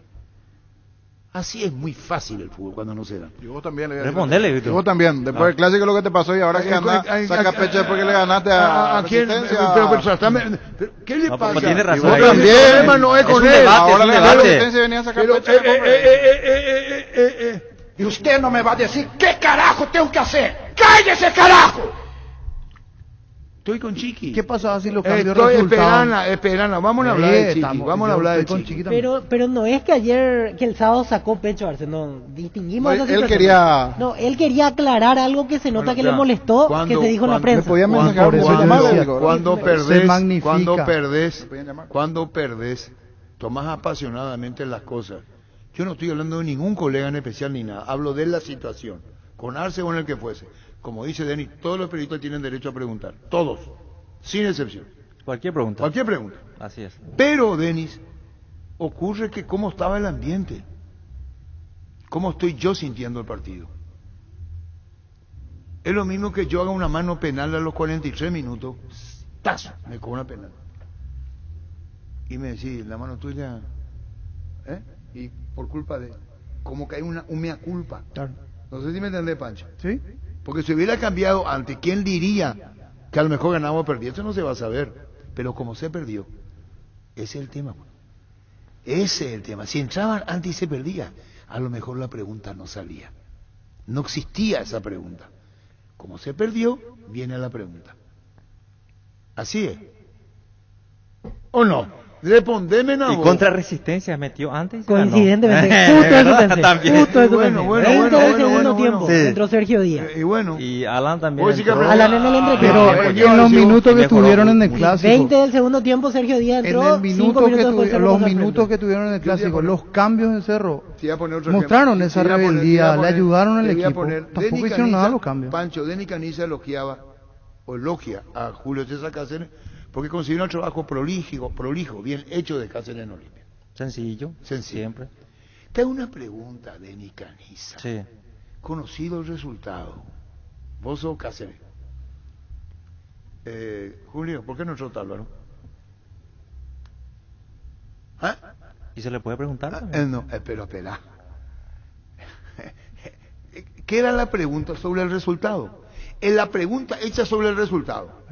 Así es muy fácil el fútbol cuando no se da. Y vos también le respondele, Víctor. Y vos también. Después del clásico lo que te pasó y ahora que andás, saca pecho después que le ganaste a quién. Pero, ¿qué le pasa? Tiene razón. Y vos también. El problema no es con él. Ahora le ganaste a Resistencia y venía a sacar pecho. Y usted no me va a decir qué carajo tengo que hacer. ¡Cállese, carajo! Estoy con Chiqui. ¿Qué pasaba si los cambios resultados? Esperana, vamos a hablar de Chiqui. Vamos a hablar de Chiqui. Pero no es que el sábado sacó pecho, Arce, no distinguimos esa situación. Él quería... No, él quería aclarar algo que se nota que le molestó, que se dijo en la prensa. Cuando perdés, tomás apasionadamente las cosas. Yo no estoy hablando de ningún colega en especial ni nada. Hablo de la situación. Con Arce o en el que fuese. Como dice Denis, todos los periodistas tienen derecho a preguntar. Todos. Sin excepción. Cualquier pregunta. Cualquier pregunta. Así es. Pero, Denis, ocurre que cómo estaba el ambiente. ¿Cómo estoy yo sintiendo el partido? Es lo mismo que yo haga una mano penal a los 43 minutos. ¡Tas! Me cobra una penal. Y me decís, la mano tuya... Y por culpa de... Como que hay un mea culpa. Claro. No sé si me entendés, Pancho. ¿Sí? Porque si hubiera cambiado antes, ¿quién diría que a lo mejor ganaba o perdía? Eso no se va a saber. Pero como se perdió, ese es el tema. Ese es el tema. Si entraban antes y se perdía, a lo mejor la pregunta no salía. No existía esa pregunta. Como se perdió, viene la pregunta. Así es. ¿O no? Respondeme, ¿Y contra Resistencia metió antes? Coincidentemente, justo eso pensé. También. Justo eso pensé. Bueno, del segundo tiempo, entró Sergio Díaz. Y bueno. Y Alan también. Alan en el entretiempo. Pero en los minutos que tuvieron en el clásico. 20 del segundo tiempo, Sergio Díaz entró. En el minuto los minutos que tuvieron en el clásico, los cambios en Cerro, mostraron esa rebeldía, le ayudaron al equipo. Tampoco hicieron nada los cambios. Pancho, Denis Caniza elogia a Julio César Cáceres porque consiguió un trabajo prolijo, bien hecho de Cáceres en Olimpia. Sencillo. Siempre. Te hago una pregunta, Denis Caniza. Sí. Conocido el resultado. Vos sos Cáceres. Julio, ¿por qué no trota Álvaro? ¿Ah? ¿Y se le puede preguntar? No, pero espera. ¿Qué era la pregunta sobre el resultado? En la pregunta hecha sobre el resultado.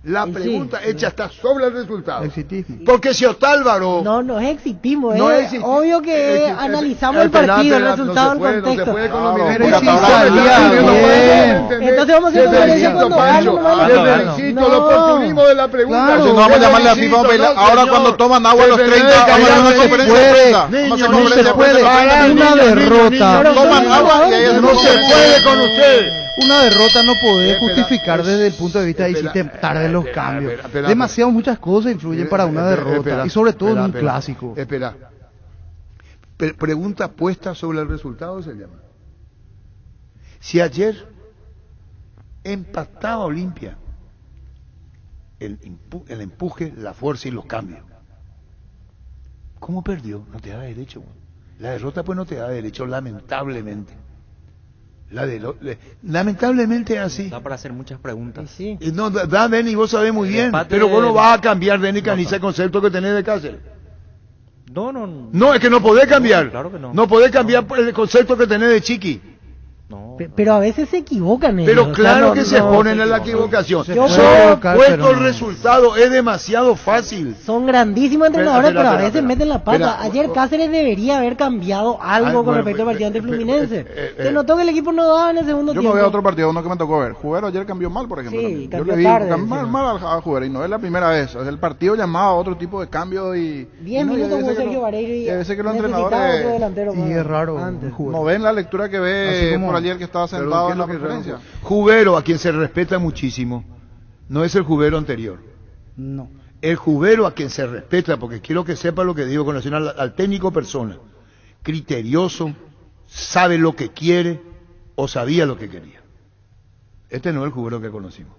La Sí, pregunta sí. hecha está sobre el resultado. Exitismo. Porque si Otálvaro... No es exitismo, No es es obvio que analizamos el partido, el resultado, el contexto. No se puede con los Pero minutos. si salía bien. Entonces vamos a hacer conferencia cuando gane. Te felicito el oportunismo de la pregunta. Claro. Si no vamos a llamarle a FIFA, ahora cuando toman agua a los 30, vamos a hacer una conferencia de prensa. Vamos a hacer No se conferencia de puede. prensa. Una derrota. Toman agua y ahí hacemos No se puede con ustedes. Una derrota no podés justificar desde el punto de vista de hiciste tarde los cambios. Demasiado muchas cosas influyen para una derrota y sobre todo en un clásico. Espera. Pregunta puesta sobre el resultado se llama. Si ayer empataba Olimpia, el empuje, la fuerza y los cambios, ¿cómo perdió? No te da derecho. La derrota pues no te da derecho, lamentablemente. Lamentablemente es así. Da para hacer muchas preguntas. Sí. Y no, da Denny, vos sabés muy bien, empate pero vos no de- vas a cambiar, Denny Caniza, el concepto que tenés de Cáceres. No. No, es que no podés cambiar. Claro que no. No podés cambiar el concepto que tenés de Chiqui. Pero a veces se equivocan ellos. Pero o sea, claro no- que se no- ponen en la equivocación. Se Yo puede equivocar, puesto pero el no. resultado, es demasiado fácil. Son grandísimos entrenadores, Espera, pero a espera, veces espera. meten la pata. Espera, Ayer Cáceres debería haber cambiado algo con bueno, respecto al partido ante Fluminense. eh, Se notó que el equipo no daba en el segundo Yo me tiempo. voy a otro partido, uno que me tocó ver. Jubero ayer cambió mal, por ejemplo. Sí, también. Yo cambió le vi tarde, cambió sí. mal a Jubero y no es la primera vez. O sea, el partido llamaba a otro tipo de cambio y... 10 y no, y minutos hay con veces que Sergio no- Vareiro y y hay veces que los necesitaba otro entrenadores delantero Y más es raro. antes. no ven la lectura que Así ve como- por ayer que estaba Pero sentado ¿qué en es la lo que conferencia. Jubero, a quien se respeta muchísimo, no es el Jubero anterior. No. El Jubero a quien se respeta, porque quiero que sepa lo que digo con relación al técnico persona, criterioso, sabe lo que quiere o sabía lo que quería. Este no es el Jubero que conocimos.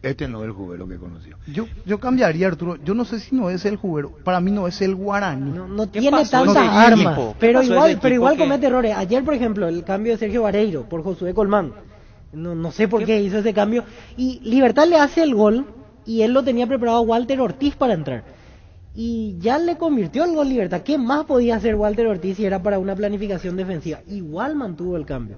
Este no es el Jubero que conocimos. Yo cambiaría, Arturo. Yo no sé si no es el Jubero. Para mí no es el Guaraní. No ¿Qué tiene pasó tantas ese armas, equipo? pero ¿Qué pasó igual, ese pero equipo igual que- comete errores. Ayer, por ejemplo, el cambio de Sergio Vareiro por Josué Colmán. No sé por qué hizo ese cambio. Y Libertad le hace el gol y él lo tenía preparado a Walter Ortiz para entrar. Y ya le convirtió el gol Libertad. ¿Qué más podía hacer Walter Ortiz si era para una planificación defensiva? Igual mantuvo el cambio.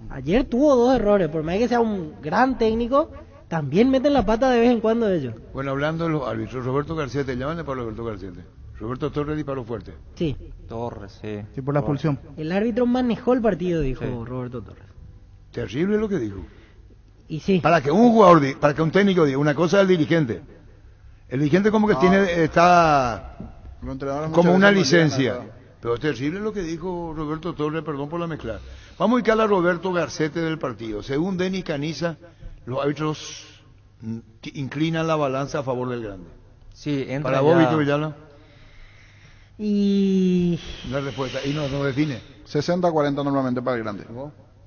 Ayer tuvo 2 errores, por más que sea un gran técnico, también meten la pata de vez en cuando ellos. Bueno, hablando de los árbitros, Roberto García, te llaman para Roberto García. Roberto Torres disparó fuerte. Sí. Torres, sí. Sí, por la expulsión. El árbitro manejó el partido, dijo Sí. Roberto Torres. Terrible lo que dijo. Y sí. Para que un jugador, para que un técnico diga, una cosa es el dirigente. El dirigente como que está Los entrenadores como muchas una veces no licencia. llegan a- Pero es terrible lo que dijo Roberto Torres, perdón por la mezcla. Vamos a ubicar a Roberto Garcete del partido. Según Denis Caniza, los árbitros inclinan la balanza a favor del grande. Sí, entra Para vos, ya- Víctor Villalba, Y la respuesta. Y no define. 60-40 normalmente para el grande.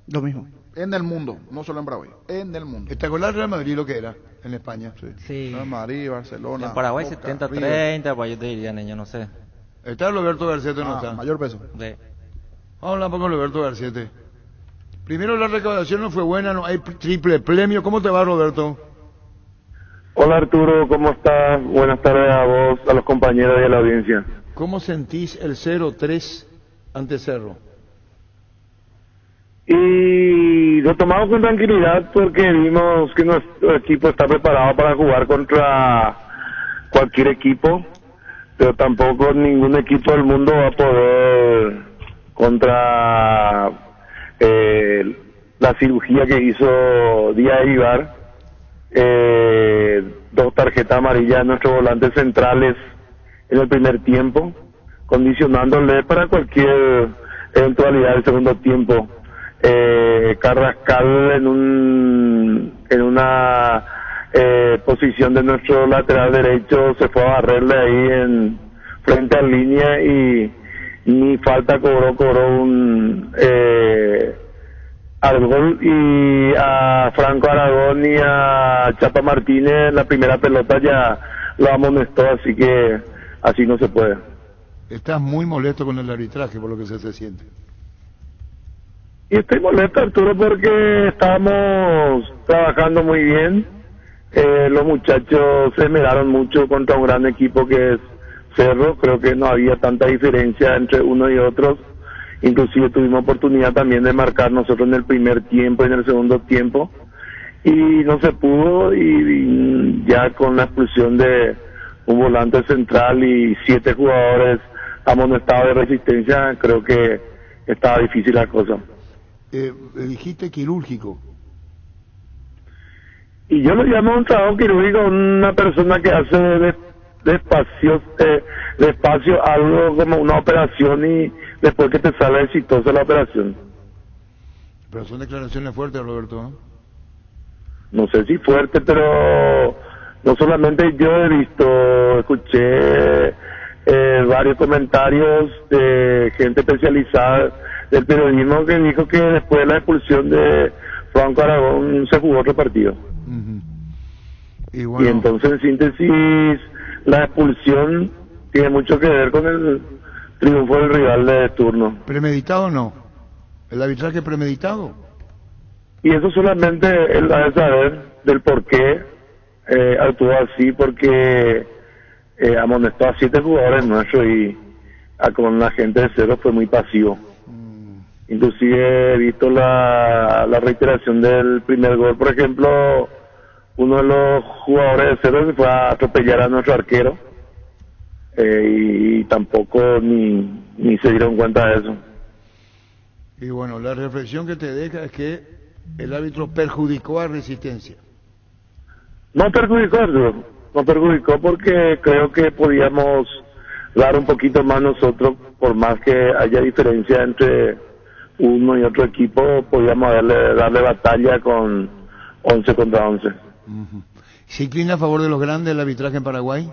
Lo mismo. En el mundo, no solo en Paraguay. En el mundo. ¿Te acuerdas del Real Madrid lo que era en España? sí. Real Madrid, Barcelona. En Paraguay Boca, 70-30, pues yo te diría, niño, no sé. Está Roberto Garcete, no River. está. Mayor peso. Sí. Vamos a hablar un poco con Roberto Garcete. Primero, la recaudación no fue buena, no hay triple premio. ¿Cómo te va, Roberto? Hola Arturo, ¿cómo estás? Buenas tardes a vos, a los compañeros y a la audiencia. ¿Cómo sentís el 0-3 ante Cerro? Y lo tomamos con tranquilidad porque vimos que nuestro equipo está preparado para jugar contra cualquier equipo, pero tampoco ningún equipo del mundo va a poder contra la cirugía que hizo Díaz Ibar. 2 tarjetas amarillas a nuestros volantes centrales en el primer tiempo, condicionándole para cualquier eventualidad del segundo tiempo. Carrascal en una posición de nuestro lateral derecho se fue a barrerle ahí en frente a línea y ni falta cobró un al gol, y a Franco Aragón y a Chapa Martínez la primera pelota ya lo amonestó, así que así no se puede. Estás muy molesto con el arbitraje, por lo que se siente. Y estoy molesto, Arturo, porque estamos trabajando muy bien. Los muchachos se esmeraron mucho contra un gran equipo que es Cerro. Creo que no había tanta diferencia entre unos y otros. Inclusive tuvimos oportunidad también de marcar nosotros en el primer tiempo y en el segundo tiempo. y no se pudo, y ya con la expulsión de un volante central y 7 jugadores amonestados de Resistencia, creo que estaba difícil la cosa. Dijiste quirúrgico. Y yo lo llamo un trabajo quirúrgico, una persona que hace despacio algo como una operación y después que te sale exitosa la operación. Pero son declaraciones fuertes, Roberto, ¿no? No sé si fuerte, pero no solamente yo he visto, escuché varios comentarios de gente especializada del periodismo que dijo que después de la expulsión de Franco Aragón se jugó otro partido. Y, bueno, y entonces, en síntesis, la expulsión tiene mucho que ver con el triunfo del rival de turno. ¿Premeditado o no? ¿El arbitraje premeditado? Y eso solamente él ha de saber del por qué actuó así, porque amonestó a 7 jugadores nuestros y con la gente de Cerro fue muy pasivo. Inclusive he visto la reiteración del primer gol, por ejemplo, uno de los jugadores de Cerro se fue a atropellar a nuestro arquero y tampoco ni se dieron cuenta de eso. Y bueno, la reflexión que te deja es que el árbitro perjudicó a Resistencia. No perjudicó, Arturo, no perjudicó porque creo que podíamos dar un poquito más nosotros, por más que haya diferencia entre uno y otro equipo, podíamos darle batalla con 11 contra 11. ¿Se inclina a favor de los grandes el arbitraje en Paraguay?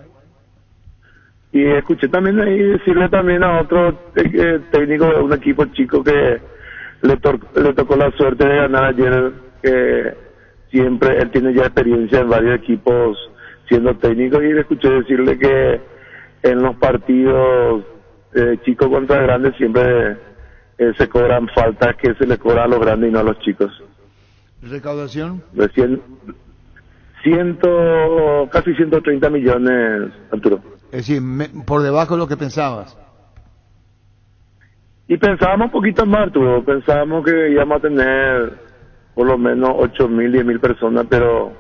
Y escuché también ahí decirle también a otro técnico de un equipo chico que le tocó la suerte de ganar ayer, que siempre él tiene ya experiencia en varios equipos siendo técnico, y le escuché decirle que en los partidos chicos contra grandes siempre se cobran faltas que se le cobran a los grandes y no a los chicos. ¿Recaudación? Recién casi 130 millones, Arturo. Es decir, por debajo de lo que pensabas. Y pensábamos un poquito más, Arturo. Pensábamos que íbamos a tener por lo menos 8.000, 10.000 personas, pero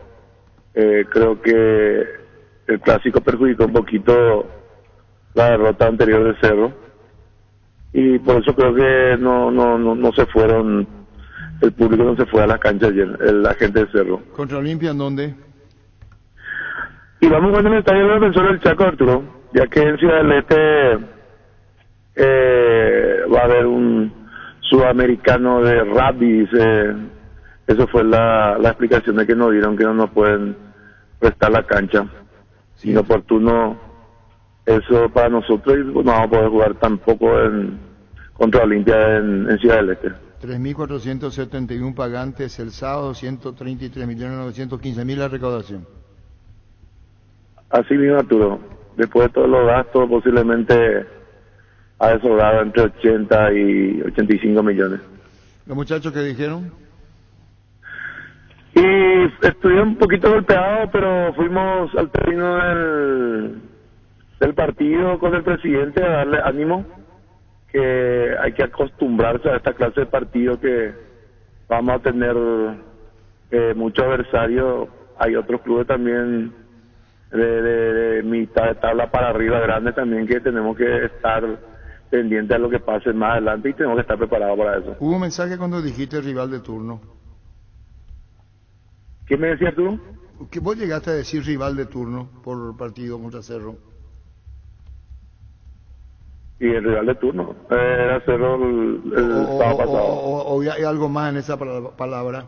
creo que el clásico perjudicó un poquito la derrota anterior de Cerro. Y por eso creo que no se fueron, el público no se fue a la cancha ayer, la gente de Cerro. ¿Contra Olimpia en dónde? Y vamos a ver en el estadio del Defensor del Chaco, Arturo, ya que en Ciudad del Este va a haber un sudamericano de rugby. Eso fue la explicación de que nos dieron, que no nos pueden prestar la cancha. Sí. Inoportuno eso para nosotros, y no vamos a poder jugar tampoco contra Olimpia en Ciudad del Este. 3.471 pagantes el sábado, 133.915.000 la recaudación. Así mismo, Arturo. Después de todos los gastos, posiblemente ha de sobrar entre 80 y 85 millones. ¿Los muchachos qué dijeron? Y estuvieron un poquito golpeados, pero fuimos al término del partido con el presidente a darle ánimo, que hay que acostumbrarse a esta clase de partido, que vamos a tener muchos adversarios. Hay otros clubes también de mitad de tabla para arriba, grandes también, que tenemos que estar pendientes a lo que pase más adelante y tenemos que estar preparados para eso. Hubo un mensaje cuando dijiste rival de turno. ¿Qué me decías tú? Que vos llegaste a decir rival de turno por el partido contra Cerro. Y el rival de turno era Cerro el sábado pasado. ¿O hay algo más en esa palabra?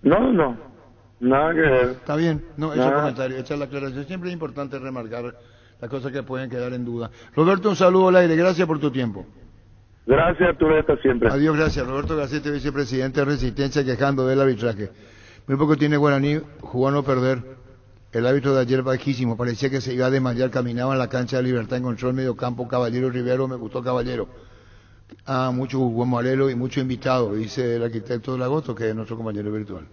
No, nada que ver. Está bien, no, ese comentario, esa es la aclaración. Siempre es importante remarcar las cosas que pueden quedar en duda. Roberto, un saludo al aire, gracias por tu tiempo. Gracias, Arturo, hasta siempre. Adiós, gracias. Roberto Gacete, vicepresidente de Resistencia, quejando del arbitraje. Muy poco tiene Guaraní, jugar no perder. El árbitro de ayer bajísimo, parecía que se iba a desmayar, caminaba en la cancha de Libertad, encontró el medio campo Caballero Rivero, me gustó Caballero. Mucho Juan Morelo y mucho invitado, dice el arquitecto del Agosto, que es nuestro compañero virtual.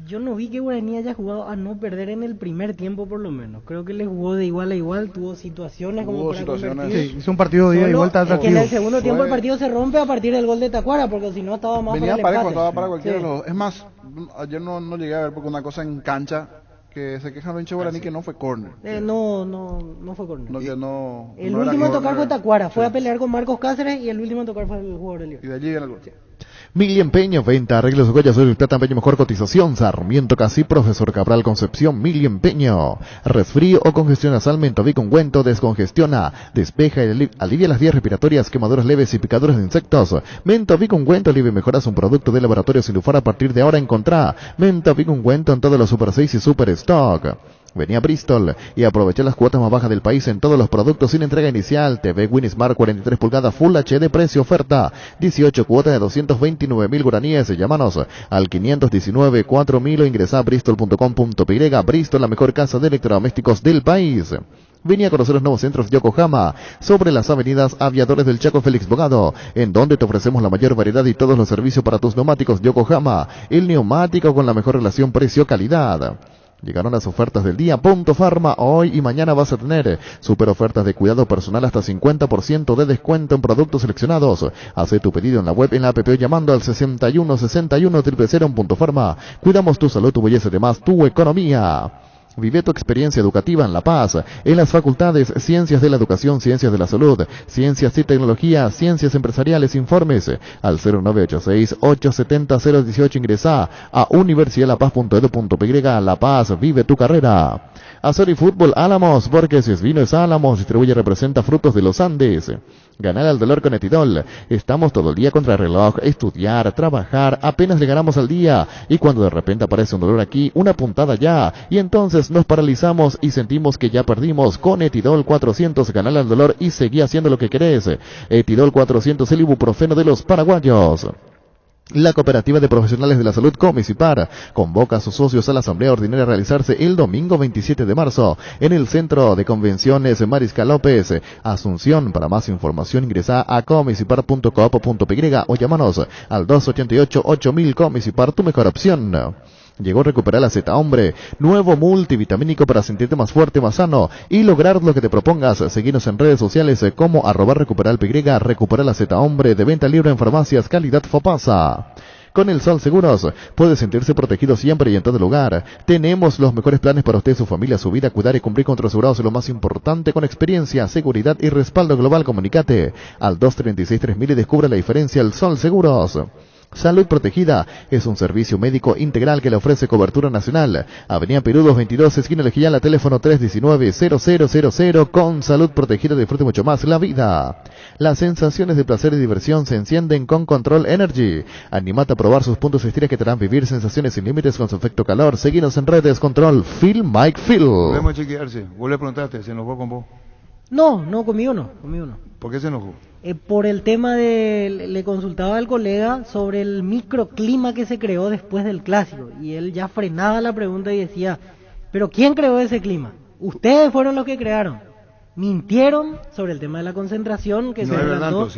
Yo no vi que Guaraní haya jugado a no perder en el primer tiempo, por lo menos. Creo que le jugó de igual a igual, tuvo situaciones como para convertir. Sí, hizo un partido de ida y vuelta atractivo. En el segundo tiempo el partido se rompe a partir del gol de Tacuara, porque si no estaba más venía para el empate. Estaba para cualquiera de los dos. Es más, ayer no llegué a ver porque una cosa en cancha que se quejan los hinchas guaraní que no fue córner. No fue córner. El último en tocar fue Tacuara, fue a pelear con Marcos Cáceres y el último en tocar fue el jugador de León. Y de allí viene el gol. Mili Empeño, venta, arreglos de joyas, hoy Plata Empeño, mejor cotización, Sarmiento Casi, Profesor Cabral Concepción, Mili Empeño, resfrío o congestión nasal, Mentovic ungüento, descongestiona, despeja y alivia las vías respiratorias, quemaduras leves y picaduras de insectos. Mentovic ungüento, alivia y mejora, un producto de laboratorio Silufar. A partir de ahora encontrá Mentovic ungüento en todos los Super 6 y Super Stock. Vení a Bristol y aprovecha las cuotas más bajas del país en todos los productos sin entrega inicial. TV Win Smart 43 pulgadas Full HD, precio oferta 18 cuotas de 229.000 guaraníes. Llámanos al 519-4000 o ingresa a bristol.com.py. Bristol, la mejor casa de electrodomésticos del país. Vení a conocer los nuevos centros Yokohama, sobre las avenidas Aviadores del Chaco, Félix Bogado, en donde te ofrecemos la mayor variedad y todos los servicios para tus neumáticos. Yokohama, el neumático con la mejor relación precio-calidad. Llegaron las ofertas del día. Punto Farma, hoy y mañana vas a tener super ofertas de cuidado personal, hasta 50% de descuento en productos seleccionados. Haz tu pedido en la web, en la app o llamando al 61 61 000 en Punto Farma. Cuidamos tu salud, tu belleza y demás, tu economía. Vive tu experiencia educativa en La Paz, en las facultades Ciencias de la Educación, Ciencias de la Salud, Ciencias y Tecnología, Ciencias Empresariales. Informes al 0986-870-018. Ingresa a universidadlapaz.edu.py. La Paz, vive tu carrera. Azori Fútbol Álamos, porque si es vino es Álamos, distribuye y representa Frutos de los Andes. Ganar al dolor con Etidol. Estamos todo el día contra el reloj, estudiar, trabajar, apenas le ganamos al día. Y cuando de repente aparece un dolor aquí, una puntada allá, y entonces nos paralizamos y sentimos que ya perdimos. Con Etidol 400, ganar al dolor y seguí haciendo lo que querés. Etidol 400, el ibuprofeno de los paraguayos. La Cooperativa de Profesionales de la Salud Comisipar convoca a sus socios a la asamblea ordinaria a realizarse el domingo 27 de marzo en el Centro de Convenciones Mariscal López, Asunción. Para más información ingresa a comisipar.coop.py o llámanos al 288-8000. Comisipar, tu mejor opción. Llegó a recuperar la Z Hombre, nuevo multivitamínico para sentirte más fuerte, más sano y lograr lo que te propongas. Seguinos en redes sociales como @recuperalpy, Recupera la Z Hombre, de venta libre en farmacias, calidad Fopasa. Con el Sol Seguros puede sentirse protegido siempre y en todo lugar. Tenemos los mejores planes para usted, su familia, su vida. Cuidar y cumplir con tus asegurados es lo más importante, con experiencia, seguridad y respaldo global. Comunicate al 236-3000 y descubre la diferencia. El Sol Seguros. Salud Protegida es un servicio médico integral que le ofrece cobertura nacional. Avenida Perú 222, esquina Lejillala, teléfono 319-0000. Con Salud Protegida disfrute mucho más la vida. Las sensaciones de placer y diversión se encienden con Control Energy. Animate a probar sus puntos estiras que te harán vivir sensaciones sin límites con su efecto calor. Seguinos en redes. Control Feel Mike Feel. Volvemos a chequearse. Vos le preguntaste, ¿se enojó con vos? No, conmigo no. ¿Por qué se enojó? Por el tema le consultaba al colega sobre el microclima que se creó después del clásico, y él ya frenaba la pregunta y decía, ¿pero quién creó ese clima? Ustedes fueron los que crearon. Mintieron sobre el tema de la concentración que se implantó.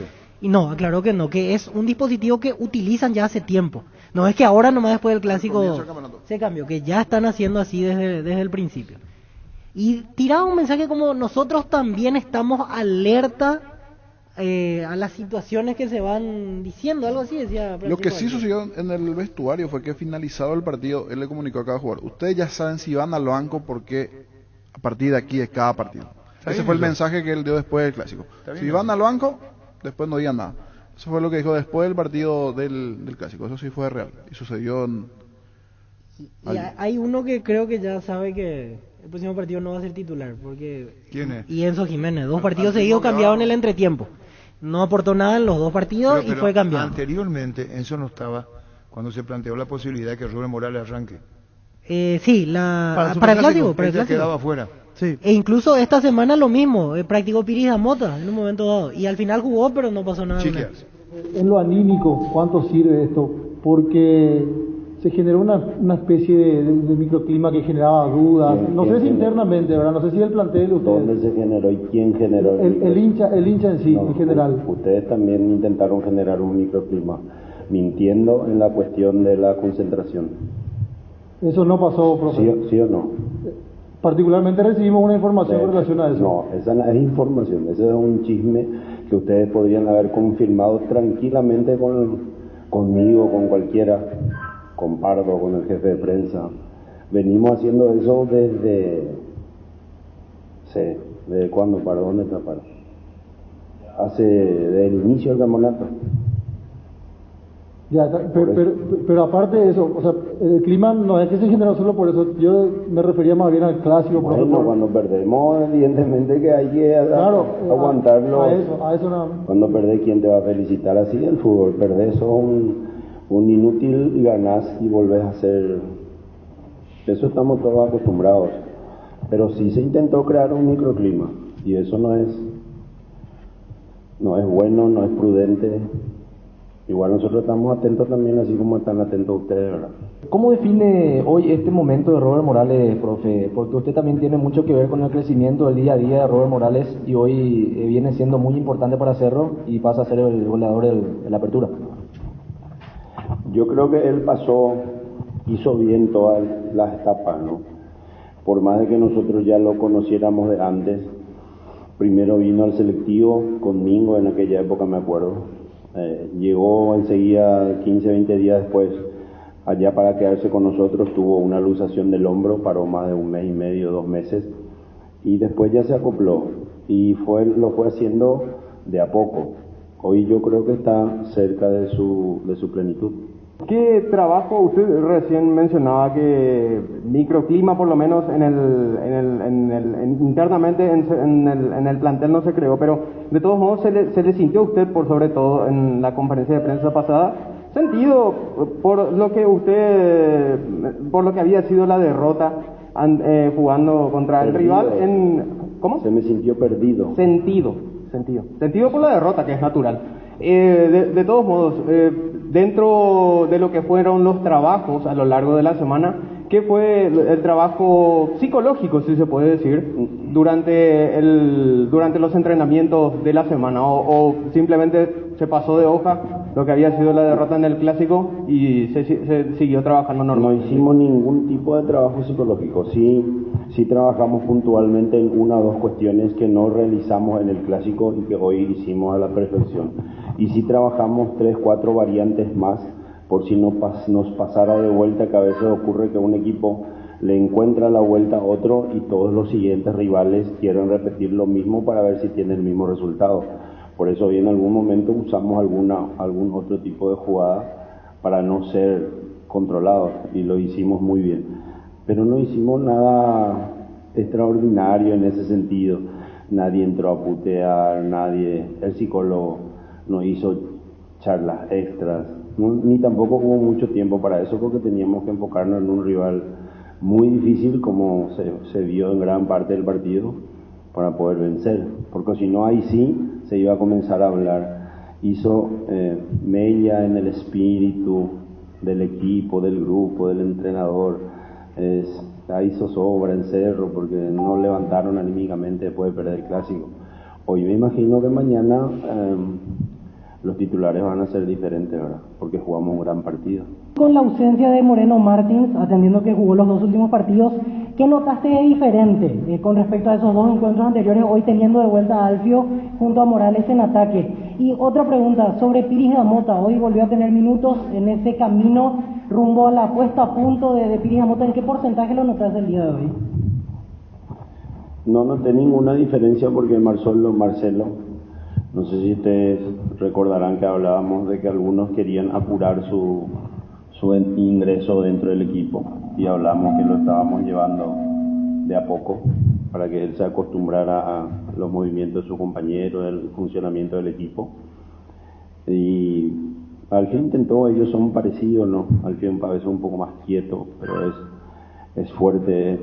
Y no, aclaró que no, que es un dispositivo que utilizan ya hace tiempo. No es que ahora nomás después del clásico se cambió, que ya están haciendo así desde el principio. Y tiraba un mensaje como nosotros también estamos alerta a las situaciones que se van diciendo, algo así decía. Lo que sí sucedió en el vestuario fue que finalizado el partido, él le comunicó a cada jugador, ustedes ya saben si van al banco porque a partir de aquí es cada partido. Ese fue el mensaje que él dio después del clásico. Si van al banco, después no digan nada. Eso fue lo que dijo después del partido del clásico. Eso sí fue real y sucedió y hay uno que creo que ya sabe que el próximo partido no va a ser titular, porque ¿quién es? Y Enzo Jiménez, 2 partidos seguidos cambiados en el entretiempo. No aportó nada en los 2 partidos y fue cambiado. Anteriormente Enzo no estaba cuando se planteó la posibilidad de que Rubén Morales arranque. Sí, para el clásico. Quedaba afuera. Sí. E incluso esta semana lo mismo, practicó Piris Mota en un momento dado, y al final jugó, pero no pasó nada. En lo anímico, ¿cuánto sirve esto? Porque se generó una especie de microclima que generaba dudas, no sé si internamente, ¿verdad? No sé si el plantel de ustedes. ¿Dónde se generó y quién generó? El hincha en sí, en general. Ustedes también intentaron generar un microclima, mintiendo en la cuestión de la concentración. Eso no pasó, profesor. ¿Sí o no? Particularmente recibimos una información en relación a eso. No, esa no es información, ese es un chisme que ustedes podrían haber confirmado tranquilamente conmigo, con cualquiera, con Pardo, con el jefe de prensa. Venimos haciendo eso desde cuándo, para dónde está Pardo. Desde el inicio del campeonato. Ya, pero aparte de eso, o sea, el clima no es que se generó solo por eso, yo me refería más bien al clásico. Bueno, cuando perdemos, evidentemente que hay que aguantarlo. A eso nada más. Cuando perdés, ¿quién te va a felicitar así? El fútbol, perdés, sos un inútil y ganás y volvés a ser. Eso estamos todos acostumbrados. Pero sí se intentó crear un microclima y eso no es bueno, no es prudente. Igual nosotros estamos atentos también, así como están atentos ustedes, ¿verdad? ¿Cómo define hoy este momento de Robert Morales, profe? Porque usted también tiene mucho que ver con el crecimiento del día a día de Robert Morales y hoy viene siendo muy importante para Cerro y pasa a ser el goleador de la apertura. Yo creo que él hizo bien todas las etapas, ¿no? Por más de que nosotros ya lo conociéramos de antes, primero vino al selectivo conmigo en aquella época, me acuerdo. Llegó enseguida, 15, 20 días después, allá para quedarse con nosotros, tuvo una luxación del hombro, paró más de 1 mes y medio, 2 meses, y después ya se acopló, y lo fue haciendo de a poco. Hoy yo creo que está cerca de su plenitud. ¿Qué trabajo? Usted recién mencionaba que microclima por lo menos internamente en el plantel no se creó, pero de todos modos se le sintió a usted, por sobre todo en la conferencia de prensa pasada, sentido por lo que había sido la derrota jugando contra el rival ¿cómo? Se me sintió perdido. Sentido por la derrota, que es natural. De todos modos, dentro de lo que fueron los trabajos a lo largo de la semana, ¿qué fue el trabajo psicológico, si se puede decir, durante los entrenamientos de la semana? ¿O simplemente se pasó de hoja lo que había sido la derrota en el Clásico y se siguió trabajando normalmente? No hicimos ningún tipo de trabajo psicológico. Sí trabajamos puntualmente en 1 o 2 cuestiones que no realizamos en el Clásico y que hoy hicimos a la perfección. Y sí trabajamos 3, 4 variantes más, por si nos pasara de vuelta, que a veces ocurre que un equipo le encuentra la vuelta a otro y todos los siguientes rivales quieren repetir lo mismo para ver si tienen el mismo resultado. Por eso hoy en algún momento usamos algún otro tipo de jugada para no ser controlados y lo hicimos muy bien. Pero no hicimos nada extraordinario en ese sentido. Nadie entró a putear, el psicólogo no hizo charlas extras, ni tampoco hubo mucho tiempo para eso porque teníamos que enfocarnos en un rival muy difícil como se vio en gran parte del partido para poder vencer, porque si no ahí sí se iba a comenzar a hablar. Hizo mella en el espíritu del equipo, del grupo, del entrenador, hizo sobra en Cerro porque no levantaron anímicamente después de perder el Clásico. Hoy me imagino que mañana los titulares van a ser diferentes, ¿verdad? Porque jugamos un gran partido. Con la ausencia de Moreno Martins, atendiendo que jugó los 2 últimos partidos, ¿qué notaste de diferente con respecto a esos 2 encuentros anteriores, hoy teniendo de vuelta a Alfio junto a Morales en ataque? Y otra pregunta sobre Piris Gamota, hoy volvió a tener minutos en ese camino rumbo a la puesta a punto de Piris Gamota. ¿En qué porcentaje lo notaste el día de hoy? No noté ninguna diferencia porque Marcelo, no sé si ustedes recordarán que hablábamos de que algunos querían apurar su ingreso dentro del equipo y hablamos que lo estábamos llevando de a poco para que él se acostumbrara a los movimientos de su compañero, el funcionamiento del equipo. Y Alfio intentó, ellos son parecidos, ¿no? Alfio a veces un poco más quieto, pero es fuerte,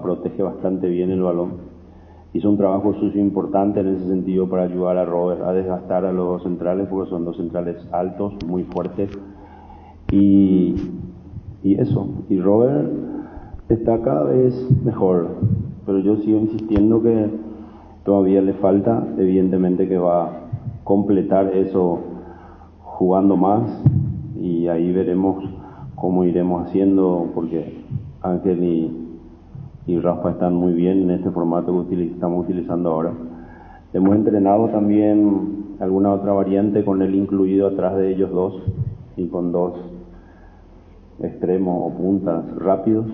protege bastante bien el balón. Hizo un trabajo sucio importante en ese sentido para ayudar a Robert a desgastar a los 2 centrales, porque son 2 centrales altos, muy fuertes. Y eso, y Robert está cada vez mejor, pero yo sigo insistiendo que todavía le falta, evidentemente que va a completar eso jugando más y ahí veremos cómo iremos haciendo, porque Ángel y Rafa están muy bien en este formato que estamos utilizando ahora. Hemos entrenado también alguna otra variante con él incluido atrás de ellos 2 y con 2 extremos o puntas rápidos,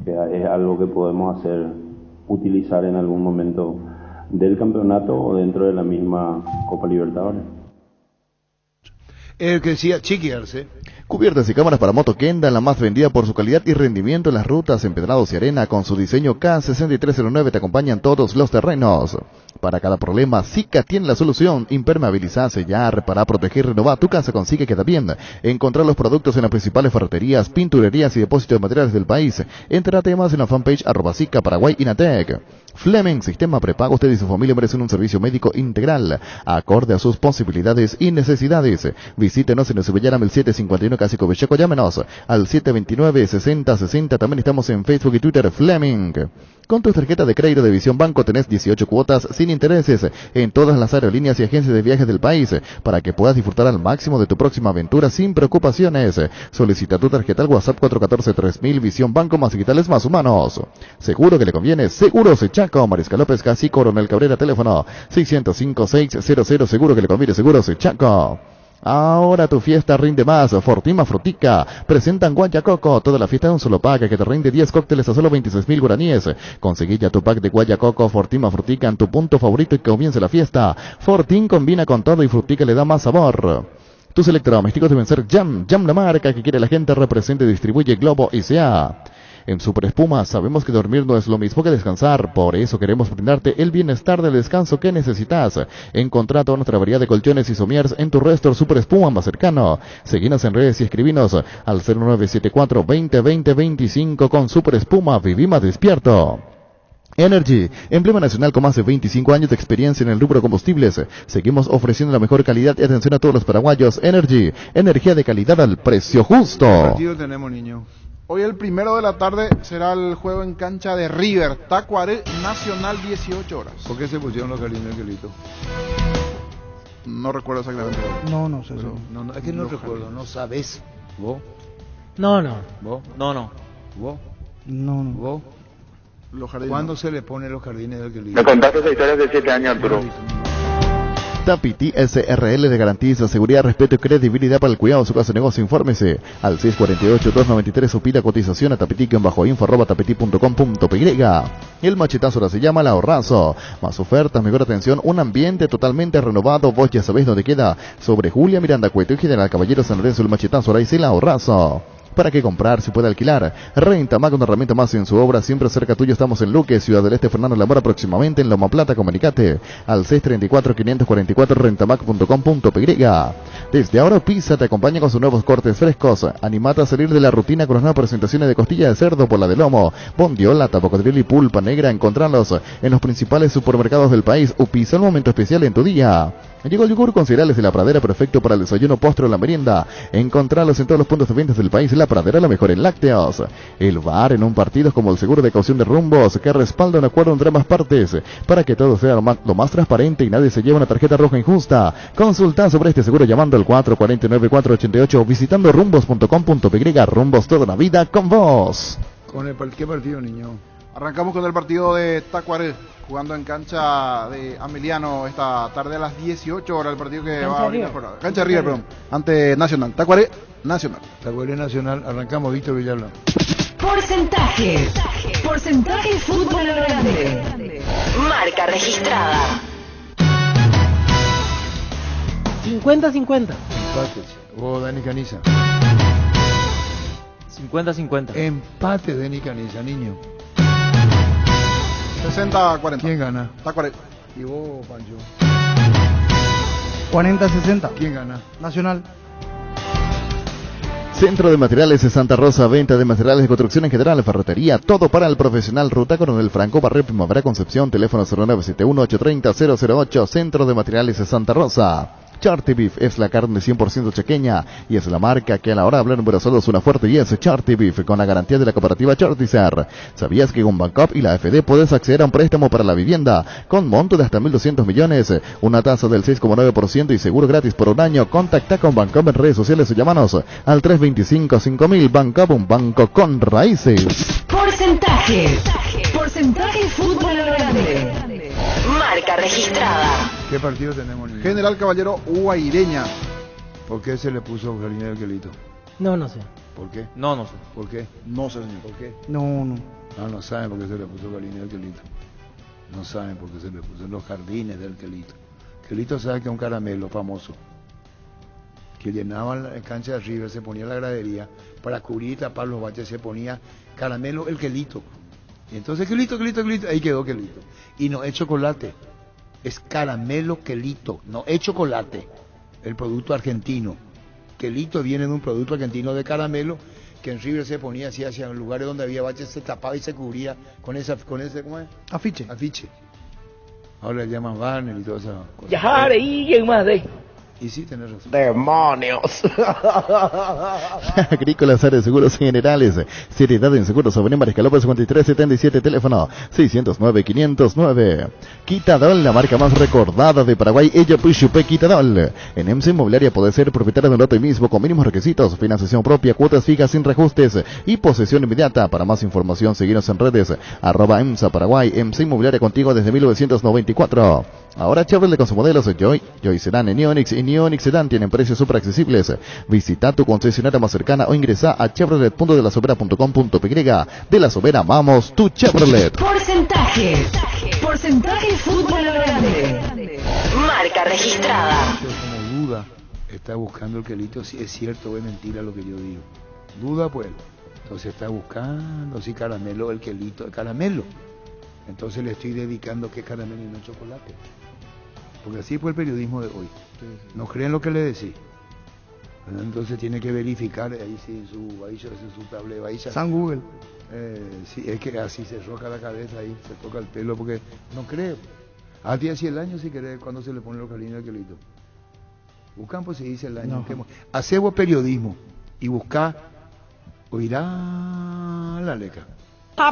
que es algo que podemos utilizar en algún momento del campeonato o dentro de la misma Copa Libertadores. El que decía Chiquiarse. Cubiertas y cámaras para moto Kenda, la más vendida por su calidad y rendimiento en las rutas, empedrados y arena. Con su diseño K6309 te acompañan todos los terrenos. Para cada problema, Sika tiene la solución. Impermeabilizar, sellar, reparar, proteger, renovar tu casa con Sika queda bien. Encontrar los productos en las principales ferreterías, pinturerías y depósitos de materiales del país. Entérate más en la fanpage @Sika Paraguay Inatec. Fleming, sistema prepago. Usted y su familia merecen un servicio médico integral, acorde a sus posibilidades y necesidades. Visítenos en el Subellara 1751 Casi Covecheco. Llámenos al 729-6060. También estamos en Facebook y Twitter. Fleming. Con tu tarjeta de crédito de Visión Banco tenés 18 cuotas sin intereses en todas las aerolíneas y agencias de viajes del país para que puedas disfrutar al máximo de tu próxima aventura sin preocupaciones. Solicita tu tarjeta al WhatsApp 414-3000. Visión Banco, más digitales, más humanos. Seguro que le conviene. Seguros Chaco. Mariscal López Casi, Coronel Cabrera, teléfono 605-600. Seguro que le conviene. Seguros Chaco. Ahora tu fiesta rinde más. Fortima Frutica presentan Guayacoco, toda la fiesta de un solo pack que te rinde 10 cócteles a solo 26.000 guaraníes. Conseguí ya tu pack de Guayacoco Fortima Frutica en tu punto favorito y que comience la fiesta. Fortín combina con todo y Frutica le da más sabor. Tus electrodomésticos deben ser Jam, la marca que quiere la gente. Representa y distribuye Globo ICA. En Super Espuma sabemos que dormir no es lo mismo que descansar, por eso queremos brindarte el bienestar del descanso que necesitas. Encontrá toda nuestra variedad de colchones y somiers en tu Restor Super Espuma más cercano. Seguinos en redes y escribinos al 0974-2020-25 con Super Espuma. Viví más despierto. Energy, emblema nacional con más de 25 años de experiencia en el rubro combustibles. Seguimos ofreciendo la mejor calidad y atención a todos los paraguayos. Energy, energía de calidad al precio justo. ¿Qué partido tenemos, niño? Hoy el 1 de la tarde será el juego en cancha de River, Tacuaré Nacional, 18 horas. ¿Por qué se pusieron los jardines del Quelito? No recuerdo exactamente. No sé. No, es que no recuerdo, no sabes. ¿Vos? No. ¿Vos? No. ¿Vos? No. ¿Vos? Los jardines. ¿Cuándo se le pone los jardines del Quelito? Me contaste esa historia de 7 años, Arturo. Tapiti SRL de garantiza seguridad, respeto y credibilidad para el cuidado de su casa de negocio. Infórmese al 648-293 o pida cotización a tapiti-info@tapiti.com.py. El machetazo ahora se llama El Ahorrazo. Más ofertas, mejor atención, un ambiente totalmente renovado. Vos ya sabés dónde queda. Sobre Julia Miranda Cueto y General Caballero San Lorenzo. El machetazo ahora dice El Ahorrazo. ¿Para qué comprar si puede alquilar? Renta Mac, una herramienta más en su obra, siempre cerca tuyo. Estamos en Luque, Ciudad del Este, Fernando Lamora, próximamente en Loma Plata. Comunicate al 634-544 rentamac.com.py. Desde ahora Pizza te acompaña con sus nuevos cortes frescos. Animate a salir de la rutina con las nuevas presentaciones de costilla de cerdo por la de lomo, bondiola, tapocodrilo y pulpa negra. Encontrarlos en los principales supermercados del país. Pizza, un momento especial en tu día. Llegó el yogur con cereales de La Pradera, perfecto para el desayuno, postre o la merienda. Encontralos en todos los puntos de ventas del país. La Pradera, la mejor en lácteos. El VAR en un partido como el seguro de caución de rumbos, que respalda un acuerdo entre ambas partes, para que todo sea lo más transparente y nadie se lleve una tarjeta roja injusta. Consulta sobre este seguro llamando al 449-488 o visitando rumbos.com.py. Rumbos, toda la vida con vos. ¿Con qué partido, niño? Arrancamos con el partido de Tacuaré, jugando en cancha de Ameliano esta tarde a las 18 horas. El partido que Cancha va a abrir River. la jornada. Cancha River, perdón. Ante Nacional. Tacuaré Nacional. Tacuaré Nacional, arrancamos, Víctor Villalba. Porcentajes. Porcentaje fútbol a lo grande. Marca registrada. 50-50. Empate. Vos, Dani Caniza. 50-50. Empate, Dani Caniza, niño. 60-40. ¿Quién gana? Tacuaré. Y vos, Pancho. 40-60. ¿Quién gana? Nacional. Centro de Materiales de Santa Rosa, venta de materiales de construcción en general, ferretería, todo para el profesional. Ruta Coronel Franco, Barrio Primavera, Concepción, teléfono 0971-830-008, Centro de Materiales de Santa Rosa. Charty Beef es la carne 100% chequeña y es la marca que a la hora de hablar en Buenos Aires suena fuerte y es Charty Beef con la garantía de la cooperativa Chartizer. ¿Sabías que con Bancop y la AFD puedes acceder a un préstamo para la vivienda con monto de hasta 1.200 millones, una tasa del 6,9% y seguro gratis por un año? Contacta con Bancop en redes sociales o llámanos al 325-5000. Bancop, un banco con raíces. Porcentajes. Porcentaje fútbol a lo grande. Marca registrada. ¿Qué partido tenemos, niño? General Caballero Guaireña. ¿Por qué se le puso Jardines del Quelito? No sé. ¿Por qué? No sé. ¿Por qué? No sé, señor. ¿Por qué? No. No saben por qué se le puso cariño al Quelito. No saben por qué se le puso en los jardines del Quelito. Quelito sabe que es un caramelo famoso. Que llenaba la cancha de River, se ponía en la gradería, para cubrir y tapar los baches se ponía caramelo el Quelito. Y entonces Quelito, ahí quedó Quelito. Y no es chocolate, es caramelo Quelito, no es chocolate, el producto argentino. Quelito viene de un producto argentino de caramelo, que en River se ponía así hacia lugares donde había baches, se tapaba y se cubría con ese, ¿cómo es? Afiche. Ahora le llaman banner y todas esas cosas. Ya, y más de. Y sí, tenés razón. ¡Demonios! Agrícola Sare Seguros Generales. Seriedad en Seguros. Avenida Mariscal López 5377. Teléfono 609-509. Quitadol, la marca más recordada de Paraguay. Ella Puchupe Quitadol. En EMSA Inmobiliaria puede ser propietario de un lote mismo con mínimos requisitos. Financiación propia, cuotas fijas sin reajustes y posesión inmediata. Para más información, seguinos en redes. @EMSA Paraguay. EMSA Inmobiliaria contigo desde 1994. Ahora Chevrolet con sus modelos Joy Sedan y Neonix y Neonix Sedan tienen precios súper accesibles. Visita tu concesionaria más cercana o ingresa a chevrolet.delasobera.com.py. De La Sobera, vamos, tu Chevrolet. Porcentaje fútbol grande. Marca registrada. Como duda, está buscando el Quelito si es cierto o es mentira lo que yo digo. Duda pues. Entonces está buscando si caramelo, el Quelito, el caramelo. Entonces le estoy dedicando que es caramelo y no chocolate. Porque así fue el periodismo de hoy. No creen lo que le decís. Entonces tiene que verificar ahí sí su tablet Bailla. San Google. Sí, es que así se roca la cabeza ahí, se toca el pelo porque no cree. A ti así el año si querés cuando se le pone los cariños al Quelito. Buscan pues si dice el año. No. Hacemos periodismo y busca oirá la leca.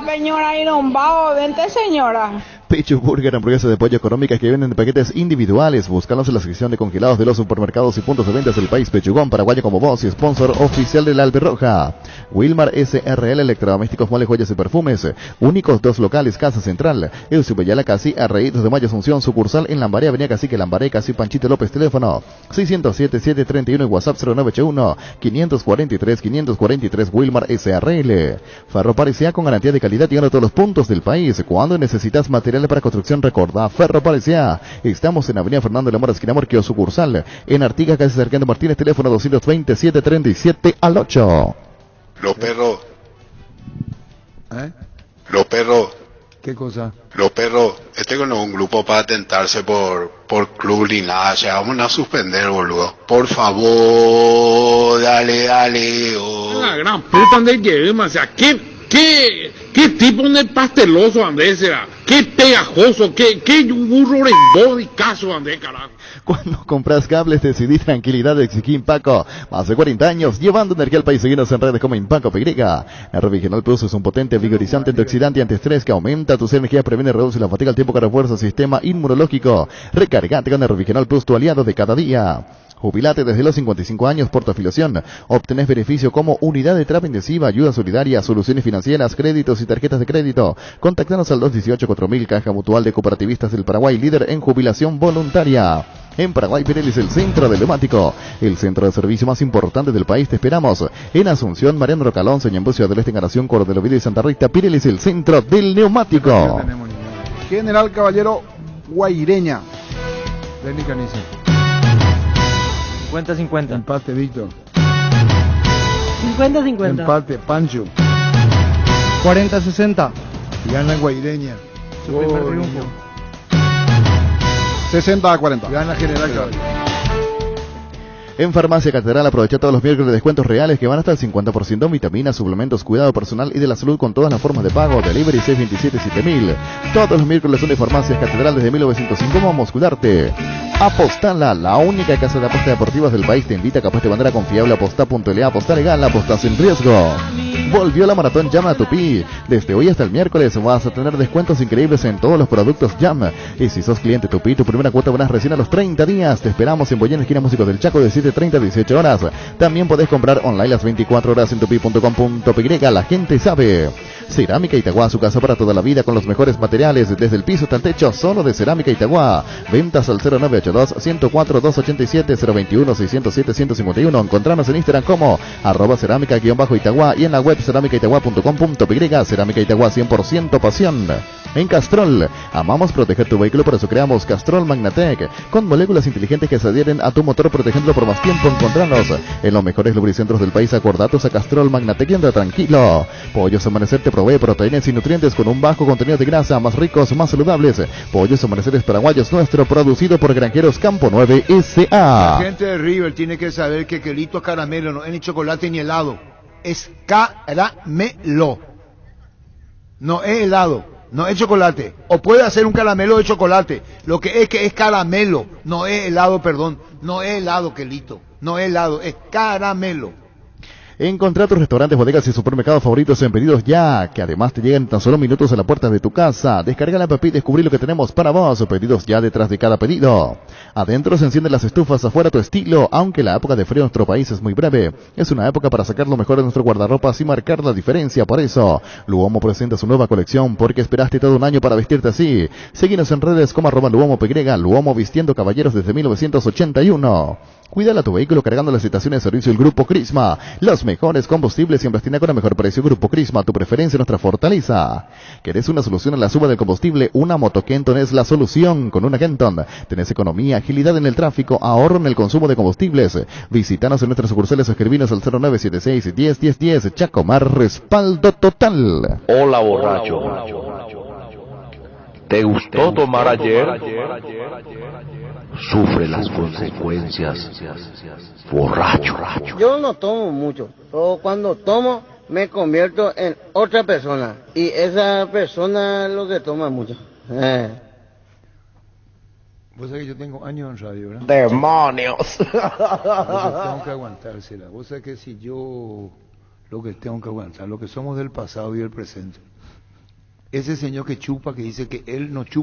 Señora Irombao, vente señora. Pecho Burger, hamburguesas de pollo económicas que vienen en paquetes individuales. Búscalos en la sección de congelados de los supermercados y puntos de ventas del país. Pechugón, paraguayo como vos y sponsor oficial de la Alberroja. Wilmar SRL, electrodomésticos, muebles, joyas y perfumes. Únicos 2 locales, Casa Central. El Subeyala Casi, Arreitos de Mayo Asunción, sucursal en Lambaré, Avenida Cacique Lambaré, Casi Panchito López, teléfono 607-731 y WhatsApp 0981-543-543, Wilmar SRL. Ferro Parecía con garantía de calidad llegando a todos los puntos del país. Cuando necesitas materiales para construcción, recordá Ferro Parecía. Estamos en Avenida Fernando de la Mora, esquina Morquio, sucursal en Artigas, casi Sargento Martínez, teléfono 227-37 Los perros. Los perros. ¿Qué cosa? Los perros. Este no es un grupo para atentarse por club ni nada. O sea, vamos a suspender, boludo. Por favor, dale. La gran puta de llevemos, o sea, ¿Qué tipo de pasteloso Andrés será? ¿Qué pegajoso? ¿Qué burro rembón y caso Andrés, carajo? Cuando compras cables decidí tranquilidad de Exigui Impaco. Más de 40 años llevando energía al país. Seguinos en redes como Impaco PY. El Revisional Plus es un potente, vigorizante, antioxidante y antiestrés que aumenta tus energías, previene y reduce la fatiga al tiempo que refuerza el sistema inmunológico. Recargate con el Revisional Plus, tu aliado de cada día. Jubilate desde los 55 años por tu afiliación. Obtenés beneficio como unidad de terapia intensiva, ayuda solidaria, soluciones financieras, créditos y tarjetas de crédito. Contactanos al 218-4000, Caja Mutual de Cooperativistas del Paraguay, líder en jubilación voluntaria. En Paraguay, Pirelis, el centro del neumático. El centro de servicio más importante del país, te esperamos. En Asunción, Mariano Rocalón, Señambucio del Este, Encarnación, Cordero Vida y Santa Rita. Pirelis, el centro del neumático. General Caballero Guaireña. Lenny Canice. 50-50. Empate, Víctor. 50-50. Empate, Pancho. 40-60. Gana Guaireña. Su primer triunfo. 60-40. Gana General Caballero. En Farmacia Catedral aprovecha todos los miércoles de descuentos reales que van hasta el 50% en vitaminas, suplementos, cuidado personal y de la salud con todas las formas de pago. Delivery 627-7000. Todos los miércoles son de Farmacia Catedral desde 1905. Vamos a cuidarte. Apostala, la única casa de apuestas deportivas del país, te invita a que apueste de manera confiable. Aposta.la, aposta legal, aposta sin riesgo. Volvió la maratón Llama a Tupí. Desde hoy hasta el miércoles vas a tener descuentos increíbles en todos los productos Llama. Y si sos cliente Tupí, tu primera cuota verás recién a los 30 días. Te esperamos en Boyén, esquina Músicos del Chaco, de 7:30 a 18 horas. También podés comprar online las 24 horas en tupi.com.py. La gente sabe. Cerámica Itagua, su casa para toda la vida con los mejores materiales, desde el piso hasta el techo, solo de Cerámica Itagua. Ventas al 0982-104-287, 021-607-151. Encontrarnos en Instagram como @cerámica_Itagua y en la web cerámicaitagua.com.py. Cerámica Itagua, 100% pasión. En Castrol, amamos proteger tu vehículo, por eso creamos Castrol Magnatec, con moléculas inteligentes que se adhieren a tu motor protegiéndolo por más tiempo. Encontrarnos en los mejores lubricentros del país. Acordatos a Castrol Magnatec y anda tranquilo. Pollos Amanecer te provee proteínas y nutrientes con un bajo contenido de grasa, más ricos, más saludables. Pollos Amaneceres paraguayos, nuestro, producido por Granjeros Campo 9 S.A. La gente de River tiene que saber que quelito es caramelo, no es ni chocolate ni helado. Es caramelo. No es helado, no es chocolate. O puede hacer un caramelo de chocolate. Lo que es caramelo, no es helado, perdón. No es helado, quelito. No es helado, es caramelo. Encontrá tus restaurantes, bodegas y supermercados favoritos en Pedidos Ya, que además te llegan en tan solo minutos a la puerta de tu casa. Descarga la app y descubrí lo que tenemos para vos. Pedidos Ya, detrás de cada pedido. Adentro se encienden las estufas, afuera tu estilo. Aunque la época de frío en nuestro país es muy breve, es una época para sacar lo mejor de nuestro guardarropas y marcar la diferencia. Por eso, Luomo presenta su nueva colección, porque esperaste todo un año para vestirte así. Síguenos en redes como @LuomoPY, Luomo vistiendo caballeros desde 1981. Cuídala tu vehículo cargando las estaciones de servicio del Grupo Crisma. Los mejores combustibles siempre tienen con el mejor precio. Grupo Crisma, tu preferencia, nuestra fortaleza. ¿Querés una solución a la suba del combustible? Una moto Kenton es la solución. Con una Kenton tenés economía, agilidad en el tráfico, ahorro en el consumo de combustibles. Visítanos en nuestras sucursales o escribinos al 0976-10-10-10. Chacomar, respaldo total. Hola, borracho. ¿Te gustó tomar ayer? Sufre las consecuencias, borracho. Yo no tomo mucho, pero cuando tomo me convierto en otra persona, y esa persona es lo que toma mucho. Vos sabés que yo tengo años en radio, ¿verdad? ¡Demonios! Tengo que aguantársela. Vos sabés que si yo lo que tengo que aguantar, lo que somos del pasado y del presente. Ese señor que chupa, que dice que él no chupa.